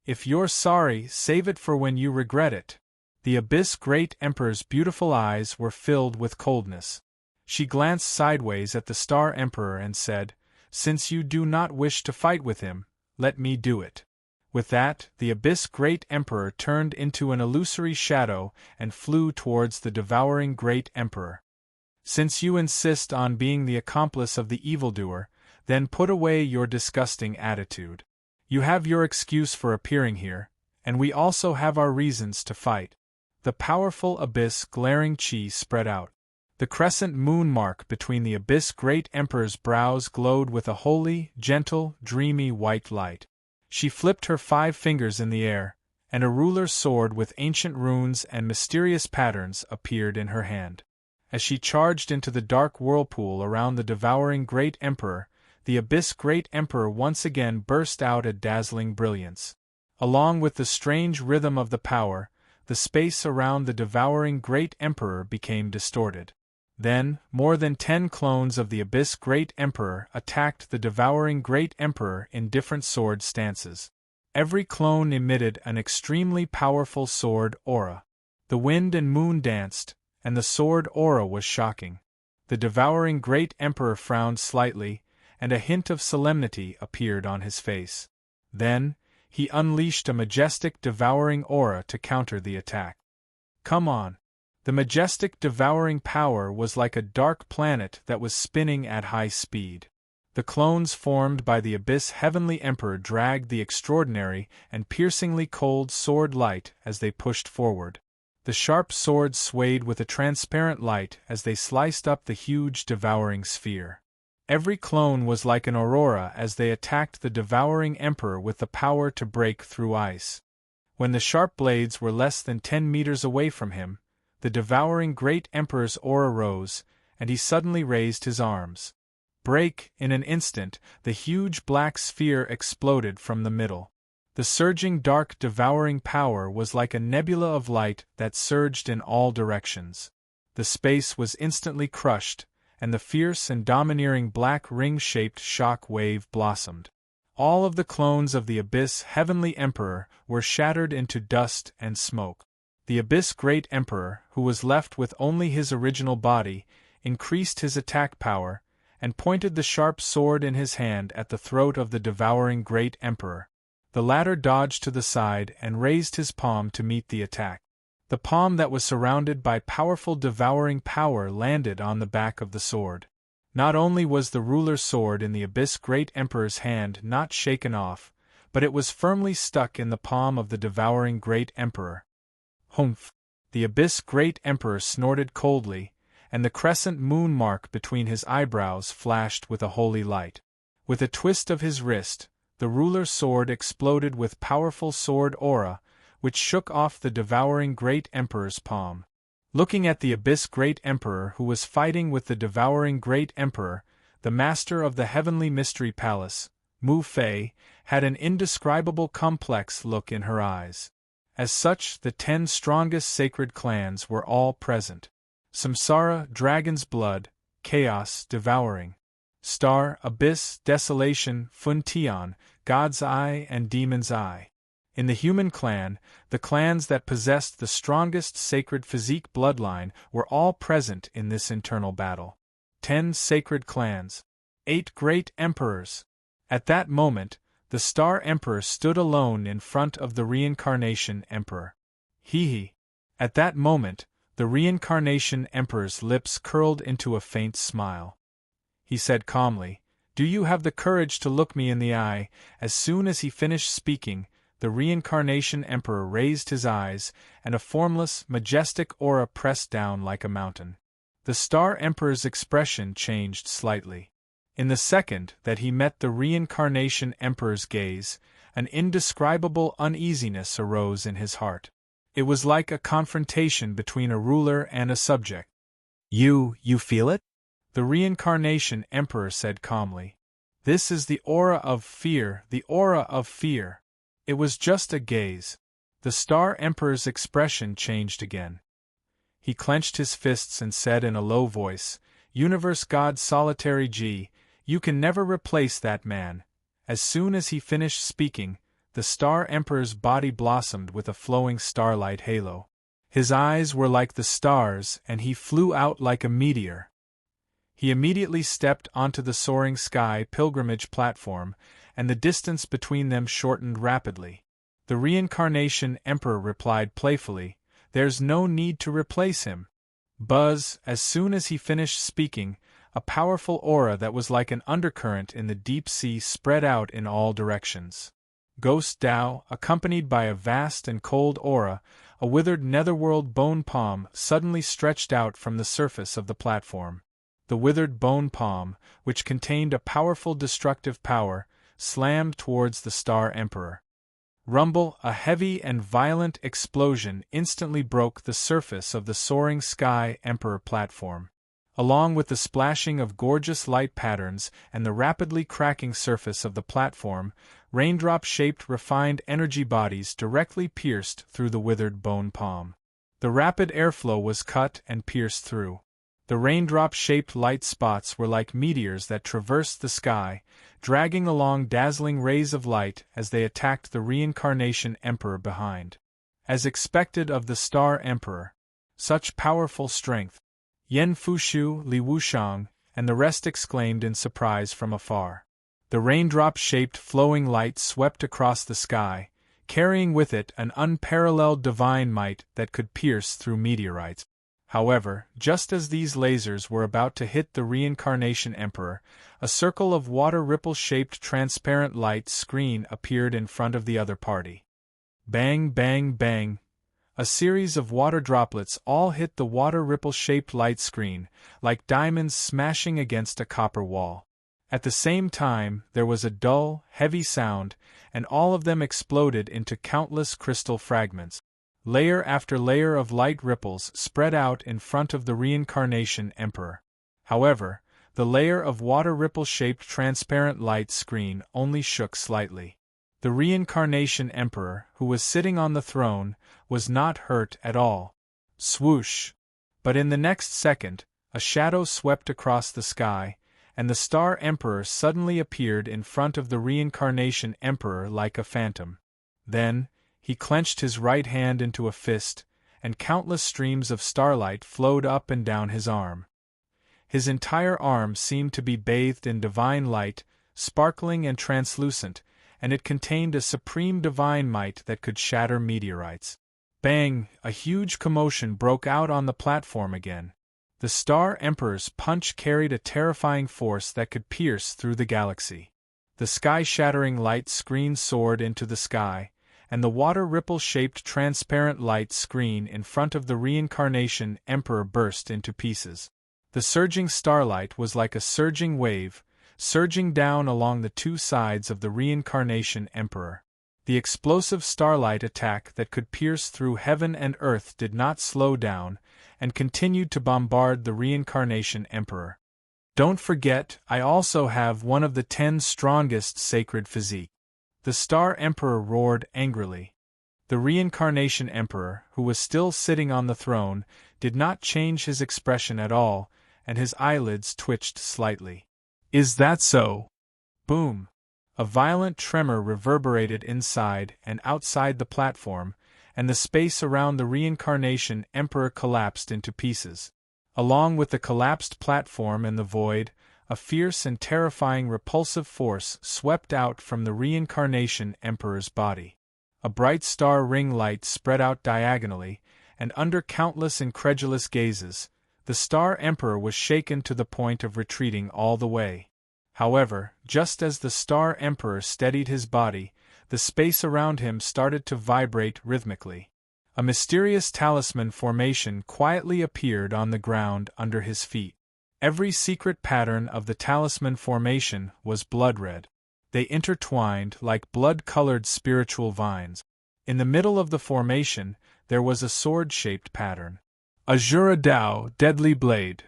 "If you're sorry, save it for when you regret it." The Abyss Great Emperor's beautiful eyes were filled with coldness. She glanced sideways at the Star Emperor and said, "Since you do not wish to fight with him, let me do it." With that, the Abyss Great Emperor turned into an illusory shadow and flew towards the devouring Great Emperor. Since you insist on being the accomplice of the evildoer, then put away your disgusting attitude. You have your excuse for appearing here, and we also have our reasons to fight. The powerful Abyss glaring chi spread out. The crescent moon mark between the Abyss Great Emperor's brows glowed with a holy, gentle, dreamy white light. She flipped her 5 fingers in the air, and a ruler sword with ancient runes and mysterious patterns appeared in her hand. As she charged into the dark whirlpool around the devouring Great Emperor, the Abyss Great Emperor once again burst out a dazzling brilliance. Along with the strange rhythm of the power, the space around the devouring Great Emperor became distorted. Then, more than 10 clones of the Abyss Great Emperor attacked the devouring Great Emperor in different sword stances. Every clone emitted an extremely powerful sword aura. The wind and moon danced, and the sword aura was shocking. The devouring Great Emperor frowned slightly, and a hint of solemnity appeared on his face. Then, he unleashed a majestic devouring aura to counter the attack. Come on! The majestic devouring power was like a dark planet that was spinning at high speed. The clones formed by the Abyss Heavenly Emperor dragged the extraordinary and piercingly cold sword light as they pushed forward. The sharp swords swayed with a transparent light as they sliced up the huge devouring sphere. Every clone was like an aurora as they attacked the devouring emperor with the power to break through ice. When the sharp blades were less than 10 meters away from him, the devouring Great Emperor's aura rose, and he suddenly raised his arms. Break! In an instant, the huge black sphere exploded from the middle. The surging dark devouring power was like a nebula of light that surged in all directions. The space was instantly crushed, and the fierce and domineering black ring-shaped shock wave blossomed. All of the clones of the Abyss Heavenly Emperor were shattered into dust and smoke. The Abyss Great Emperor, who was left with only his original body, increased his attack power, and pointed the sharp sword in his hand at the throat of the devouring Great Emperor. The latter dodged to the side and raised his palm to meet the attack. The palm that was surrounded by powerful devouring power landed on the back of the sword. Not only was the ruler's sword in the Abyss Great Emperor's hand not shaken off, but it was firmly stuck in the palm of the devouring Great Emperor. Humph! The Abyss Great Emperor snorted coldly, and the crescent moon mark between his eyebrows flashed with a holy light. With a twist of his wrist, the ruler's sword exploded with powerful sword aura, which shook off the devouring Great Emperor's palm. Looking at the Abyss Great Emperor who was fighting with the devouring Great Emperor, the master of the Heavenly Mystery Palace, Mu Fei, had an indescribable complex look in her eyes. As such, the 10 strongest sacred clans were all present. Samsara, Dragon's Blood, Chaos, Devouring. Star, Abyss, Desolation, Funtian, God's Eye and Demon's Eye. In the human clan, the clans that possessed the strongest sacred physique bloodline were all present in this internal battle. 10 sacred clans. 8 great emperors. At that moment, the Star Emperor stood alone in front of the Reincarnation Emperor. He. At that moment, the Reincarnation Emperor's lips curled into a faint smile. He said calmly, "Do you have the courage to look me in the eye?" As soon as he finished speaking, the Reincarnation Emperor raised his eyes, and a formless, majestic aura pressed down like a mountain. The Star Emperor's expression changed slightly. In the second that he met the Reincarnation Emperor's gaze, an indescribable uneasiness arose in his heart. It was like a confrontation between a ruler and a subject. You feel it?" The Reincarnation Emperor said calmly. "This is the aura of fear, the aura of fear." It was just a gaze. The Star Emperor's expression changed again. He clenched his fists and said in a low voice, "Universe God Solitary G, you can never replace that man." As soon as he finished speaking, the Star Emperor's body blossomed with a flowing starlight halo. His eyes were like the stars, and he flew out like a meteor. He immediately stepped onto the soaring sky pilgrimage platform, and the distance between them shortened rapidly. The Reincarnation Emperor replied playfully, "There's no need to replace him." Buzz, as soon as he finished speaking, a powerful aura that was like an undercurrent in the deep sea spread out in all directions. Ghost Tao, accompanied by a vast and cold aura, a withered netherworld bone palm suddenly stretched out from the surface of the platform. The withered bone palm, which contained a powerful destructive power, slammed towards the Star Emperor. Rumble, a heavy and violent explosion instantly broke the surface of the soaring Sky Emperor platform. Along with the splashing of gorgeous light patterns and the rapidly cracking surface of the platform, raindrop-shaped refined energy bodies directly pierced through the withered bone palm. The rapid airflow was cut and pierced through. The raindrop-shaped light spots were like meteors that traversed the sky, dragging along dazzling rays of light as they attacked the Reincarnation Emperor behind. As expected of the Star Emperor, such powerful strength! Yan Fushu, Li Wushang, and the rest exclaimed in surprise from afar. The raindrop-shaped flowing light swept across the sky, carrying with it an unparalleled divine might that could pierce through meteorites. However, just as these lasers were about to hit the Reincarnation Emperor, a circle of water ripple-shaped transparent light screen appeared in front of the other party. Bang, bang, bang! A series of water droplets all hit the water ripple-shaped light screen, like diamonds smashing against a copper wall. At the same time, there was a dull, heavy sound, and all of them exploded into countless crystal fragments. Layer after layer of light ripples spread out in front of the Reincarnation Emperor. However, the layer of water ripple-shaped transparent light screen only shook slightly. The Reincarnation Emperor, who was sitting on the throne, was not hurt at all. Swoosh! But in the next second, a shadow swept across the sky, and the Star Emperor suddenly appeared in front of the Reincarnation Emperor like a phantom. Then, he clenched his right hand into a fist, and countless streams of starlight flowed up and down his arm. His entire arm seemed to be bathed in divine light, sparkling and translucent, and it contained a supreme divine might that could shatter meteorites. Bang! A huge commotion broke out on the platform again. The Star Emperor's punch carried a terrifying force that could pierce through the galaxy. The sky-shattering light screen soared into the sky, and the water ripple-shaped transparent light screen in front of the Reincarnation Emperor burst into pieces. The surging starlight was like a surging wave, surging down along the two sides of the Reincarnation Emperor. The explosive starlight attack that could pierce through heaven and earth did not slow down, and continued to bombard the Reincarnation Emperor. Don't forget, I also have one of the 10 strongest sacred physique. The Star Emperor roared angrily. The Reincarnation Emperor, who was still sitting on the throne, did not change his expression at all, and his eyelids twitched slightly. Is that so? Boom! A violent tremor reverberated inside and outside the platform, and the space around the Reincarnation Emperor collapsed into pieces. Along with the collapsed platform and the void, a fierce and terrifying repulsive force swept out from the Reincarnation Emperor's body. A bright star ring light spread out diagonally, and under countless incredulous gazes, the Star Emperor was shaken to the point of retreating all the way. However, just as the Star Emperor steadied his body, the space around him started to vibrate rhythmically. A mysterious talisman formation quietly appeared on the ground under his feet. Every secret pattern of the talisman formation was blood-red. They intertwined like blood-colored spiritual vines. In the middle of the formation, there was a sword-shaped pattern. Azura Dao, deadly blade.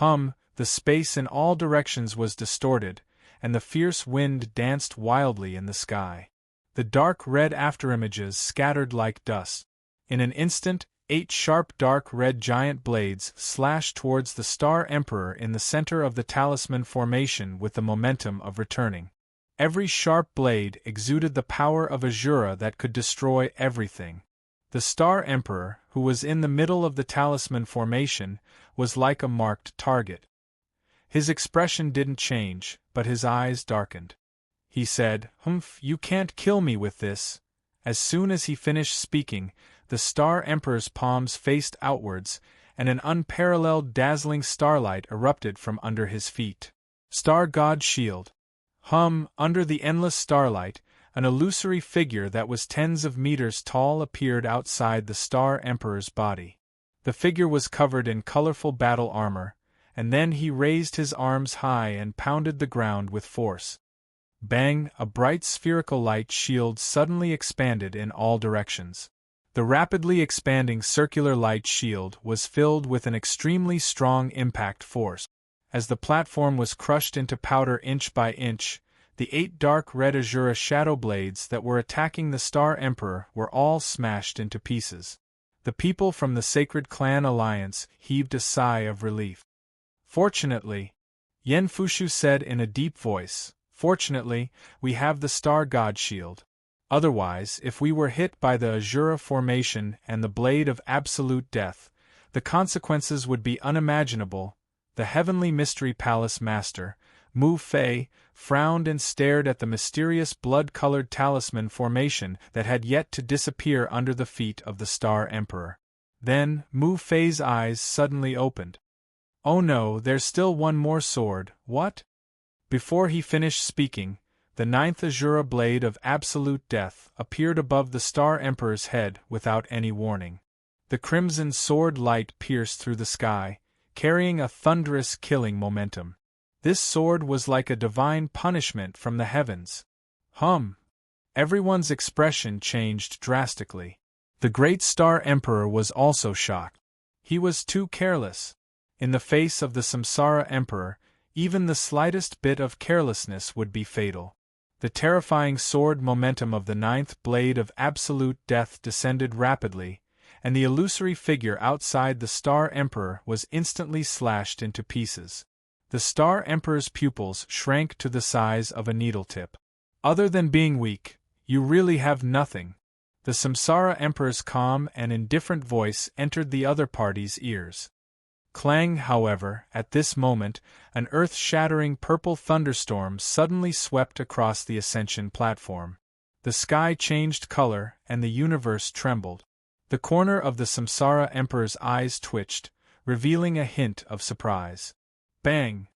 The space in all directions was distorted, and the fierce wind danced wildly in the sky. The dark red afterimages scattered like dust. In an instant, 8 sharp dark red giant blades slashed towards the Star Emperor in the center of the talisman formation with the momentum of returning. Every sharp blade exuded the power of Azura that could destroy everything. The Star Emperor, who was in the middle of the talisman formation, was like a marked target. His expression didn't change, but his eyes darkened. He said, "You can't kill me with this," As soon as he finished speaking, the Star Emperor's palms faced outwards, and an unparalleled dazzling starlight erupted from under his feet. Star God Shield. Under the endless starlight, an illusory figure that was tens of meters tall appeared outside the Star Emperor's body. The figure was covered in colorful battle armor, and then he raised his arms high and pounded the ground with force. Bang! A bright spherical light shield suddenly expanded in all directions. The rapidly expanding circular light shield was filled with an extremely strong impact force. As the platform was crushed into powder inch by inch, the 8 dark red Azura shadow blades that were attacking the Star Emperor were all smashed into pieces. The people from the Sacred Clan Alliance heaved a sigh of relief. Fortunately, Yen Fushu said in a deep voice, fortunately, we have the Star God Shield. Otherwise, if we were hit by the Azura formation and the Blade of Absolute Death, the consequences would be unimaginable. The Heavenly Mystery Palace Master, Mu Fei, frowned and stared at the mysterious blood-colored talisman formation that had yet to disappear under the feet of the Star Emperor. Then, Mu Fei's eyes suddenly opened. Oh no, there's still one more sword, what? Before he finished speaking, the 9th Azura Blade of Absolute Death appeared above the Star Emperor's head without any warning. The crimson sword light pierced through the sky, carrying a thunderous killing momentum. This sword was like a divine punishment from the heavens. Everyone's expression changed drastically. The great Star Emperor was also shocked. He was too careless. In the face of the Samsara Emperor, even the slightest bit of carelessness would be fatal. The terrifying sword momentum of the 9th Blade of Absolute Death descended rapidly, and the illusory figure outside the Star Emperor was instantly slashed into pieces. The Star Emperor's pupils shrank to the size of a needle-tip. Other than being weak, you really have nothing. The Samsara Emperor's calm and indifferent voice entered the other party's ears. Clang, however, at this moment, an earth-shattering purple thunderstorm suddenly swept across the ascension platform. The sky changed color and the universe trembled. The corner of the Samsara Emperor's eyes twitched, revealing a hint of surprise. Bang!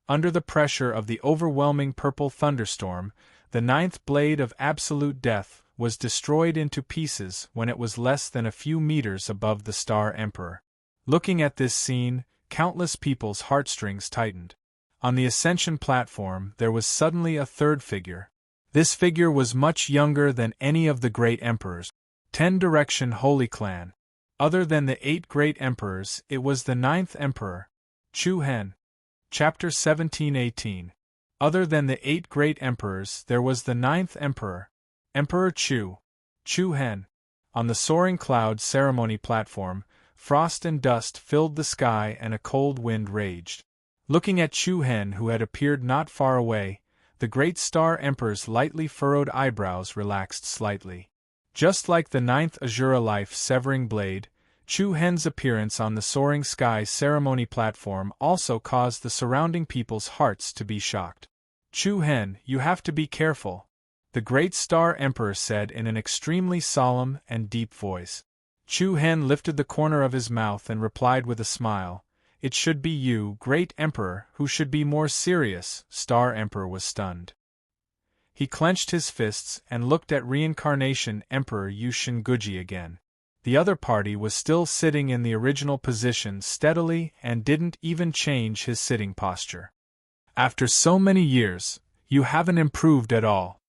Under the pressure of the overwhelming purple thunderstorm, the 9th Blade of Absolute Death was destroyed into pieces when it was less than a few meters above the Star Emperor. Looking at this scene, countless people's heartstrings tightened. On the ascension platform there was suddenly a third figure. This figure was much younger than any of the great emperors. 10 Direction Holy Clan. Other than the 8 great emperors, it was the 9th emperor, Chu Hen. Chapter 17:18. Other than the 8 great emperors, there was the 9th emperor, Emperor Chu Hen. On the soaring cloud ceremony platform, frost and dust filled the sky and a cold wind raged. Looking at Chu Hen, who had appeared not far away, the great Star Emperor's lightly furrowed eyebrows relaxed slightly. Just like the 9th Azura life-severing blade, Chu Hen's appearance on the soaring sky ceremony platform also caused the surrounding people's hearts to be shocked. Chu Hen, you have to be careful, the great Star Emperor said in an extremely solemn and deep voice. Chu Hen lifted the corner of his mouth and replied with a smile, "It should be you, Great Emperor, who should be more serious." Star Emperor was stunned. He clenched his fists and looked at Reincarnation Emperor Yu Shinguji again. The other party was still sitting in the original position steadily and didn't even change his sitting posture. "After so many years, you haven't improved at all."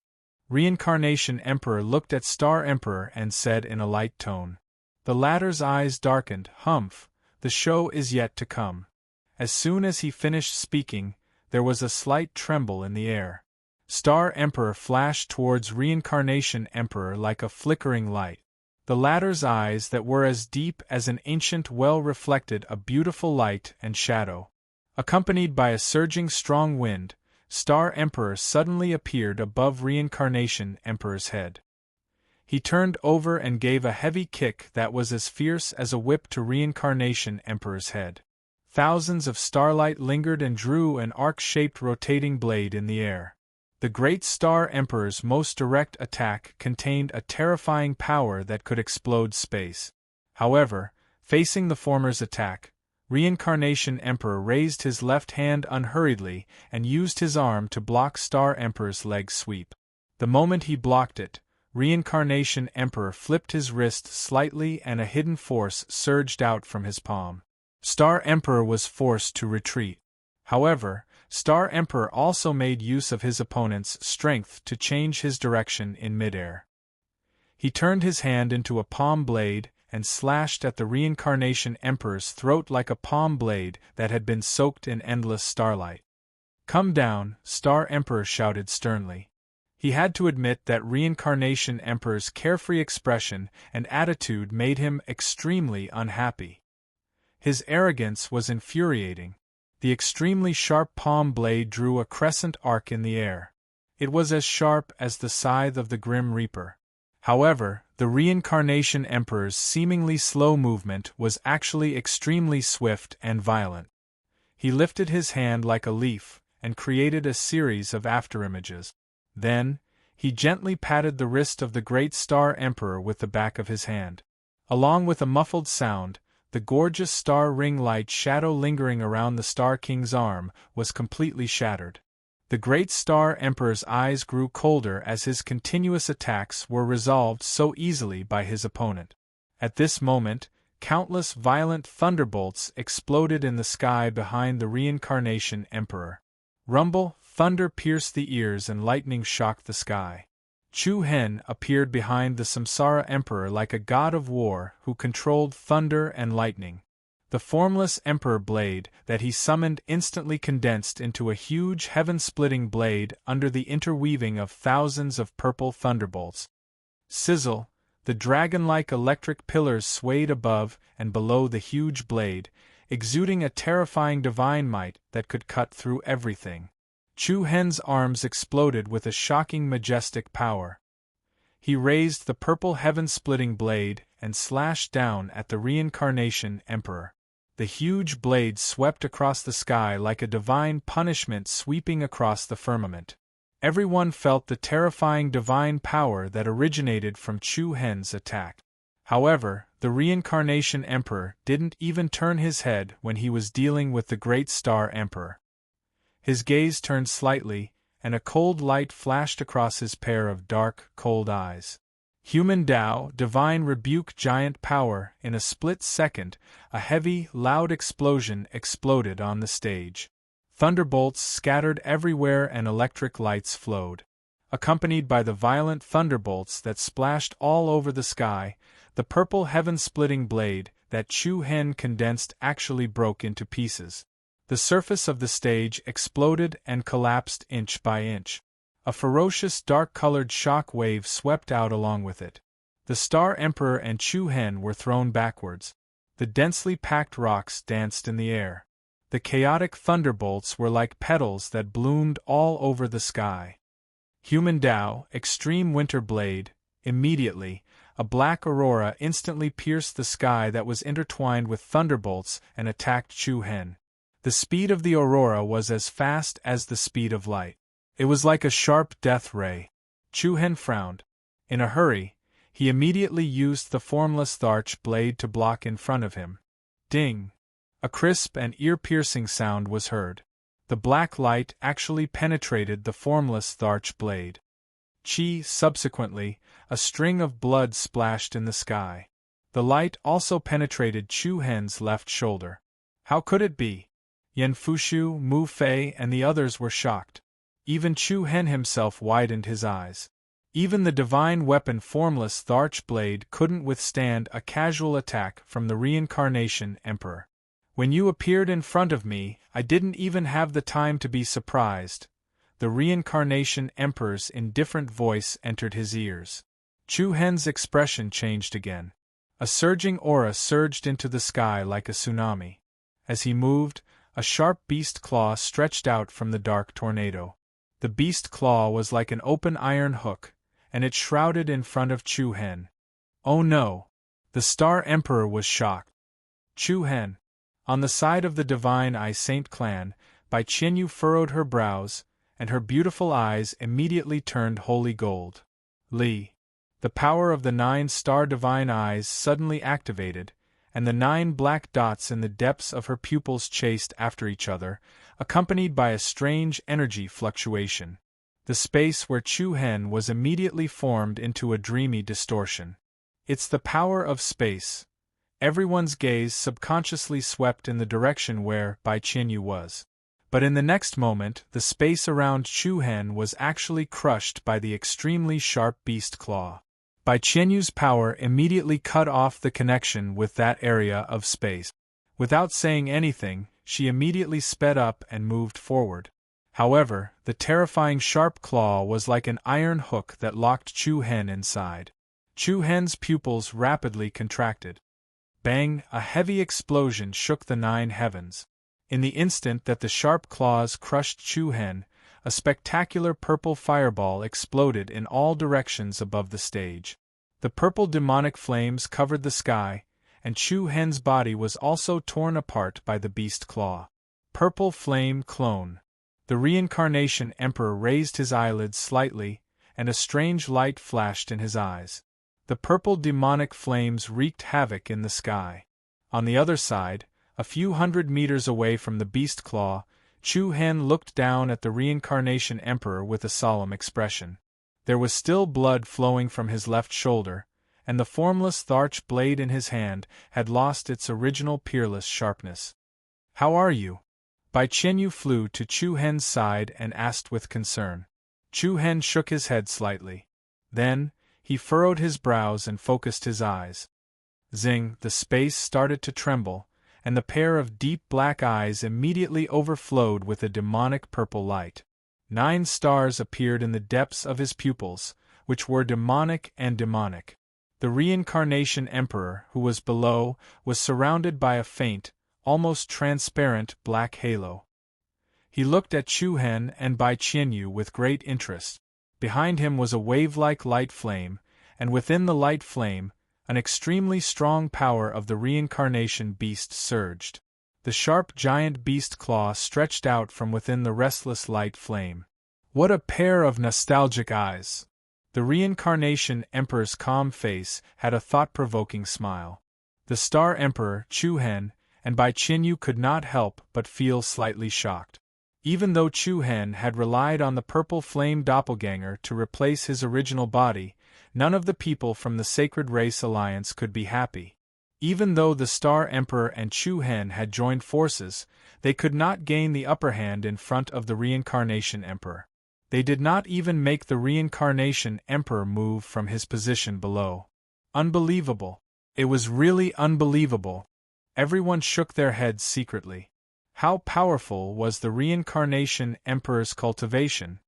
Reincarnation Emperor looked at Star Emperor and said in a light tone. The latter's eyes darkened. The show is yet to come. As soon as he finished speaking, there was a slight tremble in the air. Star Emperor flashed towards Reincarnation Emperor like a flickering light. The latter's eyes that were as deep as an ancient well reflected a beautiful light and shadow. Accompanied by a surging strong wind, Star Emperor suddenly appeared above Reincarnation Emperor's head. He turned over and gave a heavy kick that was as fierce as a whip to Reincarnation Emperor's head. Thousands of starlight lingered and drew an arc-shaped rotating blade in the air. The Great Star Emperor's most direct attack contained a terrifying power that could explode space. However, facing the former's attack, Reincarnation Emperor raised his left hand unhurriedly and used his arm to block Star Emperor's leg sweep. The moment he blocked it, Reincarnation Emperor flipped his wrist slightly and a hidden force surged out from his palm. Star Emperor was forced to retreat. However, Star Emperor also made use of his opponent's strength to change his direction in midair. He turned his hand into a palm blade and slashed at the Reincarnation Emperor's throat like a palm blade that had been soaked in endless starlight. "Come down," Star Emperor shouted sternly. He had to admit that Reincarnation Emperor's carefree expression and attitude made him extremely unhappy. His arrogance was infuriating. The extremely sharp palm blade drew a crescent arc in the air. It was as sharp as the scythe of the Grim Reaper. However, the Reincarnation Emperor's seemingly slow movement was actually extremely swift and violent. He lifted his hand like a leaf and created a series of afterimages. Then, he gently patted the wrist of the Great Star Emperor with the back of his hand. Along with a muffled sound, the gorgeous star ring light shadow lingering around the Star King's arm was completely shattered. The Great Star Emperor's eyes grew colder as his continuous attacks were resolved so easily by his opponent. At this moment, countless violent thunderbolts exploded in the sky behind the Reincarnation Emperor. Rumble, thunder pierced the ears and lightning shocked the sky. Chu Hen appeared behind the Samsara Emperor like a god of war who controlled thunder and lightning. The formless Emperor blade that he summoned instantly condensed into a huge heaven-splitting blade under the interweaving of thousands of purple thunderbolts. Sizzle, the dragon-like electric pillars swayed above and below the huge blade, exuding a terrifying divine might that could cut through everything. Chu Hen's arms exploded with a shocking majestic power. He raised the purple heaven-splitting blade and slashed down at the Reincarnation Emperor. The huge blade swept across the sky like a divine punishment sweeping across the firmament. Everyone felt the terrifying divine power that originated from Chu Hen's attack. However, the Reincarnation Emperor didn't even turn his head when he was dealing with the Great Star Emperor. His gaze turned slightly, and a cold light flashed across his pair of dark, cold eyes. Human Tao, divine rebuke giant power. In a split second, a heavy, loud explosion exploded on the stage. Thunderbolts scattered everywhere and electric lights flowed. Accompanied by the violent thunderbolts that splashed all over the sky, the purple heaven-splitting blade that Chu Hen condensed actually broke into pieces. The surface of the stage exploded and collapsed inch by inch. A ferocious dark-colored shock wave swept out along with it. The Star Emperor and Chu Hen were thrown backwards. The densely packed rocks danced in the air. The chaotic thunderbolts were like petals that bloomed all over the sky. Human Tao, Extreme Winter Blade. Immediately, a black aurora instantly pierced the sky that was intertwined with thunderbolts and attacked Chu Hen. The speed of the aurora was as fast as the speed of light. It was like a sharp death ray. Chu Hen frowned. In a hurry, he immediately used the formless Tharch blade to block in front of him. Ding! A crisp and ear-piercing sound was heard. The black light actually penetrated the formless Tharch blade. Subsequently, a string of blood splashed in the sky. The light also penetrated Chu Hen's left shoulder. How could it be? Yan Fushu, Mu Fei, and the others were shocked. Even Chu Hen himself widened his eyes. Even the divine weapon formless Tharch blade couldn't withstand a casual attack from the Reincarnation Emperor. When you appeared in front of me, I didn't even have the time to be surprised. The Reincarnation Emperor's indifferent voice entered his ears. Chu Hen's expression changed again. A surging aura surged into the sky like a tsunami. As he moved, a sharp beast claw stretched out from the dark tornado. The beast claw was like an open iron hook, and it shrouded in front of Chu Hen. Oh no! The Star Emperor was shocked. Chu Hen. On the side of the Divine I Saint clan, Bai Qianyu furrowed her brows, and her beautiful eyes immediately turned holy gold. Li. The power of the 9-star divine eyes suddenly activated, and the 9 black dots in the depths of her pupils chased after each other, accompanied by a strange energy fluctuation. The space where Chu Hen was immediately formed into a dreamy distortion. It's the power of space. Everyone's gaze subconsciously swept in the direction where Bai Qianyu was. But in the next moment, the space around Chu Hen was actually crushed by the extremely sharp beast claw. Bai Qianyu's power immediately cut off the connection with that area of space. Without saying anything, she immediately sped up and moved forward. However, the terrifying sharp claw was like an iron hook that locked Chu Hen inside. Chu Hen's pupils rapidly contracted. Bang! A heavy explosion shook the 9 heavens. In the instant that the sharp claws crushed Chu Hen, a spectacular purple fireball exploded in all directions above the stage. The purple demonic flames covered the sky, and Chu Hen's body was also torn apart by the beast claw. Purple flame clone. The reincarnation emperor raised his eyelids slightly, and a strange light flashed in his eyes. The purple demonic flames wreaked havoc in the sky. On the other side, a few hundred meters away from the beast claw, Chu Hen looked down at the reincarnation emperor with a solemn expression. There was still blood flowing from his left shoulder, and the formless Tharch blade in his hand had lost its original peerless sharpness. "How are you?" Bai Qianyu flew to Chu Hen's side and asked with concern. Chu Hen shook his head slightly. Then, he furrowed his brows and focused his eyes. Zing! The space started to tremble, and the pair of deep black eyes immediately overflowed with a demonic purple light. 9 stars appeared in the depths of his pupils, which were demonic and demonic. The reincarnation emperor, who was below, was surrounded by a faint, almost transparent black halo. He looked at Chu Hen and Bai Qianyu with great interest. Behind him was a wave-like light flame, and within the light flame, an extremely strong power of the reincarnation beast surged. The sharp giant beast claw stretched out from within the restless light flame. What a pair of nostalgic eyes! The reincarnation emperor's calm face had a thought-provoking smile. The Star Emperor, Chu Hen, and Bai Qianyu could not help but feel slightly shocked. Even though Chu Hen had relied on the purple flame doppelganger to replace his original body, none of the people from the Sacred Race Alliance could be happy. Even though the Star Emperor and Chu Hen had joined forces, they could not gain the upper hand in front of the Reincarnation Emperor. They did not even make the Reincarnation Emperor move from his position below. Unbelievable! It was really unbelievable. Everyone shook their heads secretly. How powerful was the Reincarnation Emperor's cultivation?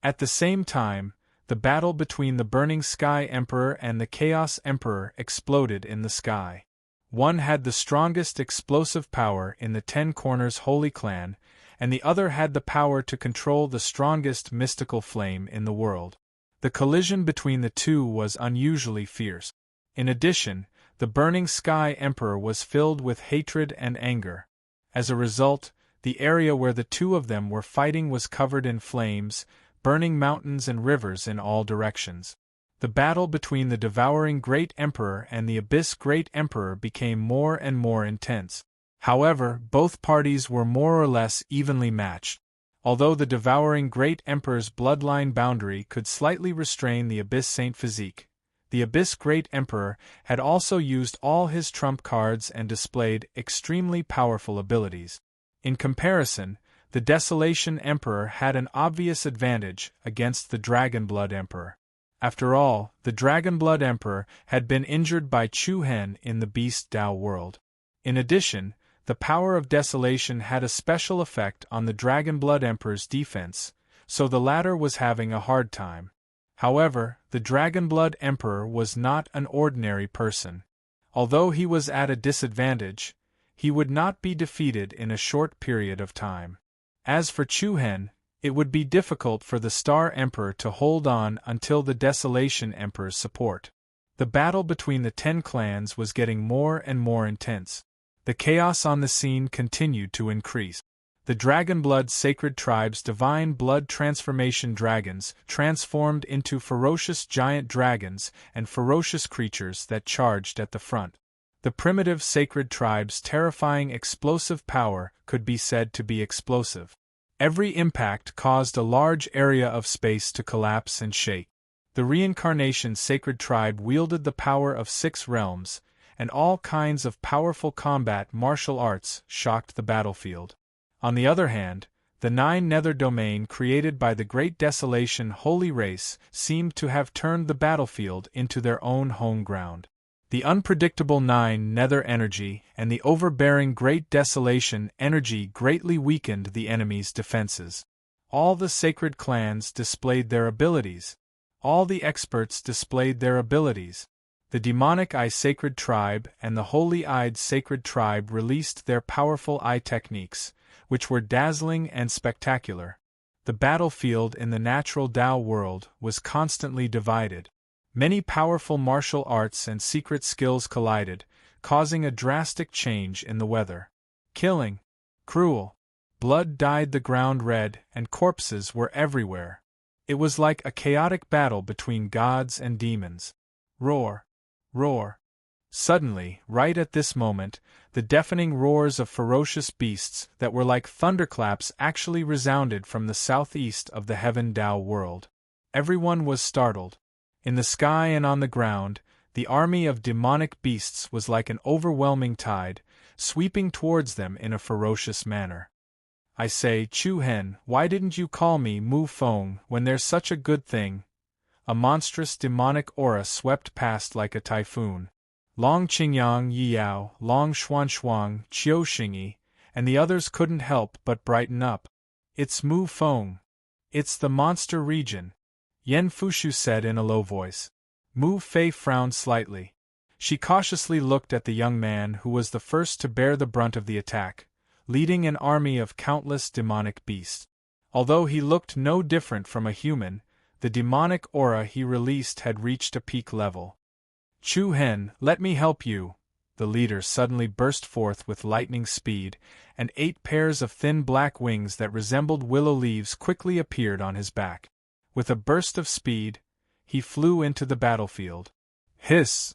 At the same time, the battle between the Burning Sky Emperor and the Chaos Emperor exploded in the sky. One had the strongest explosive power in the 10 Corners Holy Clan, and the other had the power to control the strongest mystical flame in the world. The collision between the two was unusually fierce. In addition, the Burning Sky Emperor was filled with hatred and anger. As a result, the area where the two of them were fighting was covered in flames, burning mountains and rivers in all directions. The battle between the Devouring Great Emperor and the Abyss Great Emperor became more and more intense. However, both parties were more or less evenly matched. Although the Devouring Great Emperor's bloodline boundary could slightly restrain the Abyss Saint physique, the Abyss Great Emperor had also used all his trump cards and displayed extremely powerful abilities. In comparison, the Desolation Emperor had an obvious advantage against the Dragonblood Emperor. After all, the Dragonblood Emperor had been injured by Chu Hen in the Beast Dao world. In addition, the power of Desolation had a special effect on the Dragonblood Emperor's defense, so the latter was having a hard time. However, the Dragonblood Emperor was not an ordinary person. Although he was at a disadvantage, he would not be defeated in a short period of time. As for Chu Hen, it would be difficult for the Star Emperor to hold on until the Desolation Emperor's support. The battle between the 10 clans was getting more and more intense. The chaos on the scene continued to increase. The Dragonblood Sacred Tribe's divine blood transformation dragons transformed into ferocious giant dragons and ferocious creatures that charged at the front. The primitive Sacred Tribe's terrifying explosive power could be said to be explosive. Every impact caused a large area of space to collapse and shake. The Reincarnation Sacred Tribe wielded the power of 6 realms, and all kinds of powerful combat martial arts shocked the battlefield. On the other hand, the 9 nether domain created by the Great Desolation Holy Race seemed to have turned the battlefield into their own home ground. The unpredictable 9 nether energy and the overbearing Great Desolation energy greatly weakened the enemy's defenses. All the sacred clans displayed their abilities. All the experts displayed their abilities. The Demonic Eye Sacred Tribe and the Holy Eyed Sacred Tribe released their powerful eye techniques, which were dazzling and spectacular. The battlefield in the natural Tao world was constantly divided. Many powerful martial arts and secret skills collided, causing a drastic change in the weather. Killing. Cruel. Blood dyed the ground red, and corpses were everywhere. It was like a chaotic battle between gods and demons. Roar. Roar. Suddenly, right at this moment, the deafening roars of ferocious beasts that were like thunderclaps actually resounded from the southeast of the Heaven Tao world. Everyone was startled. In the sky and on the ground, the army of demonic beasts was like an overwhelming tide, sweeping towards them in a ferocious manner. I say, Chu Hen, why didn't you call me Mu Feng when there's such a good thing? A monstrous demonic aura swept past like a typhoon. Long Qingyang Yiyao, Long Xuanshuang, Qiu Xingyi, and the others couldn't help but brighten up. It's Mu Feng. It's the monster region, Yan Fushu said in a low voice. Mu Fei frowned slightly. She cautiously looked at the young man who was the first to bear the brunt of the attack, leading an army of countless demonic beasts. Although he looked no different from a human, the demonic aura he released had reached a peak level. Chu Hen, let me help you, the leader suddenly burst forth with lightning speed, and 8 pairs of thin black wings that resembled willow leaves quickly appeared on his back. With a burst of speed, he flew into the battlefield. Hiss!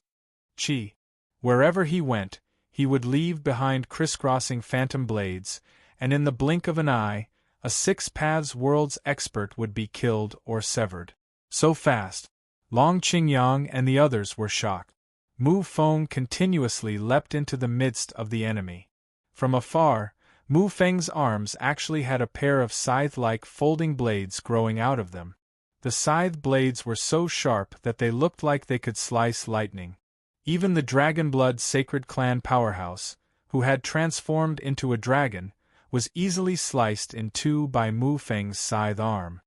Chi! Wherever he went, he would leave behind crisscrossing phantom blades, and in the blink of an eye, a 6 paths world's expert would be killed or severed. So fast! Long Qingyang and the others were shocked. Mu Feng continuously leapt into the midst of the enemy. From afar, Mu Feng's arms actually had a pair of scythe-like folding blades growing out of them. The scythe blades were so sharp that they looked like they could slice lightning. Even the Dragonblood Sacred Clan powerhouse, who had transformed into a dragon, was easily sliced in 2 by Mu Feng's scythe arm.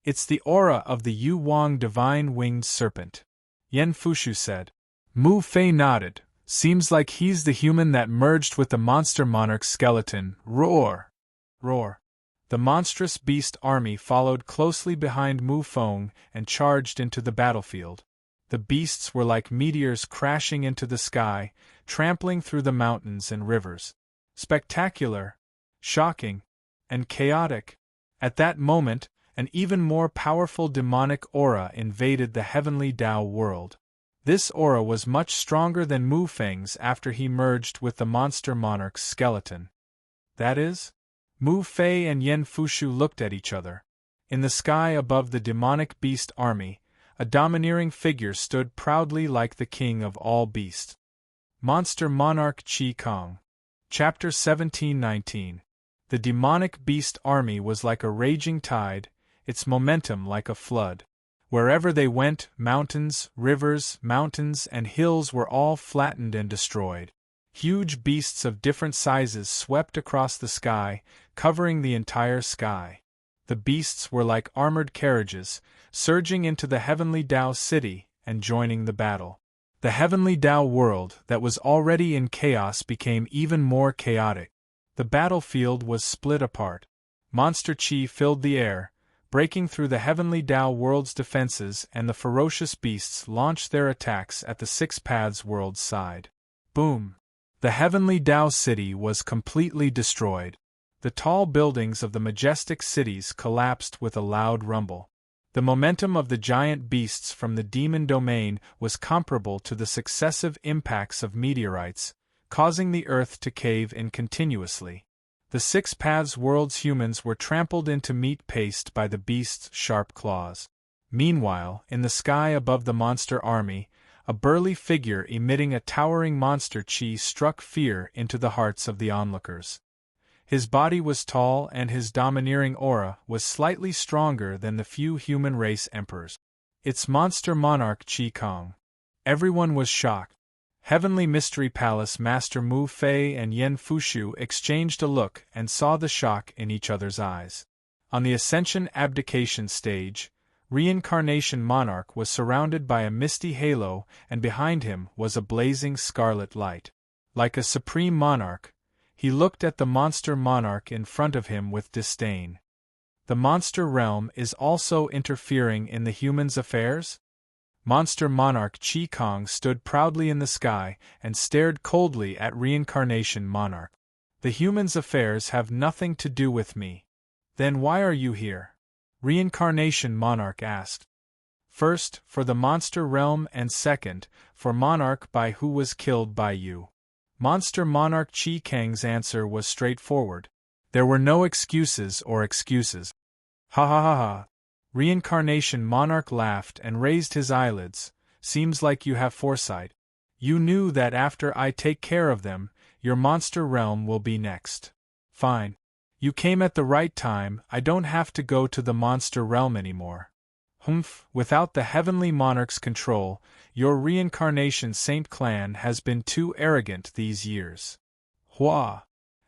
It's the aura of the Yu Wang Divine Winged Serpent, Yan Fushu said. Mu Fei nodded. Seems like he's the human that merged with the monster monarch's skeleton. Roar! Roar! The monstrous beast army followed closely behind Mu Feng and charged into the battlefield. The beasts were like meteors crashing into the sky, trampling through the mountains and rivers. Spectacular, shocking, and chaotic. At that moment, an even more powerful demonic aura invaded the heavenly Tao world. This aura was much stronger than Mu Feng's after he merged with the monster monarch's skeleton. That is? Mu Fei and Yan Fushu looked at each other. In the sky above the demonic beast army, a domineering figure stood proudly like the king of all beasts. Monster Monarch Qi Kong. Chapter 1719. The demonic beast army was like a raging tide, its momentum like a flood. Wherever they went, mountains, rivers, mountains, and hills were all flattened and destroyed. Huge beasts of different sizes swept across the sky, covering the entire sky. The beasts were like armored carriages, surging into the heavenly Tao city and joining the battle. The heavenly Tao world that was already in chaos became even more chaotic. The battlefield was split apart. Monster Qi filled the air, breaking through the heavenly Tao world's defenses, and the ferocious beasts launched their attacks at the 6 paths world's side. Boom! The heavenly Tao city was completely destroyed. The tall buildings of the majestic cities collapsed with a loud rumble. The momentum of the giant beasts from the demon domain was comparable to the successive impacts of meteorites, causing the earth to cave in continuously. The Six Paths World's humans were trampled into meat paste by the beasts' sharp claws. Meanwhile, in the sky above the monster army, a burly figure emitting a towering monster chi struck fear into the hearts of the onlookers. His body was tall and his domineering aura was slightly stronger than the few human race emperors. It's monster monarch Chi Kong. Everyone was shocked. Heavenly Mystery Palace Master Mu Fei and Yen Fushu exchanged a look and saw the shock in each other's eyes. On the Ascension Abdication stage, Reincarnation Monarch was surrounded by a misty halo and behind him was a blazing scarlet light. Like a supreme monarch, he looked at the monster monarch in front of him with disdain. The monster realm is also interfering in the humans' affairs? Monster monarch Chi Kong stood proudly in the sky and stared coldly at Reincarnation Monarch. The humans' affairs have nothing to do with me. Then why are you here? Reincarnation Monarch asked. First, for the monster realm and second, for Monarch by who was killed by you. Monster Monarch Chi Kang's answer was straightforward. There were no excuses or excuses. Ha ha ha ha. Reincarnation Monarch laughed and raised his eyelids. Seems like you have foresight. You knew that after I take care of them, your monster realm will be next. Fine. You came at the right time, I don't have to go to the monster realm anymore. Humph, without the heavenly monarch's control, your Reincarnation Saint clan has been too arrogant these years. Hua!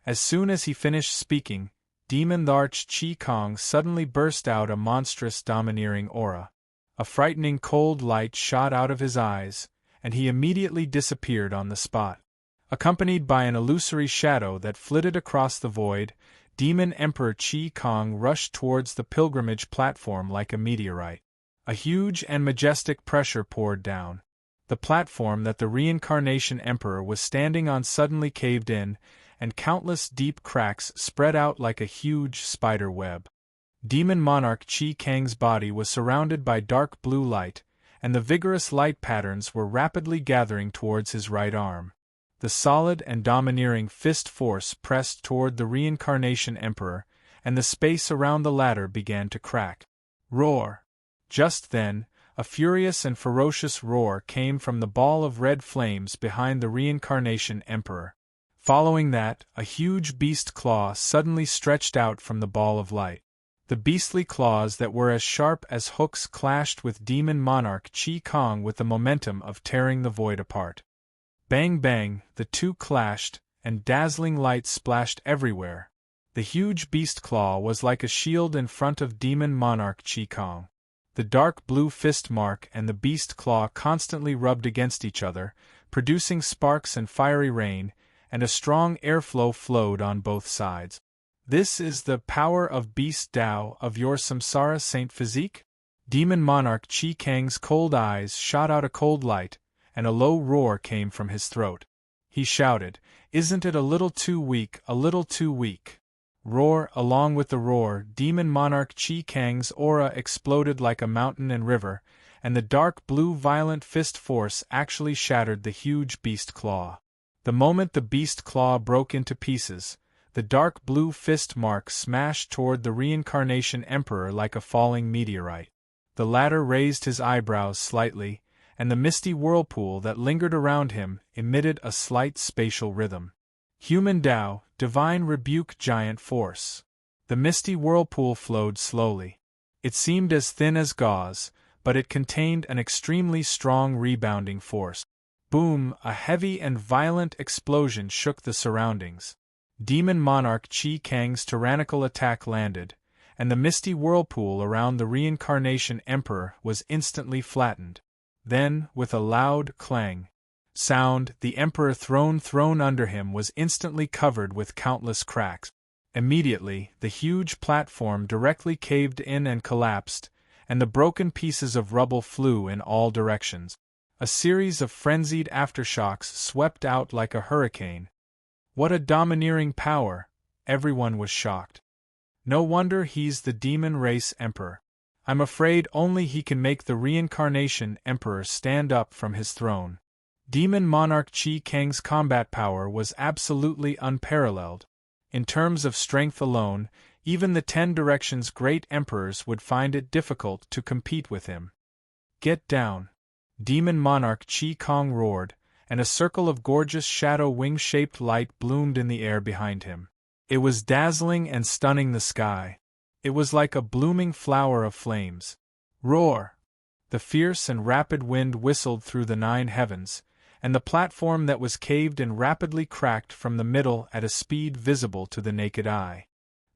As soon as he finished speaking, Demon Larch Chi Kong suddenly burst out a monstrous domineering aura. A frightening cold light shot out of his eyes, and he immediately disappeared on the spot. Accompanied by an illusory shadow that flitted across the void, Demon Emperor Chi Kong rushed towards the pilgrimage platform like a meteorite. A huge and majestic pressure poured down. The platform that the Reincarnation Emperor was standing on suddenly caved in, and countless deep cracks spread out like a huge spider web. Demon Monarch Chi Kang's body was surrounded by dark blue light, and the vigorous light patterns were rapidly gathering towards his right arm. The solid and domineering fist force pressed toward the Reincarnation Emperor, and the space around the latter began to crack. Roar! Just then, a furious and ferocious roar came from the ball of red flames behind the Reincarnation Emperor. Following that, a huge beast claw suddenly stretched out from the ball of light. The beastly claws that were as sharp as hooks clashed with Demon Monarch Chi Kong with the momentum of tearing the void apart. Bang bang, the two clashed, and dazzling light splashed everywhere. The huge beast claw was like a shield in front of Demon Monarch Chi Kong. The dark blue fist mark and the beast claw constantly rubbed against each other, producing sparks and fiery rain, and a strong airflow flowed on both sides. This is the power of Beast Tao of your Samsara Saint physique? Demon Monarch Chi Kang's cold eyes shot out a cold light, and a low roar came from his throat. He shouted, "Isn't it a little too weak, a little too weak?" Roar, along with the roar, Demon Monarch Chi Kang's aura exploded like a mountain and river, and the dark blue violent fist force actually shattered the huge beast claw. The moment the beast claw broke into pieces, the dark blue fist mark smashed toward the Reincarnation Emperor like a falling meteorite. The latter raised his eyebrows slightly, and the misty whirlpool that lingered around him emitted a slight spatial rhythm. Human Tao, Divine Rebuke Giant Force. The misty whirlpool flowed slowly. It seemed as thin as gauze, but it contained an extremely strong rebounding force. Boom! A heavy and violent explosion shook the surroundings. Demon Monarch Chi Kang's tyrannical attack landed, and the misty whirlpool around the Reincarnation Emperor was instantly flattened. Then, with a loud clang sound, the Emperor throne under him was instantly covered with countless cracks. Immediately, the huge platform directly caved in and collapsed, and the broken pieces of rubble flew in all directions. A series of frenzied aftershocks swept out like a hurricane. What a domineering power! everyone was shocked. No wonder he's the demon race emperor. I'm afraid only he can make the reincarnation emperor stand up from his throne. Demon monarch Qi Kang's combat power was absolutely unparalleled. In terms of strength alone, even the 10 Directions' great emperors would find it difficult to compete with him. Get down! Demon monarch Qi Kang roared, and a circle of gorgeous shadow wing-shaped light bloomed in the air behind him. It was dazzling and stunning the sky. It was like a blooming flower of flames. Roar! The fierce and rapid wind whistled through the 9 heavens, and the platform that was caved in rapidly cracked from the middle at a speed visible to the naked eye.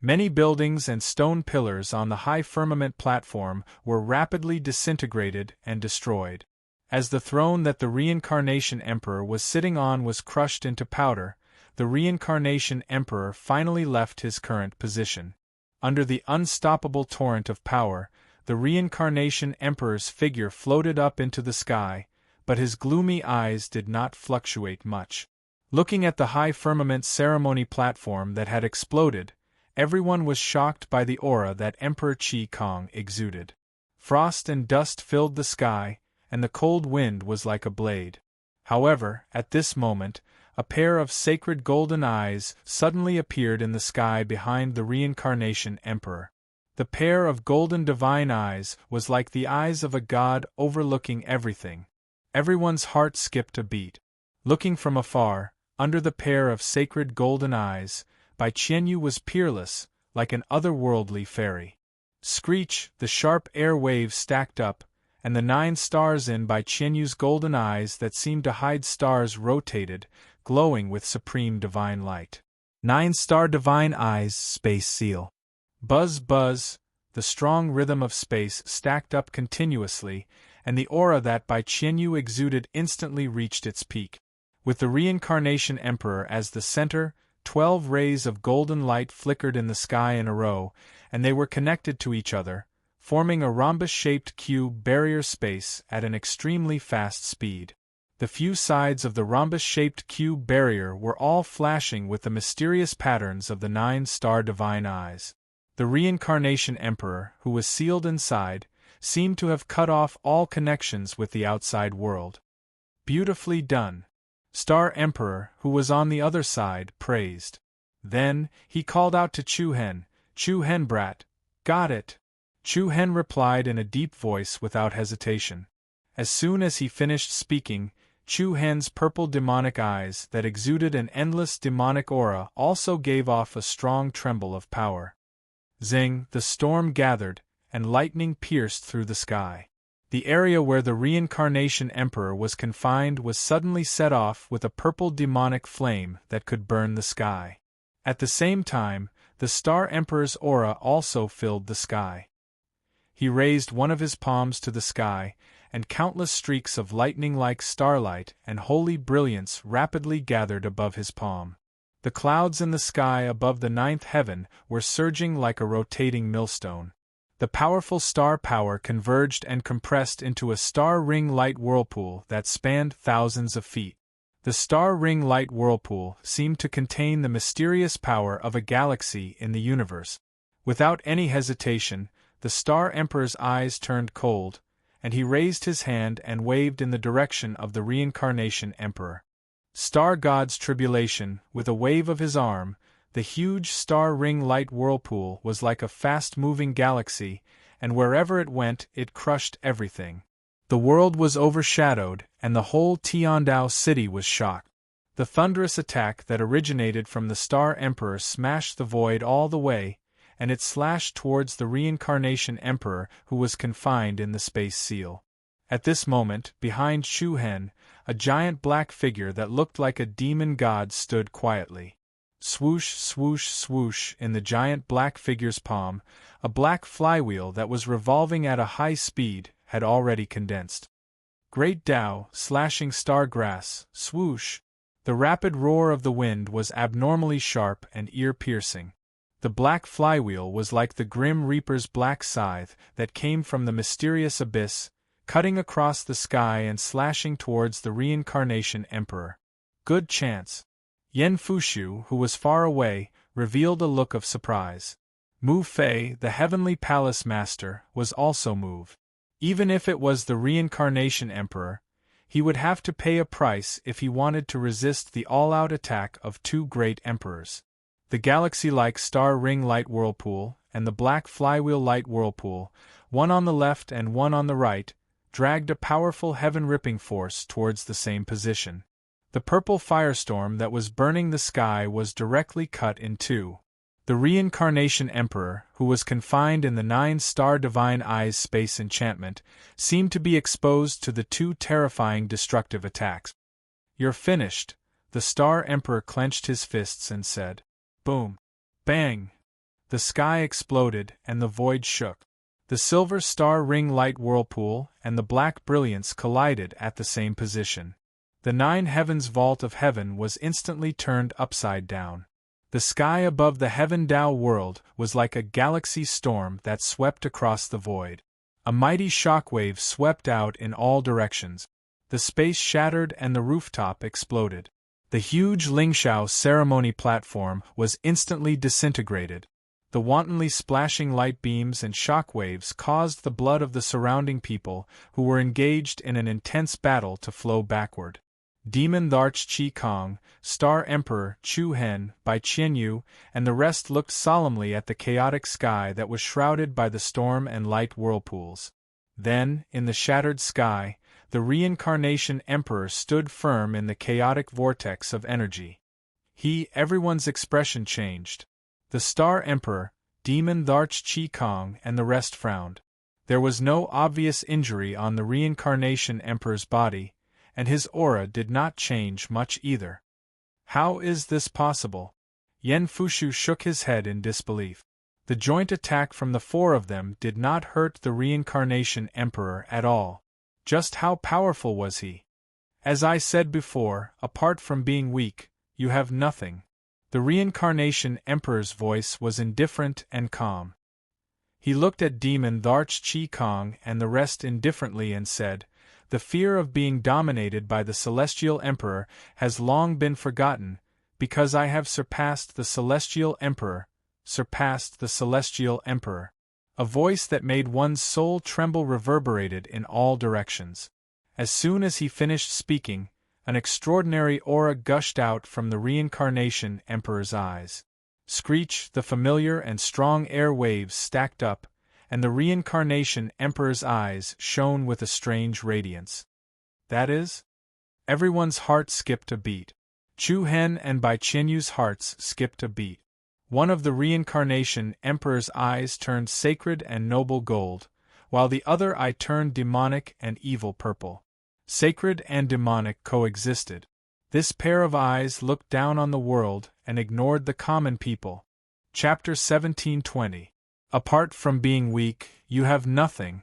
Many buildings and stone pillars on the high firmament platform were rapidly disintegrated and destroyed. As the throne that the reincarnation emperor was sitting on was crushed into powder, the reincarnation emperor finally left his current position. Under the unstoppable torrent of power, the reincarnation emperor's figure floated up into the sky, but his gloomy eyes did not fluctuate much. Looking at the high firmament ceremony platform that had exploded, everyone was shocked by the aura that Emperor Qi Kang exuded. Frost and dust filled the sky, and the cold wind was like a blade. However, at this moment, a pair of sacred golden eyes suddenly appeared in the sky behind the reincarnation emperor. The pair of golden divine eyes was like the eyes of a god overlooking everything. Everyone's heart skipped a beat. Looking from afar, under the pair of sacred golden eyes, Bai Qianyu was peerless, like an otherworldly fairy. Screech! The sharp air waves stacked up, and the 9 stars in Bai Qianyu's golden eyes that seemed to hide stars rotated, glowing with supreme divine light. 9-star divine eyes space seal. Buzz buzz, the strong rhythm of space stacked up continuously, and the aura that Bai Qianyu exuded instantly reached its peak. With the reincarnation emperor as the center, 12 rays of golden light flickered in the sky in a row, and they were connected to each other, forming a rhombus-shaped cube barrier space at an extremely fast speed. The few sides of the rhombus-shaped cube barrier were all flashing with the mysterious patterns of the 9-star divine eyes. The reincarnation emperor, who was sealed inside, seemed to have cut off all connections with the outside world. Beautifully done. Star Emperor, who was on the other side, praised. Then, he called out to Chu Hen, "Chu Hen brat, got it." Chu Hen replied in a deep voice without hesitation. As soon as he finished speaking, Chu Hen's purple demonic eyes that exuded an endless demonic aura also gave off a strong tremble of power. Zing! The storm gathered, and lightning pierced through the sky. The area where the reincarnation emperor was confined was suddenly set off with a purple demonic flame that could burn the sky. At the same time, the Star Emperor's aura also filled the sky. He raised one of his palms to the sky, and countless streaks of lightning-like starlight and holy brilliance rapidly gathered above his palm. The clouds in the sky above the 9th heaven were surging like a rotating millstone. The powerful star power converged and compressed into a star ring light whirlpool that spanned thousands of feet. The star ring light whirlpool seemed to contain the mysterious power of a galaxy in the universe. Without any hesitation, the Star Emperor's eyes turned cold, and he raised his hand and waved in the direction of the reincarnation emperor. Star God's tribulation, with a wave of his arm, the huge star ring light whirlpool was like a fast-moving galaxy, and wherever it went it crushed everything. The world was overshadowed, and the whole Tiandao city was shocked. The thunderous attack that originated from the Star Emperor smashed the void all the way, and it slashed towards the reincarnation emperor who was confined in the space seal. At this moment, behind Chu Hen, a giant black figure that looked like a demon god stood quietly. Swoosh, swoosh, swoosh in the giant black figure's palm, a black flywheel that was revolving at a high speed had already condensed. Great Tao, slashing star grass, swoosh. The rapid roar of the wind was abnormally sharp and ear-piercing. The black flywheel was like the Grim Reaper's black scythe that came from the mysterious abyss, cutting across the sky and slashing towards the reincarnation emperor. Good chance. Yen Fushu, who was far away, revealed a look of surprise. Mu Fei, the heavenly palace master, was also moved. Even if it was the reincarnation emperor, he would have to pay a price if he wanted to resist the all-out attack of two great emperors. The galaxy-like star ring light whirlpool and the black flywheel light whirlpool, one on the left and one on the right, dragged a powerful heaven-ripping force towards the same position. The purple firestorm that was burning the sky was directly cut in two. The reincarnation emperor, who was confined in the 9-star divine eyes space enchantment, seemed to be exposed to the two terrifying destructive attacks. "You're finished," the star emperor clenched his fists and said. Boom! Bang! The sky exploded and the void shook. The silver star ring light whirlpool and the black brilliance collided at the same position. The 9 heavens vault of heaven was instantly turned upside down. The sky above the Heaven Tao world was like a galaxy storm that swept across the void. A mighty shockwave swept out in all directions. The space shattered and the rooftop exploded. The huge Lingshao ceremony platform was instantly disintegrated. The wantonly splashing light beams and shockwaves caused the blood of the surrounding people who were engaged in an intense battle to flow backward. Demon Tharch Chi Kong, Star Emperor Chu Hen, Bai Qianyu, and the rest looked solemnly at the chaotic sky that was shrouded by the storm and light whirlpools. Then, in the shattered sky, the reincarnation emperor stood firm in the chaotic vortex of energy. Everyone's expression changed. The Star Emperor, Demon Tharch Chi Kong, and the rest frowned. There was no obvious injury on the reincarnation emperor's body, and his aura did not change much either. How is this possible? Yen Fushu shook his head in disbelief. The joint attack from the 4 of them did not hurt the reincarnation emperor at all. Just how powerful was he? As I said before, apart from being weak, you have nothing. The reincarnation emperor's voice was indifferent and calm. He looked at Demon Tharch Chi Kong and the rest indifferently and said, "The fear of being dominated by the celestial emperor has long been forgotten, because I have surpassed the celestial emperor, surpassed the celestial emperor." A voice that made one's soul tremble reverberated in all directions. As soon as he finished speaking, an extraordinary aura gushed out from the reincarnation emperor's eyes. Screech, the familiar and strong air waves stacked up, and the reincarnation emperor's eyes shone with a strange radiance. That is? Everyone's heart skipped a beat. Chu Hen and Bai Qianyu's hearts skipped a beat. One of the reincarnation emperor's eyes turned sacred and noble gold, while the other eye turned demonic and evil purple. Sacred and demonic coexisted. This pair of eyes looked down on the world and ignored the common people. Chapter 1720. Apart from being weak, you have nothing.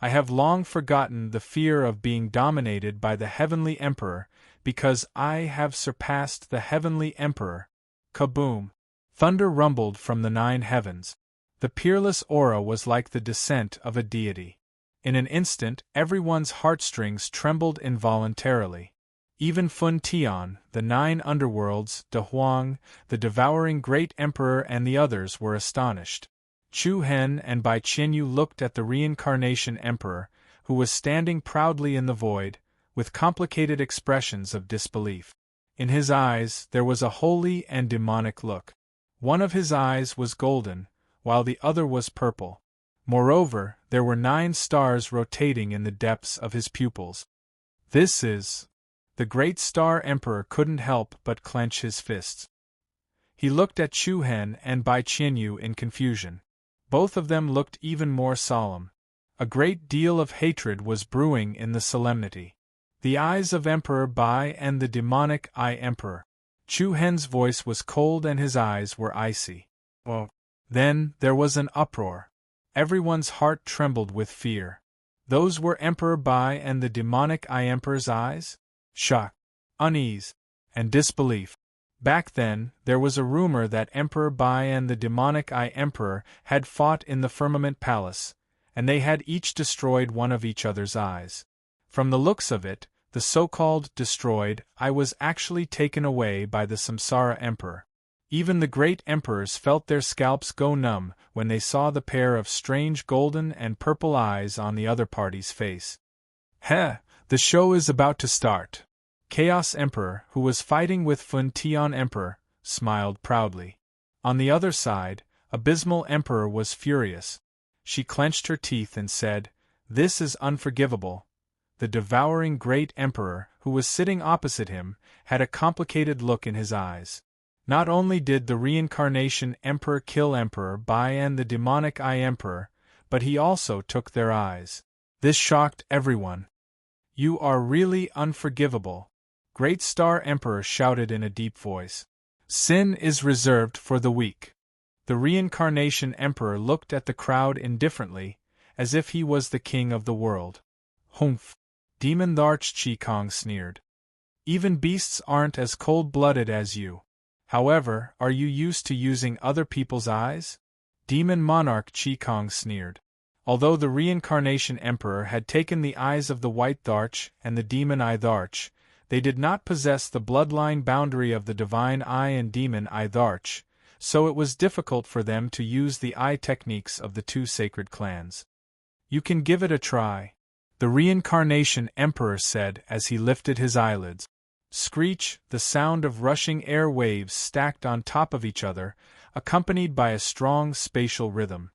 I have long forgotten the fear of being dominated by the heavenly emperor, because I have surpassed the heavenly emperor. Kaboom! Thunder rumbled from the 9 heavens. The peerless aura was like the descent of a deity. In an instant, everyone's heartstrings trembled involuntarily. Even Fun Tian, the 9 underworlds, De Huang, the devouring great emperor and the others were astonished. Chu Hen and Bai Qianyu looked at the reincarnation emperor, who was standing proudly in the void, with complicated expressions of disbelief. In his eyes there was a holy and demonic look. One of his eyes was golden, while the other was purple. Moreover, there were 9 stars rotating in the depths of his pupils. This is... The great Star Emperor couldn't help but clench his fists. He looked at Chu Hen and Bai Qianyu in confusion. Both of them looked even more solemn. A great deal of hatred was brewing in the solemnity. The eyes of Emperor Bai and the demonic Eye Emperor. Chu Hen's voice was cold and his eyes were icy. Oh. Then there was an uproar. Everyone's heart trembled with fear. Those were Emperor Bai and the demonic Eye Emperor's eyes? Shock, unease, and disbelief. Back then, there was a rumor that Emperor Bai and the demonic Eye Emperor had fought in the Firmament Palace, and they had each destroyed one of each other's eyes. From the looks of it, the so-called destroyed eye was actually taken away by the Samsara Emperor. Even the great emperors felt their scalps go numb when they saw the pair of strange golden and purple eyes on the other party's face. Heh, the show is about to start. Chaos Emperor, who was fighting with Fun Tian Emperor, smiled proudly. On the other side, Abysmal Emperor was furious. She clenched her teeth and said, "This is unforgivable." The devouring Great Emperor, who was sitting opposite him, had a complicated look in his eyes. Not only did the Reincarnation Emperor kill Emperor Bai and the Demonic Eye Emperor, but he also took their eyes. This shocked everyone. "You are really unforgivable," Great Star Emperor shouted in a deep voice. "Sin is reserved for the weak." The Reincarnation Emperor looked at the crowd indifferently, as if he was the king of the world. "Humph!" Demon Tharch Chi-Kong sneered. "Even beasts aren't as cold-blooded as you. However, are you used to using other people's eyes?" Demon Monarch Chi-Kong sneered. Although the Reincarnation Emperor had taken the eyes of the White Tharch and the Demon Eye Tharch, they did not possess the bloodline boundary of the Divine Eye and Demon Eye Tharch, so it was difficult for them to use the eye techniques of the two sacred clans. "You can give it a try," the Reincarnation Emperor said as he lifted his eyelids. Screech, the sound of rushing air waves stacked on top of each other, accompanied by a strong spatial rhythm.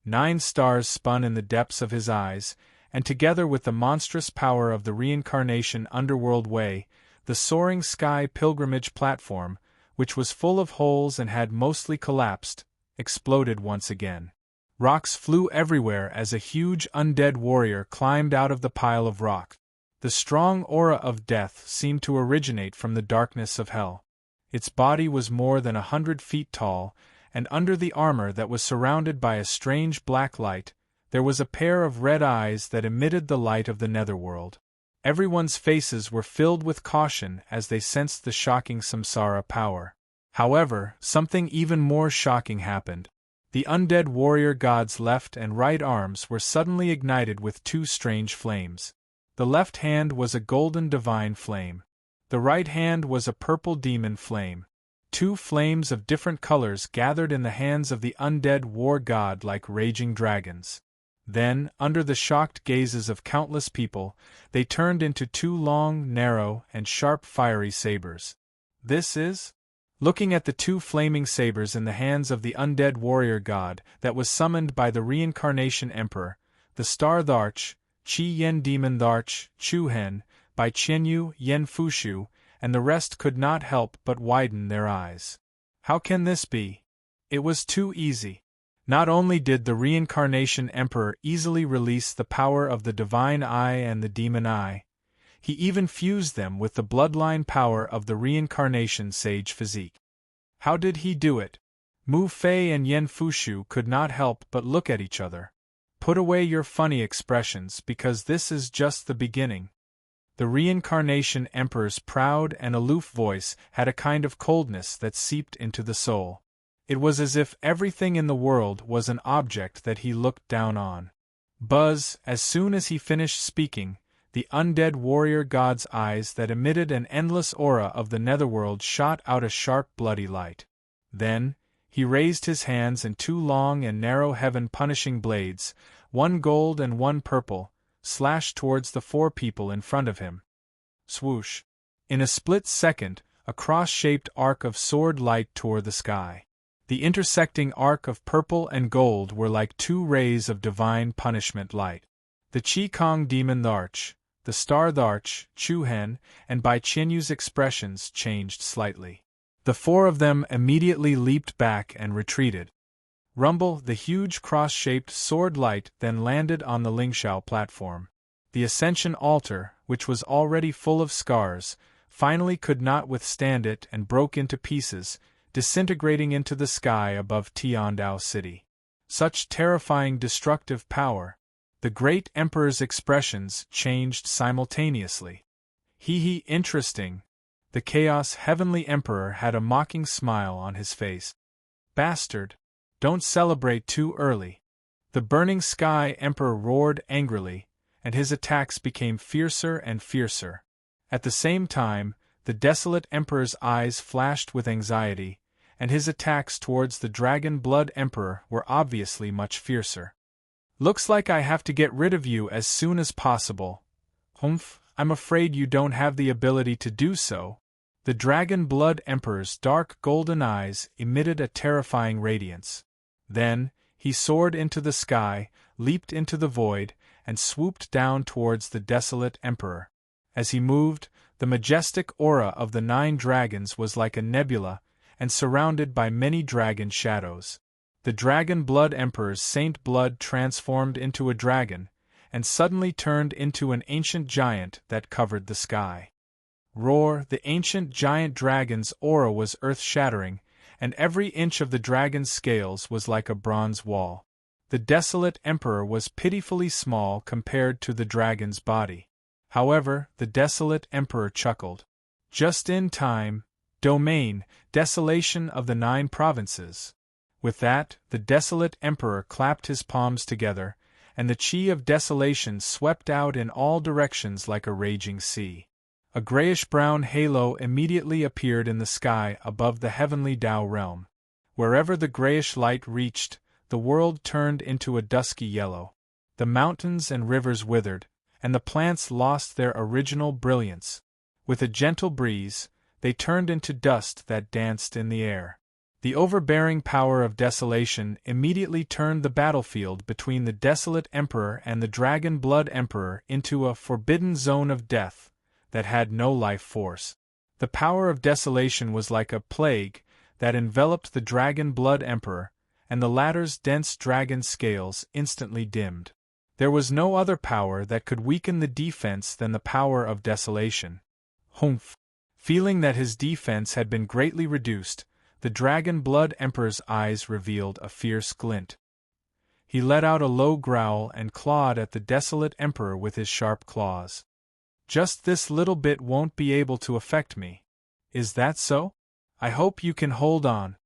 9 stars spun in the depths of his eyes, and together with the monstrous power of the Reincarnation Underworld Way, the soaring sky pilgrimage platform, which was full of holes and had mostly collapsed, exploded once again. Rocks flew everywhere as a huge undead warrior climbed out of the pile of rock. The strong aura of death seemed to originate from the darkness of hell. Its body was more than 100 feet tall, and under the armor that was surrounded by a strange black light, there was a pair of red eyes that emitted the light of the netherworld. Everyone's faces were filled with caution as they sensed the shocking samsara power. However, something even more shocking happened. The undead warrior god's left and right arms were suddenly ignited with 2 strange flames. The left hand was a golden divine flame. The right hand was a purple demon flame. 2 flames of different colors gathered in the hands of the undead war god like raging dragons. Then, under the shocked gazes of countless people, they turned into 2 long, narrow, and sharp fiery sabers. "This is?" Looking at the 2 flaming sabers in the hands of the undead warrior god that was summoned by the Reincarnation Emperor, the Star Tharch, Qi Yen Demon Tharch, Chu Hen, Bai Qianyu Yen Fushu, and the rest could not help but widen their eyes. How can this be? It was too easy. Not only did the Reincarnation Emperor easily release the power of the Divine Eye and the Demon Eye, he even fused them with the bloodline power of the Reincarnation Sage Physique. How did he do it? Mu Fei and Yen Fushu could not help but look at each other. "Put away your funny expressions because this is just the beginning." The Reincarnation Emperor's proud and aloof voice had a kind of coldness that seeped into the soul. It was as if everything in the world was an object that he looked down on. Buzz, as soon as he finished speaking, the undead warrior god's eyes that emitted an endless aura of the netherworld shot out a sharp bloody light. Then, he raised his hands and 2 long and narrow heaven-punishing blades, 1 gold and 1 purple, slashed towards the 4 people in front of him. Swoosh! In a split second, a cross-shaped arc of sword light tore the sky. The intersecting arc of purple and gold were like 2 rays of divine punishment light. The Chi-Kong Demon Tharch, the Star Tharch, Chu Hen, and Bai Qianyu's expressions changed slightly. The 4 of them immediately leaped back and retreated. Rumble, the huge cross-shaped sword light then landed on the Lingshao platform. The Ascension altar, which was already full of scars, finally could not withstand it and broke into pieces, disintegrating into the sky above Tiandao City. Such terrifying destructive power! The great Emperor's expressions changed simultaneously. Hee, interesting. The Chaos Heavenly Emperor had a mocking smile on his face. Bastard! Don't celebrate too early. The Burning Sky Emperor roared angrily, and his attacks became fiercer and fiercer. At the same time, the Desolate Emperor's eyes flashed with anxiety, and his attacks towards the Dragon Blood Emperor were obviously much fiercer. "Looks like I have to get rid of you as soon as possible." "Humph, I'm afraid you don't have the ability to do so." The Dragon Blood Emperor's dark golden eyes emitted a terrifying radiance. Then, he soared into the sky, leaped into the void, and swooped down towards the desolate Emperor. As he moved, the majestic aura of the 9 dragons was like a nebula, and surrounded by many dragon shadows. The Dragon Blood Emperor's saint blood transformed into a dragon, and suddenly turned into an ancient giant that covered the sky. Roar! The ancient giant dragon's aura was earth-shattering, and every inch of the dragon's scales was like a bronze wall. The desolate Emperor was pitifully small compared to the dragon's body. However, the desolate Emperor chuckled. "Just in time. Domain, desolation of the 9 provinces." With that, the desolate Emperor clapped his palms together, and the chi of desolation swept out in all directions like a raging sea. A grayish-brown halo immediately appeared in the sky above the heavenly Tao realm. Wherever the grayish light reached, the world turned into a dusky yellow. The mountains and rivers withered, and the plants lost their original brilliance. With a gentle breeze, they turned into dust that danced in the air. The overbearing power of desolation immediately turned the battlefield between the desolate Emperor and the Dragon Blood Emperor into a forbidden zone of death that had no life force. The power of desolation was like a plague that enveloped the Dragon Blood Emperor, and the latter's dense dragon scales instantly dimmed. There was no other power that could weaken the defense than the power of desolation. Humph! Feeling that his defense had been greatly reduced, the Dragon Blood Emperor's eyes revealed a fierce glint. He let out a low growl and clawed at the desolate Emperor with his sharp claws. "Just this little bit won't be able to affect me. Is that so? I hope you can hold on."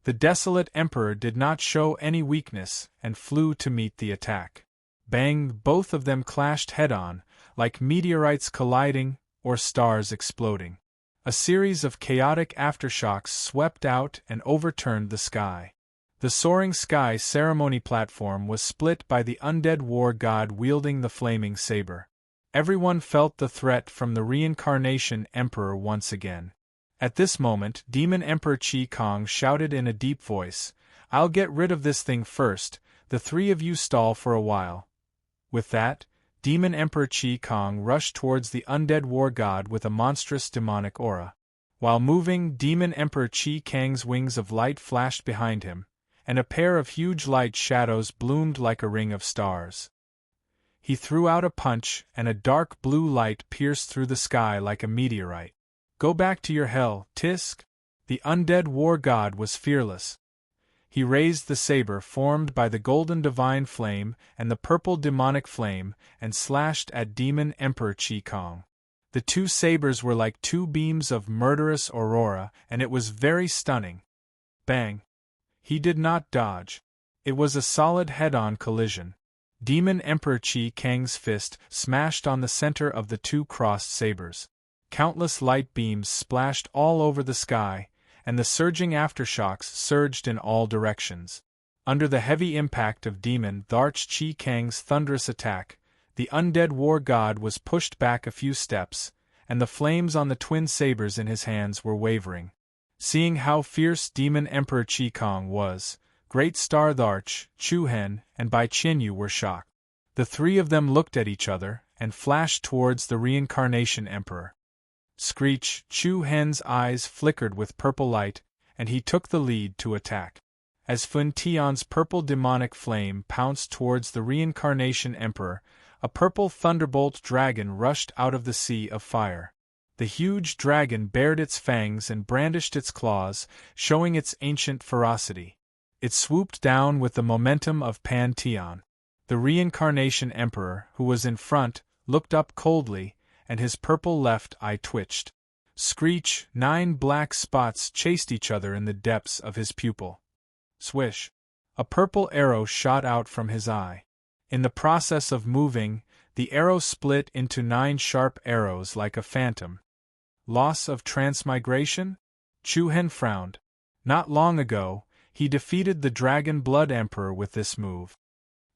The desolate Emperor did not show any weakness and flew to meet the attack. Bang! Both of them clashed head-on, like meteorites colliding or stars exploding. A series of chaotic aftershocks swept out and overturned the sky. The soaring sky ceremony platform was split by the undead war god wielding the flaming saber. Everyone felt the threat from the reincarnation Emperor once again. At this moment, Demon Emperor Qi Kong shouted in a deep voice, "I'll get rid of this thing first, the 3 of you stall for a while." With that, Demon Emperor Qi Kong rushed towards the undead war god with a monstrous demonic aura. While moving, Demon Emperor Qi Kang's wings of light flashed behind him, and a pair of huge light shadows bloomed like a ring of stars. He threw out a punch, and a dark blue light pierced through the sky like a meteorite. "Go back to your hell, Tisk!" The undead war god was fearless. He raised the saber formed by the golden divine flame and the purple demonic flame and slashed at Demon Emperor Qi Kong. The 2 sabers were like 2 beams of murderous aurora, and it was very stunning. Bang! He did not dodge. It was a solid head-on collision. Demon Emperor Qi Kang's fist smashed on the center of the 2 crossed sabers. Countless light beams splashed all over the sky, and the surging aftershocks surged in all directions. Under the heavy impact of Demon Qi Kang's thunderous attack, the undead war god was pushed back a few steps, and the flames on the twin sabers in his hands were wavering. Seeing how fierce Demon Emperor Qi Kong was, Great Star Tharch, Chu Hen, and Bai Qinyu were shocked. The 3 of them looked at each other and flashed towards the reincarnation emperor. Screech! Chu Hen's eyes flickered with purple light, and he took the lead to attack. As Fun Tian's purple demonic flame pounced towards the reincarnation emperor, a purple thunderbolt dragon rushed out of the sea of fire. The huge dragon bared its fangs and brandished its claws, showing its ancient ferocity. It swooped down with the momentum of Pan Tian. The reincarnation emperor, who was in front, looked up coldly, and his purple left eye twitched. Screech! 9 black spots chased each other in the depths of his pupil. Swish! A purple arrow shot out from his eye. In the process of moving, the arrow split into 9 sharp arrows like a phantom. Loss of transmigration? Chu Hen frowned. Not long ago, he defeated the Dragon Blood Emperor with this move.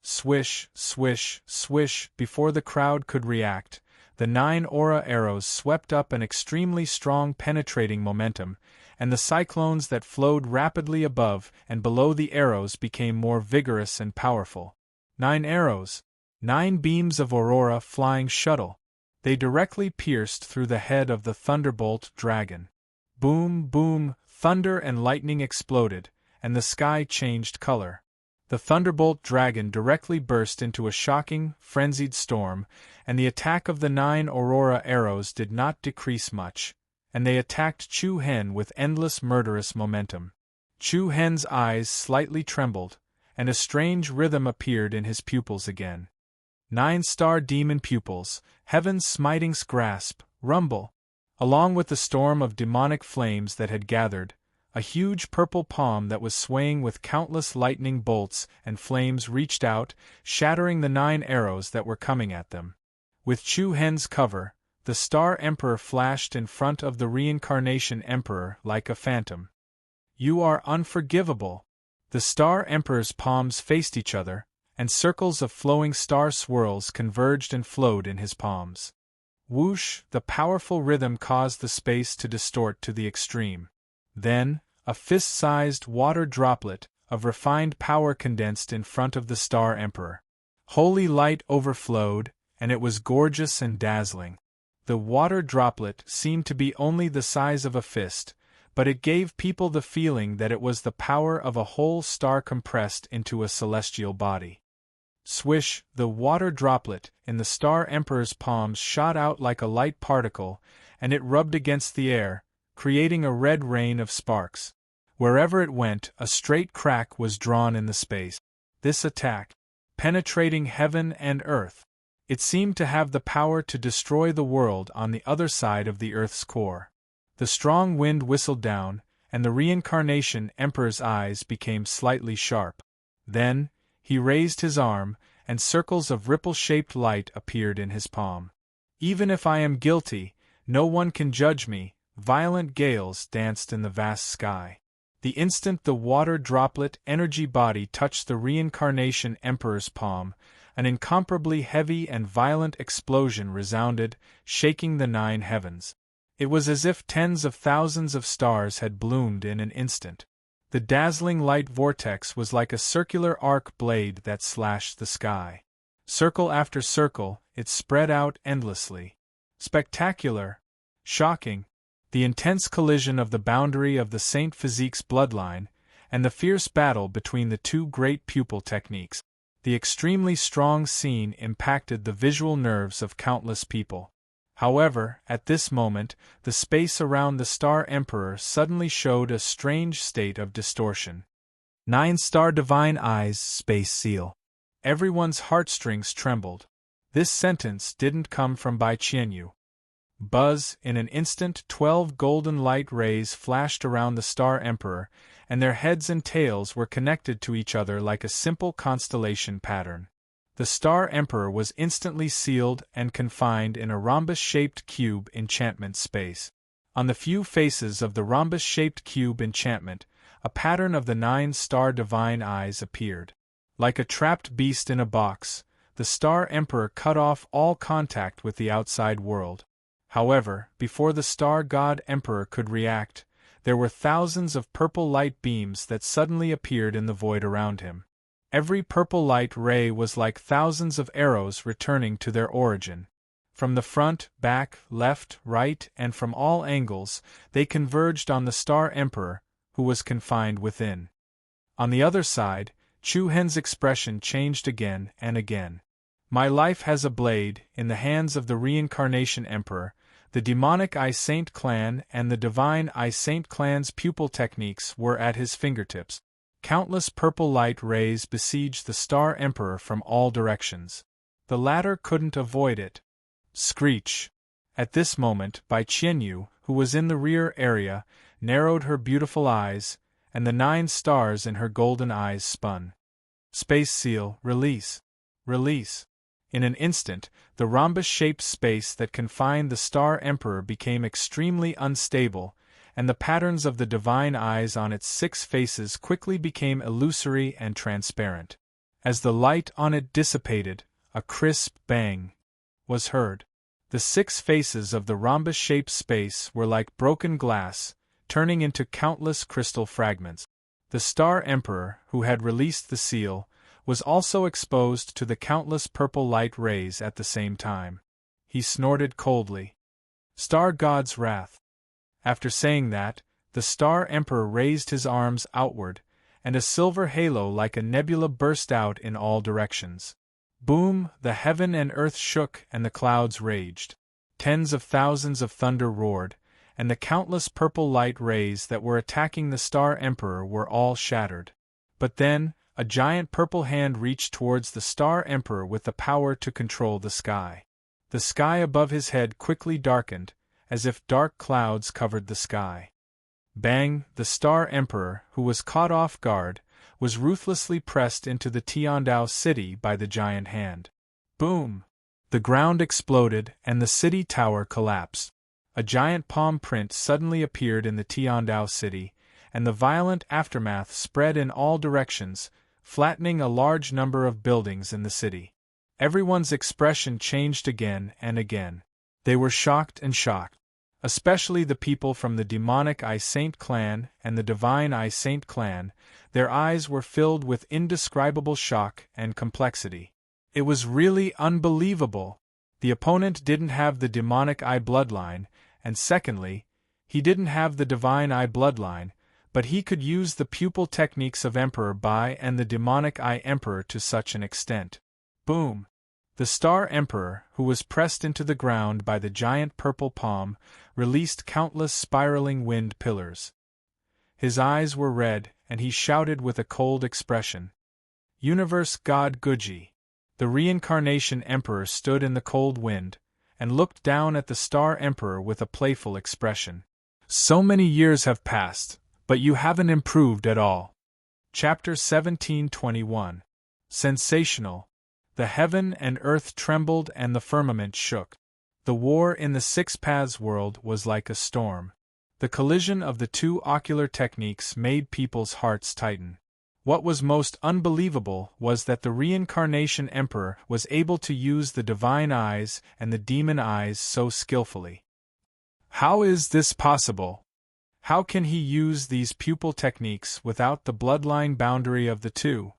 Swish, swish, swish, before the crowd could react, the 9 aura arrows swept up an extremely strong penetrating momentum, and the cyclones that flowed rapidly above and below the arrows became more vigorous and powerful. 9 arrows, 9 beams of aurora flying shuttle. They directly pierced through the head of the Thunderbolt dragon. Boom, boom, thunder and lightning exploded, and the sky changed color. The Thunderbolt dragon directly burst into a shocking, frenzied storm, and the attack of the 9 aurora arrows did not decrease much, and they attacked Chu Hen with endless murderous momentum. Chu Hen's eyes slightly trembled, and a strange rhythm appeared in his pupils again. 9-star demon pupils, heaven's smiting grasp, rumble. Along with the storm of demonic flames that had gathered, a huge purple palm that was swaying with countless lightning bolts and flames reached out, shattering the 9 arrows that were coming at them. With Chu Hen's cover, the Star Emperor flashed in front of the Reincarnation Emperor like a phantom. "You are unforgivable." The Star Emperor's palms faced each other, and circles of flowing star swirls converged and flowed in his palms. Whoosh, the powerful rhythm caused the space to distort to the extreme. Then, a fist-sized water droplet of refined power condensed in front of the Star Emperor. Holy light overflowed, and it was gorgeous and dazzling. The water droplet seemed to be only the size of a fist, but it gave people the feeling that it was the power of a whole star compressed into a celestial body. Swish, the water droplet in the Star Emperor's palms shot out like a light particle, and it rubbed against the air, creating a red rain of sparks. Wherever it went, a straight crack was drawn in the space. This attack, penetrating heaven and earth, it seemed to have the power to destroy the world on the other side of the Earth's core. The strong wind whistled down, and the Reincarnation Emperor's eyes became slightly sharp. Then, he raised his arm, and circles of ripple-shaped light appeared in his palm. "Even if I am guilty, no one can judge me." Violent gales danced in the vast sky. The instant the water droplet energy body touched the Reincarnation Emperor's palm, an incomparably heavy and violent explosion resounded, shaking the 9 heavens. It was as if tens of thousands of stars had bloomed in an instant. The dazzling light vortex was like a circular arc blade that slashed the sky. Circle after circle, it spread out endlessly. Spectacular, shocking. The intense collision of the boundary of the Saint Physique's bloodline, and the fierce battle between the 2 great pupil techniques. The extremely strong scene impacted the visual nerves of countless people. However, at this moment, the space around the Star Emperor suddenly showed a strange state of distortion. 9-star divine eyes, space seal. Everyone's heartstrings trembled. This sentence didn't come from Bai Qianyu. Buzz, in an instant 12 golden light rays flashed around the Star Emperor, and their heads and tails were connected to each other like a simple constellation pattern. The Star Emperor was instantly sealed and confined in a rhombus-shaped cube enchantment space. On the few faces of the rhombus-shaped cube enchantment, a pattern of the 9-star divine eyes appeared. Like a trapped beast in a box, the Star Emperor cut off all contact with the outside world. However, before the Star God Emperor could react, there were thousands of purple light beams that suddenly appeared in the void around him. Every purple light ray was like thousands of arrows returning to their origin. From the front, back, left, right, and from all angles, they converged on the Star Emperor, who was confined within. On the other side, Chu Hen's expression changed again and again. "My life has a blade," in the hands of the Reincarnation Emperor. The demonic I Saint clan and the divine I Saint clan's pupil techniques were at his fingertips. Countless purple light rays besieged the Star Emperor from all directions. The latter couldn't avoid it. Screech! At this moment, Bai Qianyu, who was in the rear area, narrowed her beautiful eyes, and the 9 stars in her golden eyes spun. Space seal, release! Release! In an instant, the rhombus-shaped space that confined the Star Emperor became extremely unstable, and the patterns of the divine eyes on its 6 faces quickly became illusory and transparent. As the light on it dissipated, a crisp bang was heard. The 6 faces of the rhombus-shaped space were like broken glass, turning into countless crystal fragments. The Star Emperor, who had released the seal, was also exposed to the countless purple light rays at the same time. He snorted coldly. Star God's wrath. After saying that, the Star Emperor raised his arms outward, and a silver halo like a nebula burst out in all directions. Boom! The heaven and earth shook and the clouds raged. Tens of thousands of thunder roared, and the countless purple light rays that were attacking the Star Emperor were all shattered. But then, a giant purple hand reached towards the Star Emperor with the power to control the sky. The sky above his head quickly darkened, as if dark clouds covered the sky. Bang! The Star Emperor, who was caught off guard, was ruthlessly pressed into the Tiandao city by the giant hand. Boom! The ground exploded and the city tower collapsed. A giant palm print suddenly appeared in the Tiandao city, and the violent aftermath spread in all directions, flattening a large number of buildings in the city. Everyone's expression changed again and again. They were shocked and shocked. Especially the people from the demonic I Saint clan and the divine I Saint clan, their eyes were filled with indescribable shock and complexity. It was really unbelievable. The opponent didn't have the demonic I bloodline, and secondly, he didn't have the divine I bloodline, but he could use the pupil techniques of Emperor Bai and the demonic I Emperor to such an extent. Boom! The Star Emperor, who was pressed into the ground by the giant purple palm, released countless spiraling wind pillars. His eyes were red, and he shouted with a cold expression. Universe God Guji! The Reincarnation Emperor stood in the cold wind, and looked down at the Star Emperor with a playful expression. So many years have passed, but you haven't improved at all. Chapter 1721. Sensational. The heaven and earth trembled and the firmament shook. The war in the 6 Paths world was like a storm. The collision of the 2 ocular techniques made people's hearts tighten. What was most unbelievable was that the Reincarnation Emperor was able to use the divine eyes and the demon eyes so skillfully. How is this possible? How can he use these pupil techniques without the bloodline boundary of the 2?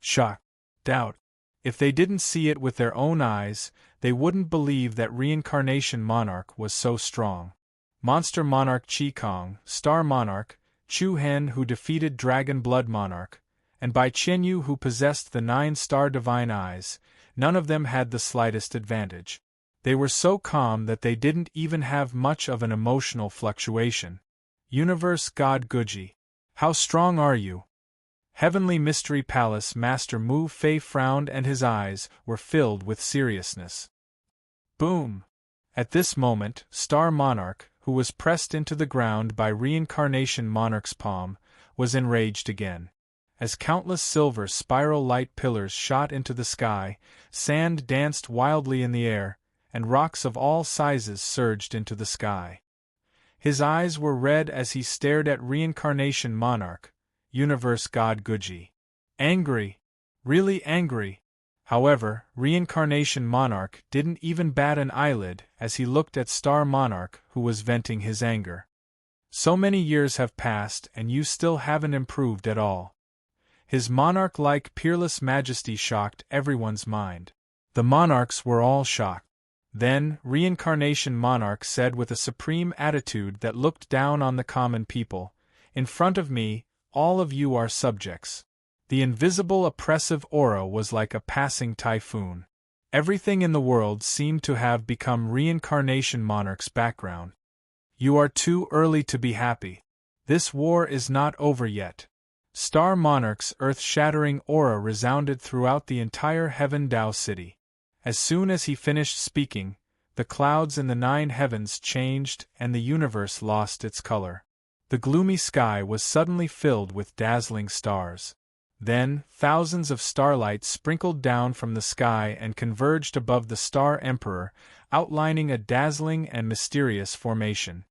Shock. Doubt. If they didn't see it with their own eyes, they wouldn't believe that Reincarnation Monarch was so strong. Monster Monarch Chi Kong, Star Monarch, Chu Hen who defeated Dragon Blood Monarch, and Bai Qianyu who possessed the 9-star divine eyes, none of them had the slightest advantage. They were so calm that they didn't even have much of an emotional fluctuation. Universe God Guji, how strong are you? Heavenly Mystery Palace Master Mu Fei frowned and his eyes were filled with seriousness. Boom! At this moment, Star Monarch, who was pressed into the ground by Reincarnation Monarch's palm, was enraged again. As countless silver spiral light pillars shot into the sky, sand danced wildly in the air, and rocks of all sizes surged into the sky. His eyes were red as he stared at Reincarnation Monarch, Universe God Guji. Angry. Really angry. However, Reincarnation Monarch didn't even bat an eyelid as he looked at Star Monarch who was venting his anger. So many years have passed and you still haven't improved at all. His monarch-like peerless majesty shocked everyone's mind. The monarchs were all shocked. Then, Reincarnation Monarch said with a supreme attitude that looked down on the common people, "In front of me, all of you are subjects." The invisible oppressive aura was like a passing typhoon. Everything in the world seemed to have become Reincarnation Monarch's background. You are too early to be happy. This war is not over yet. Star Monarch's earth-shattering aura resounded throughout the entire Heaven Dao city. As soon as he finished speaking, the clouds in the 9 heavens changed and the universe lost its color. The gloomy sky was suddenly filled with dazzling stars. Then, thousands of starlight sprinkled down from the sky and converged above the Star Emperor, outlining a dazzling and mysterious formation.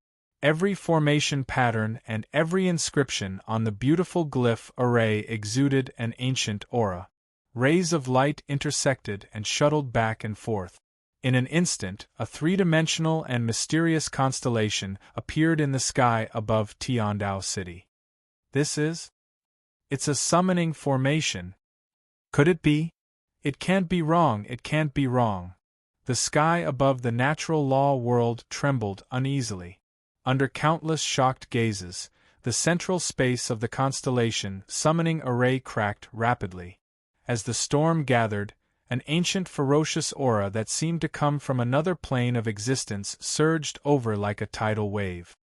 Every formation pattern and every inscription on the beautiful glyph array exuded an ancient aura. Rays of light intersected and shuttled back and forth. In an instant, a three-dimensional and mysterious constellation appeared in the sky above Tiandao City. It's a summoning formation. Could it be? It can't be wrong, it can't be wrong. The sky above the natural law world trembled uneasily. Under countless shocked gazes, the central space of the constellation summoning array cracked rapidly. As the storm gathered, an ancient ferocious aura that seemed to come from another plane of existence surged over like a tidal wave.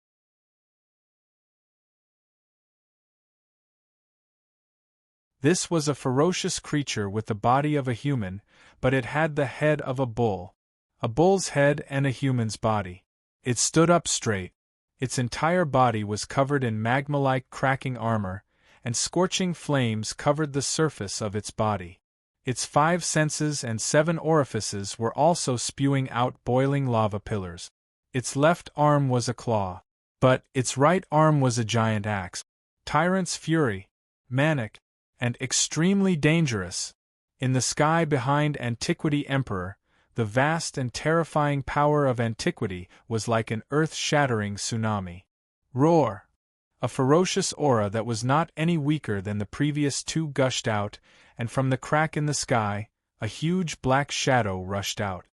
This was a ferocious creature with the body of a human, but it had the head of a bull. A bull's head and a human's body. It stood up straight. Its entire body was covered in magma-like cracking armor, and scorching flames covered the surface of its body. Its 5 senses and 7 orifices were also spewing out boiling lava pillars. Its left arm was a claw, but its right arm was a giant axe. Tyrant's fury, manic, and extremely dangerous. In the sky behind Antiquity Emperor, the vast and terrifying power of Antiquity was like an earth-shattering tsunami. Roar! A ferocious aura that was not any weaker than the previous 2 gushed out, and from the crack in the sky, a huge black shadow rushed out.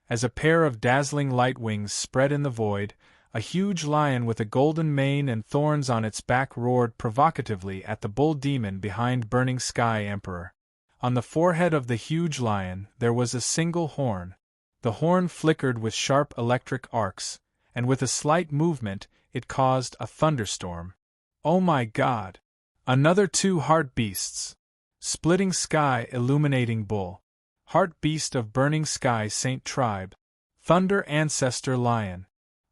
As a pair of dazzling light wings spread in the void, a huge lion with a golden mane and thorns on its back roared provocatively at the bull demon behind Burning Sky Emperor. On the forehead of the huge lion there was a single horn. The horn flickered with sharp electric arcs, and with a slight movement it caused a thunderstorm. Oh my God! Another 2 heart beasts. Splitting Sky Illuminating Bull. Heart Beast of Burning Sky Saint Tribe. Thunder Ancestor Lion.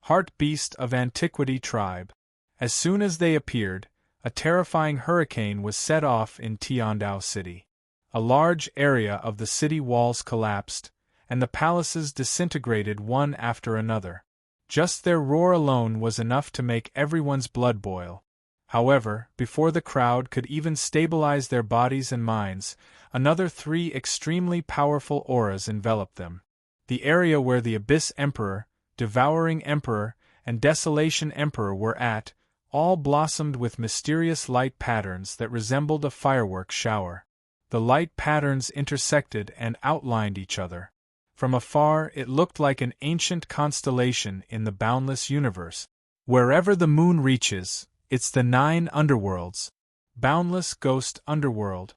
Heart Beast of Antiquity Tribe. As soon as they appeared, a terrifying hurricane was set off in Tiandao City. A large area of the city walls collapsed, and the palaces disintegrated one after another. Just their roar alone was enough to make everyone's blood boil. However, before the crowd could even stabilize their bodies and minds, another 3 extremely powerful auras enveloped them. The area where the Abyss Emperor, Devouring Emperor, and Desolation Emperor were at, all blossomed with mysterious light patterns that resembled a firework shower. The light patterns intersected and outlined each other. From afar it looked like an ancient constellation in the boundless universe. Wherever the moon reaches, it's the 9 underworlds. Boundless ghost underworld.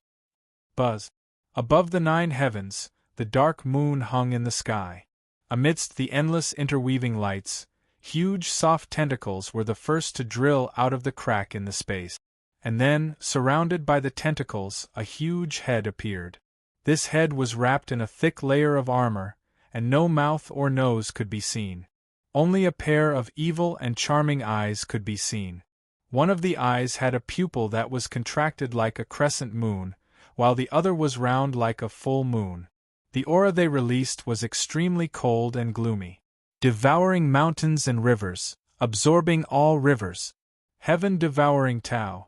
Buzz. Above the 9 heavens, the dark moon hung in the sky. Amidst the endless interweaving lights, huge soft tentacles were the first to drill out of the crack in the space. And then, surrounded by the tentacles, a huge head appeared. This head was wrapped in a thick layer of armor, and no mouth or nose could be seen. Only a pair of evil and charming eyes could be seen. One of the eyes had a pupil that was contracted like a crescent moon, while the other was round like a full moon. The aura they released was extremely cold and gloomy. Devouring mountains and rivers, absorbing all rivers. Heaven-devouring Tao.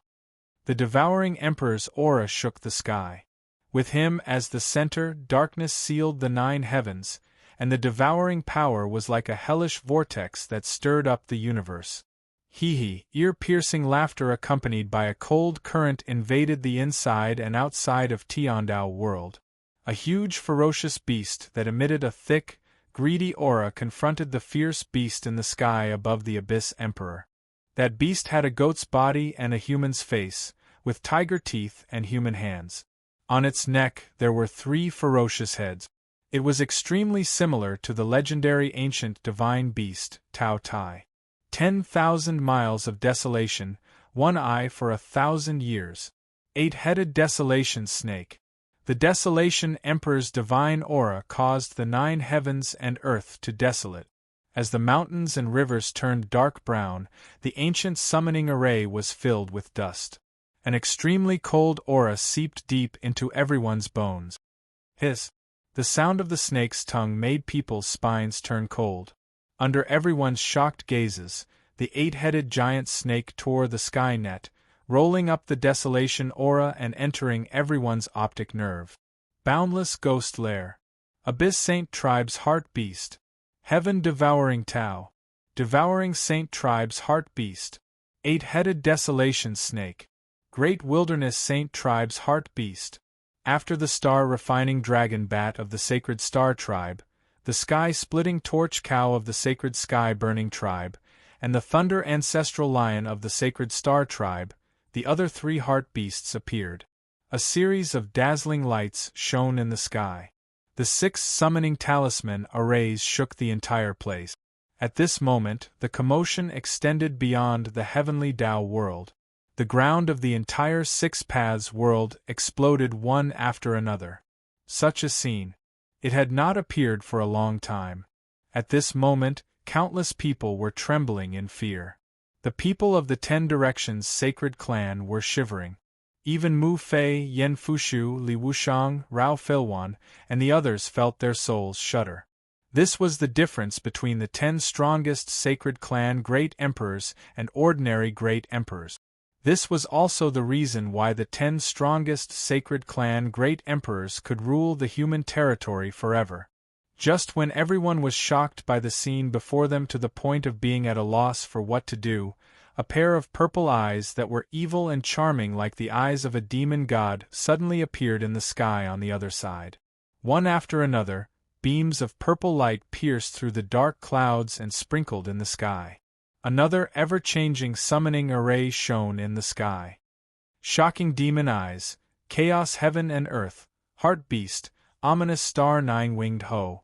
The Devouring Emperor's aura shook the sky. With him as the center, darkness sealed the 9 heavens, and the devouring power was like a hellish vortex that stirred up the universe. Hee-hee, ear-piercing laughter accompanied by a cold current invaded the inside and outside of Tiandao world. A huge ferocious beast that emitted a thick, greedy aura confronted the fierce beast in the sky above the Abyss Emperor. That beast had a goat's body and a human's face, with tiger teeth and human hands. On its neck there were 3 ferocious heads. It was extremely similar to the legendary ancient divine beast, Tao Tai. 10,000 miles of desolation, 1 eye for 1,000 years. 8-headed desolation snake. The Desolation Emperor's divine aura caused the 9 heavens and earth to desolate. As the mountains and rivers turned dark brown, the ancient summoning array was filled with dust. An extremely cold aura seeped deep into everyone's bones. Hiss! The sound of the snake's tongue made people's spines turn cold. Under everyone's shocked gazes, the eight-headed giant snake tore the sky net, rolling up the desolation aura and entering everyone's optic nerve. Boundless ghost lair. Abyss Saint Tribe's heart beast. Heaven devouring Tau. Devouring Saint Tribe's heart beast. Eight-headed desolation snake. Great wilderness Saint Tribe's heart beast. After the star-refining dragon bat of the sacred star tribe, the sky-splitting torch cow of the sacred sky-burning tribe, and the thunder ancestral lion of the sacred star tribe, the other three heart beasts appeared. A series of dazzling lights shone in the sky. The 6 summoning talisman arrays shook the entire place. At this moment, the commotion extended beyond the heavenly Tao world. The ground of the entire 6 paths world exploded one after another. Such a scene. It had not appeared for a long time. At this moment, countless people were trembling in fear. The people of the 10 Directions sacred clan were shivering. Even Mu Fei, Yen Fushu, Li Wushang, Rao Filwan, and the others felt their souls shudder. This was the difference between the 10 strongest sacred clan great emperors and ordinary great emperors. This was also the reason why the 10 strongest sacred clan great emperors could rule the human territory forever. Just when everyone was shocked by the scene before them to the point of being at a loss for what to do, a pair of purple eyes that were evil and charming like the eyes of a demon god suddenly appeared in the sky on the other side. One after another, beams of purple light pierced through the dark clouds and sprinkled in the sky. Another ever-changing summoning array shone in the sky. Shocking demon eyes, chaos heaven and earth, heart beast, ominous star nine-winged ho.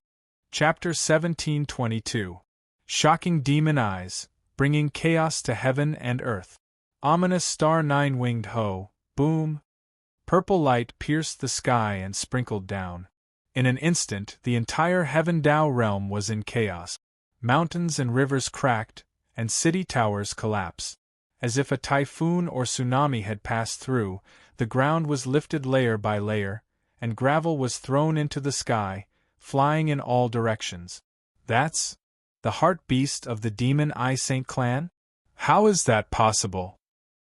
Chapter 1722. Shocking demon eyes, bringing chaos to heaven and earth. Ominous star nine-winged ho, boom. Purple light pierced the sky and sprinkled down. In an instant, the entire Heaven Tao realm was in chaos. Mountains and rivers cracked, and city towers collapsed. As if a typhoon or tsunami had passed through, the ground was lifted layer by layer, and gravel was thrown into the sky, flying in all directions. That's the heart beast of the demon Eye Saint clan? How is that possible?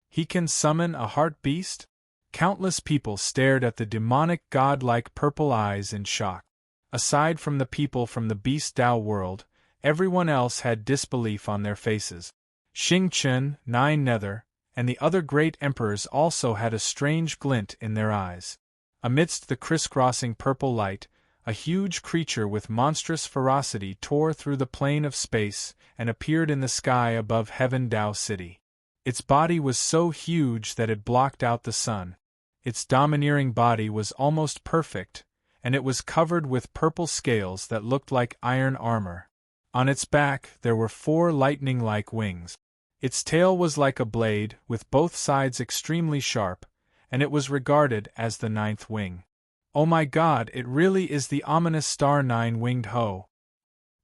He can summon a heart beast? Countless people stared at the demonic god-like purple eyes in shock. Aside from the people from the Beast Tao world, everyone else had disbelief on their faces. Xing Chen, Nine Nether, and the other great emperors also had a strange glint in their eyes. Amidst the crisscrossing purple light, a huge creature with monstrous ferocity tore through the plane of space and appeared in the sky above Heaven Tao City. Its body was so huge that it blocked out the sun. Its domineering body was almost perfect, and it was covered with purple scales that looked like iron armor. On its back there were 4 lightning-like wings. Its tail was like a blade, with both sides extremely sharp, and it was regarded as the 9th wing. Oh my god, it really is the ominous star nine-winged ho.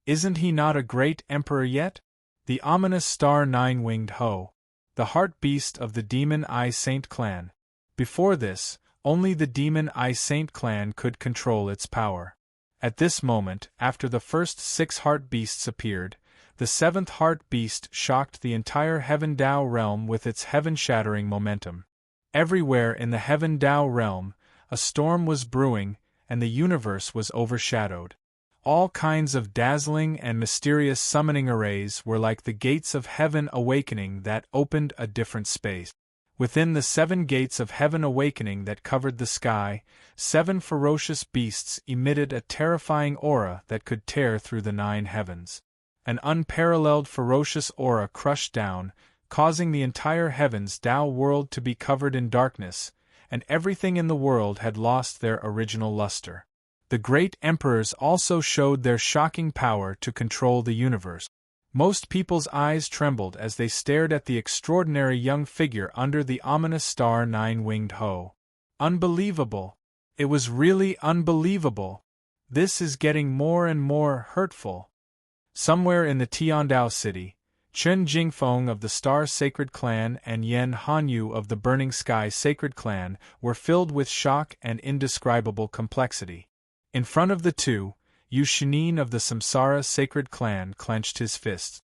Isn't he not a great emperor yet? The ominous star nine-winged ho. The heart beast of the demon Eye Saint clan. Before this, only the demon Eye Saint clan could control its power. At this moment, after the first 6 heart beasts appeared, the 7th heart beast shocked the entire Heaven Tao realm with its heaven-shattering momentum. Everywhere in the Heaven Tao realm, a storm was brewing, and the universe was overshadowed. All kinds of dazzling and mysterious summoning arrays were like the gates of heaven awakening that opened a different space. Within the 7 gates of heaven awakening that covered the sky, 7 ferocious beasts emitted a terrifying aura that could tear through the 9 heavens. An unparalleled ferocious aura crushed down, causing the entire Heavens Tao world to be covered in darkness, and everything in the world had lost their original luster. The great emperors also showed their shocking power to control the universe. Most people's eyes trembled as they stared at the extraordinary young figure under the ominous star nine-winged ho. Unbelievable! It was really unbelievable! This is getting more and more hurtful. Somewhere in the Tiandao city, Chen Jingfeng of the Star Sacred Clan and Yen Hanyu of the Burning Sky Sacred Clan were filled with shock and indescribable complexity. In front of the two, Yu Shinin of the Samsara Sacred Clan clenched his fists.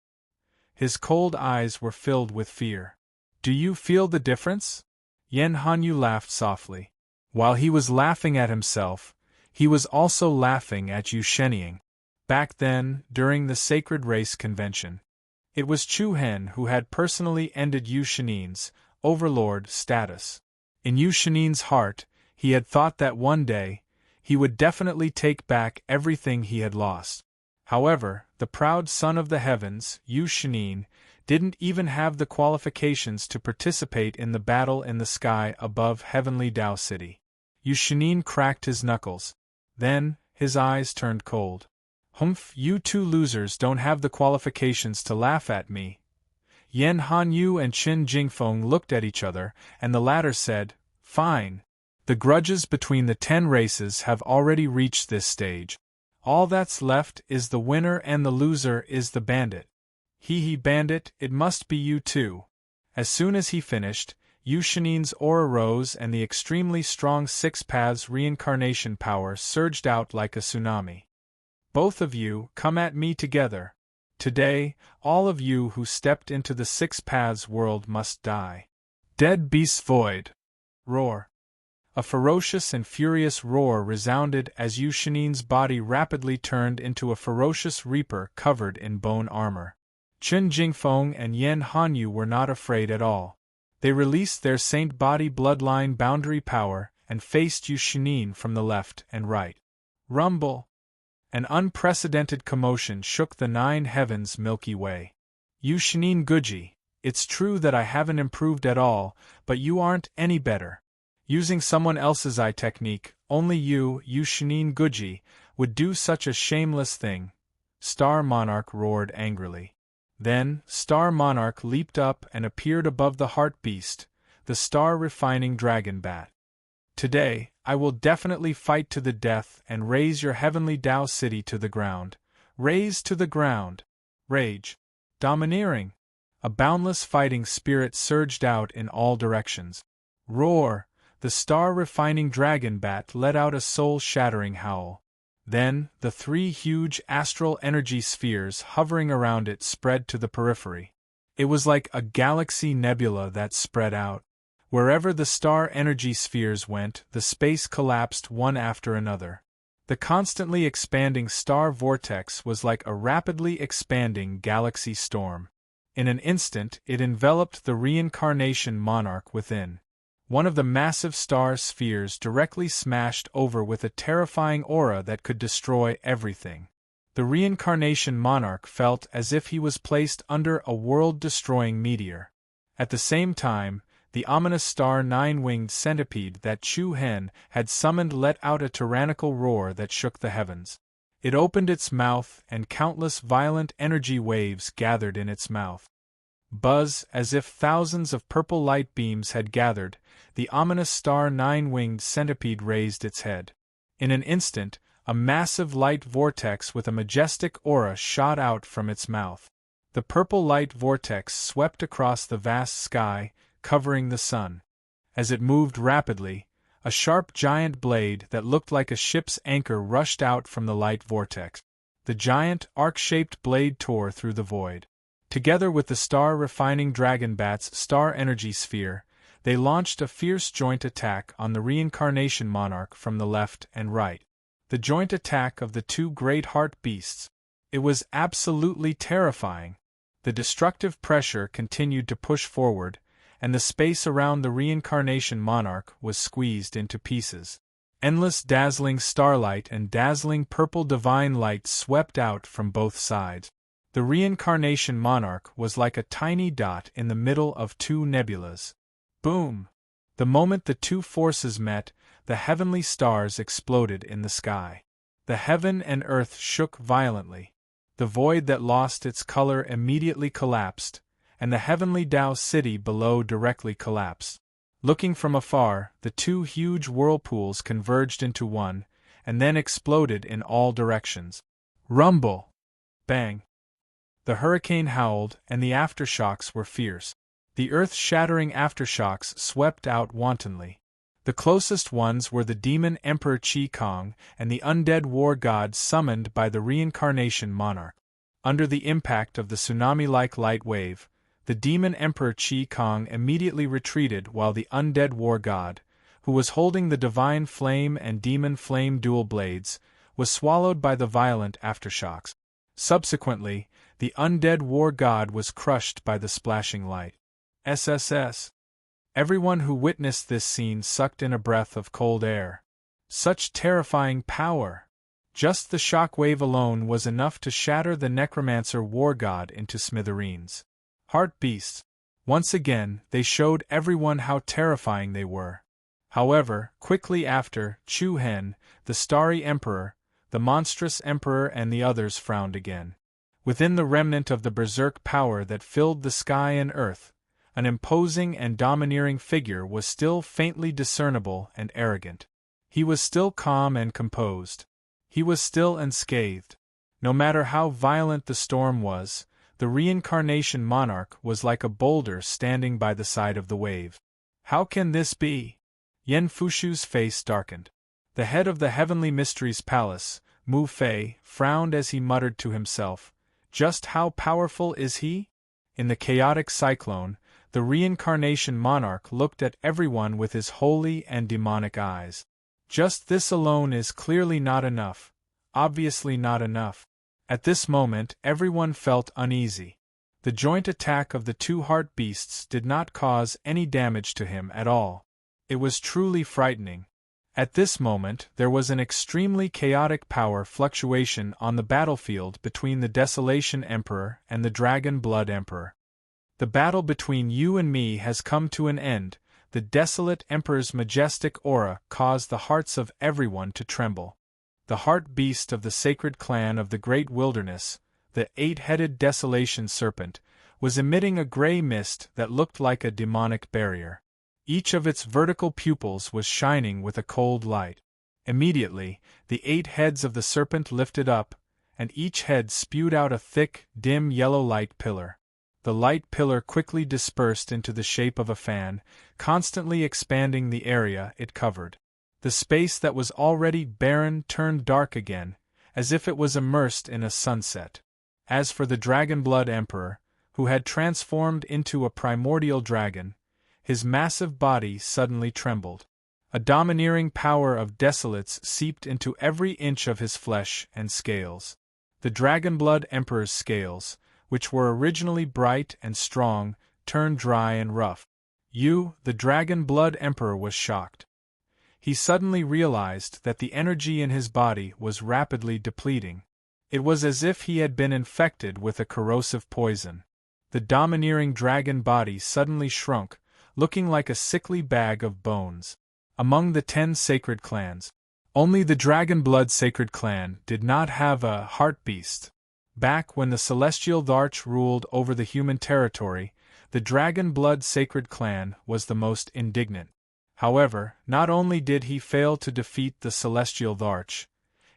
His cold eyes were filled with fear. Do you feel the difference? Yen Hanyu laughed softly. While he was laughing at himself, he was also laughing at Yu Shenying. Back then, during the Sacred Race Convention, it was Chu Hen who had personally ended Yu Shening's overlord status. In Yu Shening's heart, he had thought that one day, he would definitely take back everything he had lost. However, the proud son of the heavens, Yu Shening, didn't even have the qualifications to participate in the battle in the sky above Heavenly Tao City. Yu Shening cracked his knuckles. Then, his eyes turned cold. Humph, you two losers don't have the qualifications to laugh at me. Yen Hanyu and Qin Jingfeng looked at each other, and the latter said, Fine. The grudges between the 10 races have already reached this stage. All that's left is the winner and the loser is the bandit. He bandit, it must be you too. As soon as he finished, Yu Shening's aura rose and the extremely strong 6 paths reincarnation power surged out like a tsunami. Both of you, come at me together. Today, all of you who stepped into the 6 paths world must die. Dead beasts void. Roar. A ferocious and furious roar resounded as Yu Shening's body rapidly turned into a ferocious reaper covered in bone armor. Qin Jingfeng and Yen Hanyu were not afraid at all. They released their saint body bloodline boundary power and faced Yu Shening from the left and right. Rumble! An unprecedented commotion shook the 9 heavens Milky Way. Yu Shening Guji, it's true that I haven't improved at all, but you aren't any better. Using someone else's eye technique, only you, Yu Shening Guji, would do such a shameless thing. Star Monarch roared angrily. Then, Star Monarch leaped up and appeared above the Heart Beast, the star-refining dragon bat. Today, I will definitely fight to the death and raze your heavenly Tao City to the ground. Raze to the ground. Rage. Domineering. A boundless fighting spirit surged out in all directions. Roar! The star-refining dragon bat let out a soul-shattering howl. Then, the 3 huge astral energy spheres hovering around it spread to the periphery. It was like a galaxy nebula that spread out. Wherever the star energy spheres went, the space collapsed one after another. The constantly expanding star vortex was like a rapidly expanding galaxy storm. In an instant, it enveloped the reincarnation monarch within. One of the massive star spheres directly smashed over with a terrifying aura that could destroy everything. The reincarnation monarch felt as if he was placed under a world-destroying meteor. At the same time, the ominous star 9-winged centipede that Chu Hen had summoned let out a tyrannical roar that shook the heavens. It opened its mouth and countless violent energy waves gathered in its mouth. Buzz, as if thousands of purple light beams had gathered, the ominous star 9-winged centipede raised its head. In an instant, a massive light vortex with a majestic aura shot out from its mouth. The purple light vortex swept across the vast sky, covering the sun. As it moved rapidly, a sharp giant blade that looked like a ship's anchor rushed out from the light vortex. The giant, arc-shaped blade tore through the void. Together with the star-refining dragon bat's star energy sphere, they launched a fierce joint attack on the reincarnation monarch from the left and right. The joint attack of the 2 great heart beasts. It was absolutely terrifying. The destructive pressure continued to push forward, and the space around the reincarnation monarch was squeezed into pieces. Endless dazzling starlight and dazzling purple divine light swept out from both sides. The reincarnation monarch was like a tiny dot in the middle of 2 nebulas. Boom! The moment the 2 forces met, the heavenly stars exploded in the sky. The heaven and earth shook violently. The void that lost its color immediately collapsed, and the heavenly Tao City below directly collapsed. Looking from afar, the 2 huge whirlpools converged into one, and then exploded in all directions. Rumble! Bang! The hurricane howled, and the aftershocks were fierce. The earth-shattering aftershocks swept out wantonly. The closest ones were the demon Emperor Qi Kong and the undead war god summoned by the reincarnation monarch. Under the impact of the tsunami-like light wave, the demon emperor Qi Kong immediately retreated while the undead war god, who was holding the divine flame and demon flame dual blades, was swallowed by the violent aftershocks. Subsequently, the undead war god was crushed by the splashing light. SSS. Everyone who witnessed this scene sucked in a breath of cold air. Such terrifying power! Just the shock wave alone was enough to shatter the necromancer war god into smithereens. Heart beasts. Once again, they showed everyone how terrifying they were. However, quickly after, Chu Hen, the starry emperor, the monstrous emperor and the others frowned again. Within the remnant of the berserk power that filled the sky and earth, an imposing and domineering figure was still faintly discernible and arrogant. He was still calm and composed. He was still unscathed. No matter how violent the storm was, the reincarnation monarch was like a boulder standing by the side of the wave. How can this be? Yen Fushu's face darkened. The head of the Heavenly Mysteries Palace, Mu Fei, frowned as he muttered to himself, "Just how powerful is he?" In the chaotic cyclone, the reincarnation monarch looked at everyone with his holy and demonic eyes. Just this alone is clearly not enough, obviously not enough. At this moment, everyone felt uneasy. The joint attack of the two heart beasts did not cause any damage to him at all. It was truly frightening. At this moment, there was an extremely chaotic power fluctuation on the battlefield between the Desolation Emperor and the Dragon Blood Emperor. The battle between you and me has come to an end. The desolate Emperor's majestic aura caused the hearts of everyone to tremble. The heart beast of the sacred clan of the Great Wilderness, the eight-headed Desolation Serpent, was emitting a gray mist that looked like a demonic barrier. Each of its vertical pupils was shining with a cold light. Immediately, the 8 heads of the serpent lifted up, and each head spewed out a thick, dim yellow light pillar. The light pillar quickly dispersed into the shape of a fan, constantly expanding the area it covered. The space that was already barren turned dark again, as if it was immersed in a sunset. As for the Dragonblood Emperor, who had transformed into a primordial dragon, his massive body suddenly trembled. A domineering power of desolates seeped into every inch of his flesh and scales. The Dragonblood Emperor's scales, which were originally bright and strong, turned dry and rough. The Dragon Blood Emperor was shocked. He suddenly realized that the energy in his body was rapidly depleting. It was as if he had been infected with a corrosive poison. The domineering dragon body suddenly shrunk, looking like a sickly bag of bones. Among the 10 sacred clans, only the Dragonblood Sacred Clan did not have a heart beast. Back when the Celestial Dharch ruled over the human territory, the Dragonblood Sacred Clan was the most indignant. However, not only did he fail to defeat the Celestial Dharch,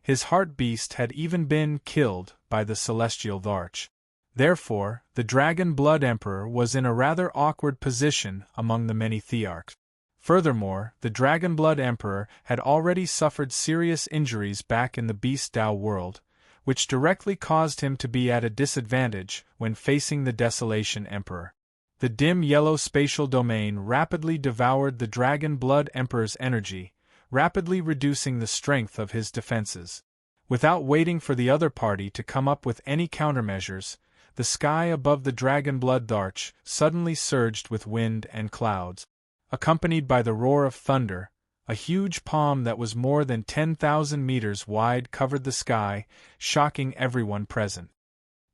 his heart beast had even been killed by the Celestial Dharch. Therefore, the Dragonblood Emperor was in a rather awkward position among the many Thearchs. Furthermore, the Dragonblood Emperor had already suffered serious injuries back in the Beast Dao world, which directly caused him to be at a disadvantage when facing the Desolation Emperor. The dim yellow spatial domain rapidly devoured the Dragonblood Emperor's energy, rapidly reducing the strength of his defenses. Without waiting for the other party to come up with any countermeasures, the sky above the Dragonblood Dharch suddenly surged with wind and clouds. Accompanied by the roar of thunder, a huge palm that was more than 10,000 meters wide covered the sky, shocking everyone present.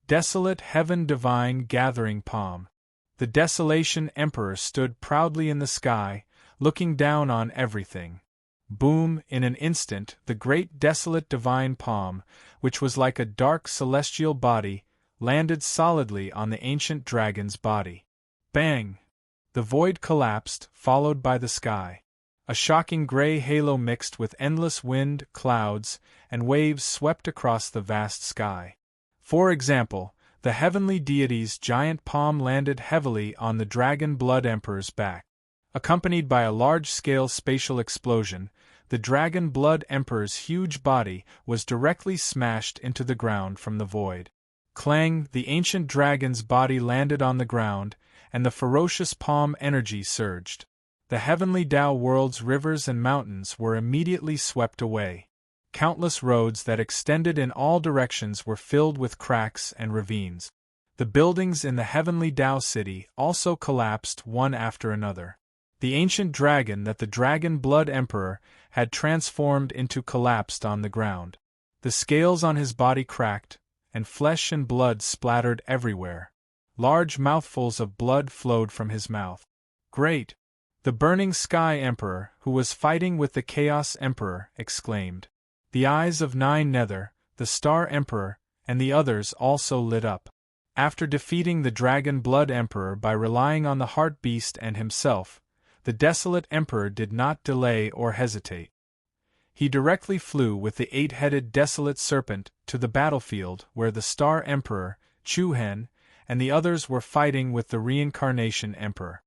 Desolate Heaven Divine Gathering Palm. The Desolation Emperor stood proudly in the sky, looking down on everything. Boom! In an instant, the great desolate divine palm, which was like a dark celestial body, landed solidly on the ancient dragon's body. Bang! The void collapsed, followed by the sky. A shocking gray halo mixed with endless wind, clouds, and waves swept across the vast sky. For example, the heavenly deity's giant palm landed heavily on the Dragonblood Emperor's back. Accompanied by a large-scale spatial explosion, the Dragonblood Emperor's huge body was directly smashed into the ground from the void. Clang, the ancient dragon's body landed on the ground, and the ferocious palm energy surged. The heavenly Tao world's rivers and mountains were immediately swept away. Countless roads that extended in all directions were filled with cracks and ravines. The buildings in the heavenly Tao city also collapsed one after another. The ancient dragon that the Dragon Blood Emperor had transformed into collapsed on the ground. The scales on his body cracked, and flesh and blood splattered everywhere. Large mouthfuls of blood flowed from his mouth. Great! The Burning Sky Emperor, who was fighting with the Chaos Emperor, exclaimed. The eyes of Nine Nether, the Star Emperor, and the others also lit up. After defeating the Dragon Blood Emperor by relying on the Heart Beast and himself, the Desolate Emperor did not delay or hesitate. He directly flew with the eight-headed Desolate Serpent to the battlefield where the Star Emperor, Chuhen, and the others were fighting with the Reincarnation Emperor.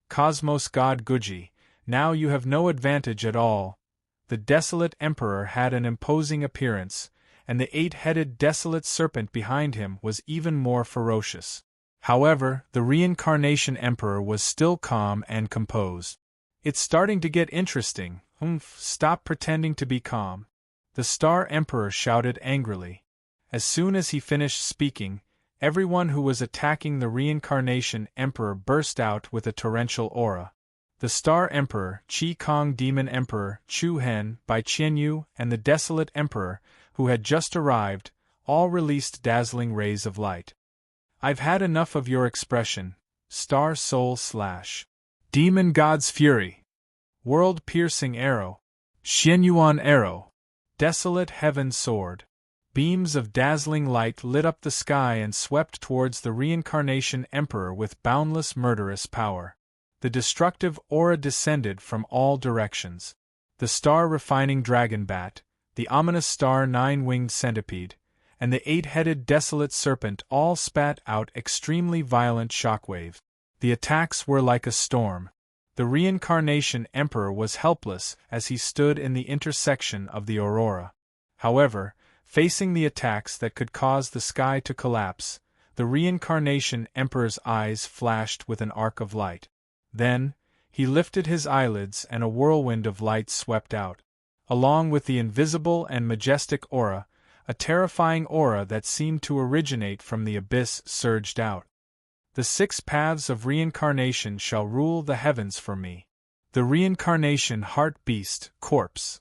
Cosmos God Guji, now you have no advantage at all. The Desolate Emperor had an imposing appearance, and the eight-headed Desolate Serpent behind him was even more ferocious. However, the Reincarnation Emperor was still calm and composed. It's starting to get interesting. Stop pretending to be calm. The Star Emperor shouted angrily. As soon as he finished speaking, everyone who was attacking the Reincarnation Emperor burst out with a torrential aura. The Star Emperor, Qi Kong Demon Emperor, Chu Hen, Bai Qianyu, and the Desolate Emperor, who had just arrived, all released dazzling rays of light. I've had enough of your expression, Star Soul / Demon God's Fury. World-piercing arrow. Xianyuan arrow. Desolate heaven sword. Beams of dazzling light lit up the sky and swept towards the Reincarnation Emperor with boundless murderous power. The destructive aura descended from all directions. The star-refining dragon bat, the ominous star nine-winged centipede, and the eight-headed Desolate Serpent all spat out extremely violent shockwaves. The attacks were like a storm. The Reincarnation Emperor was helpless as he stood in the intersection of the aurora. However, facing the attacks that could cause the sky to collapse, the Reincarnation Emperor's eyes flashed with an arc of light. Then, he lifted his eyelids and a whirlwind of light swept out. Along with the invisible and majestic aura, a terrifying aura that seemed to originate from the abyss surged out. The 6 paths of reincarnation shall rule the heavens for me. The Reincarnation Heart Beast, Corpse.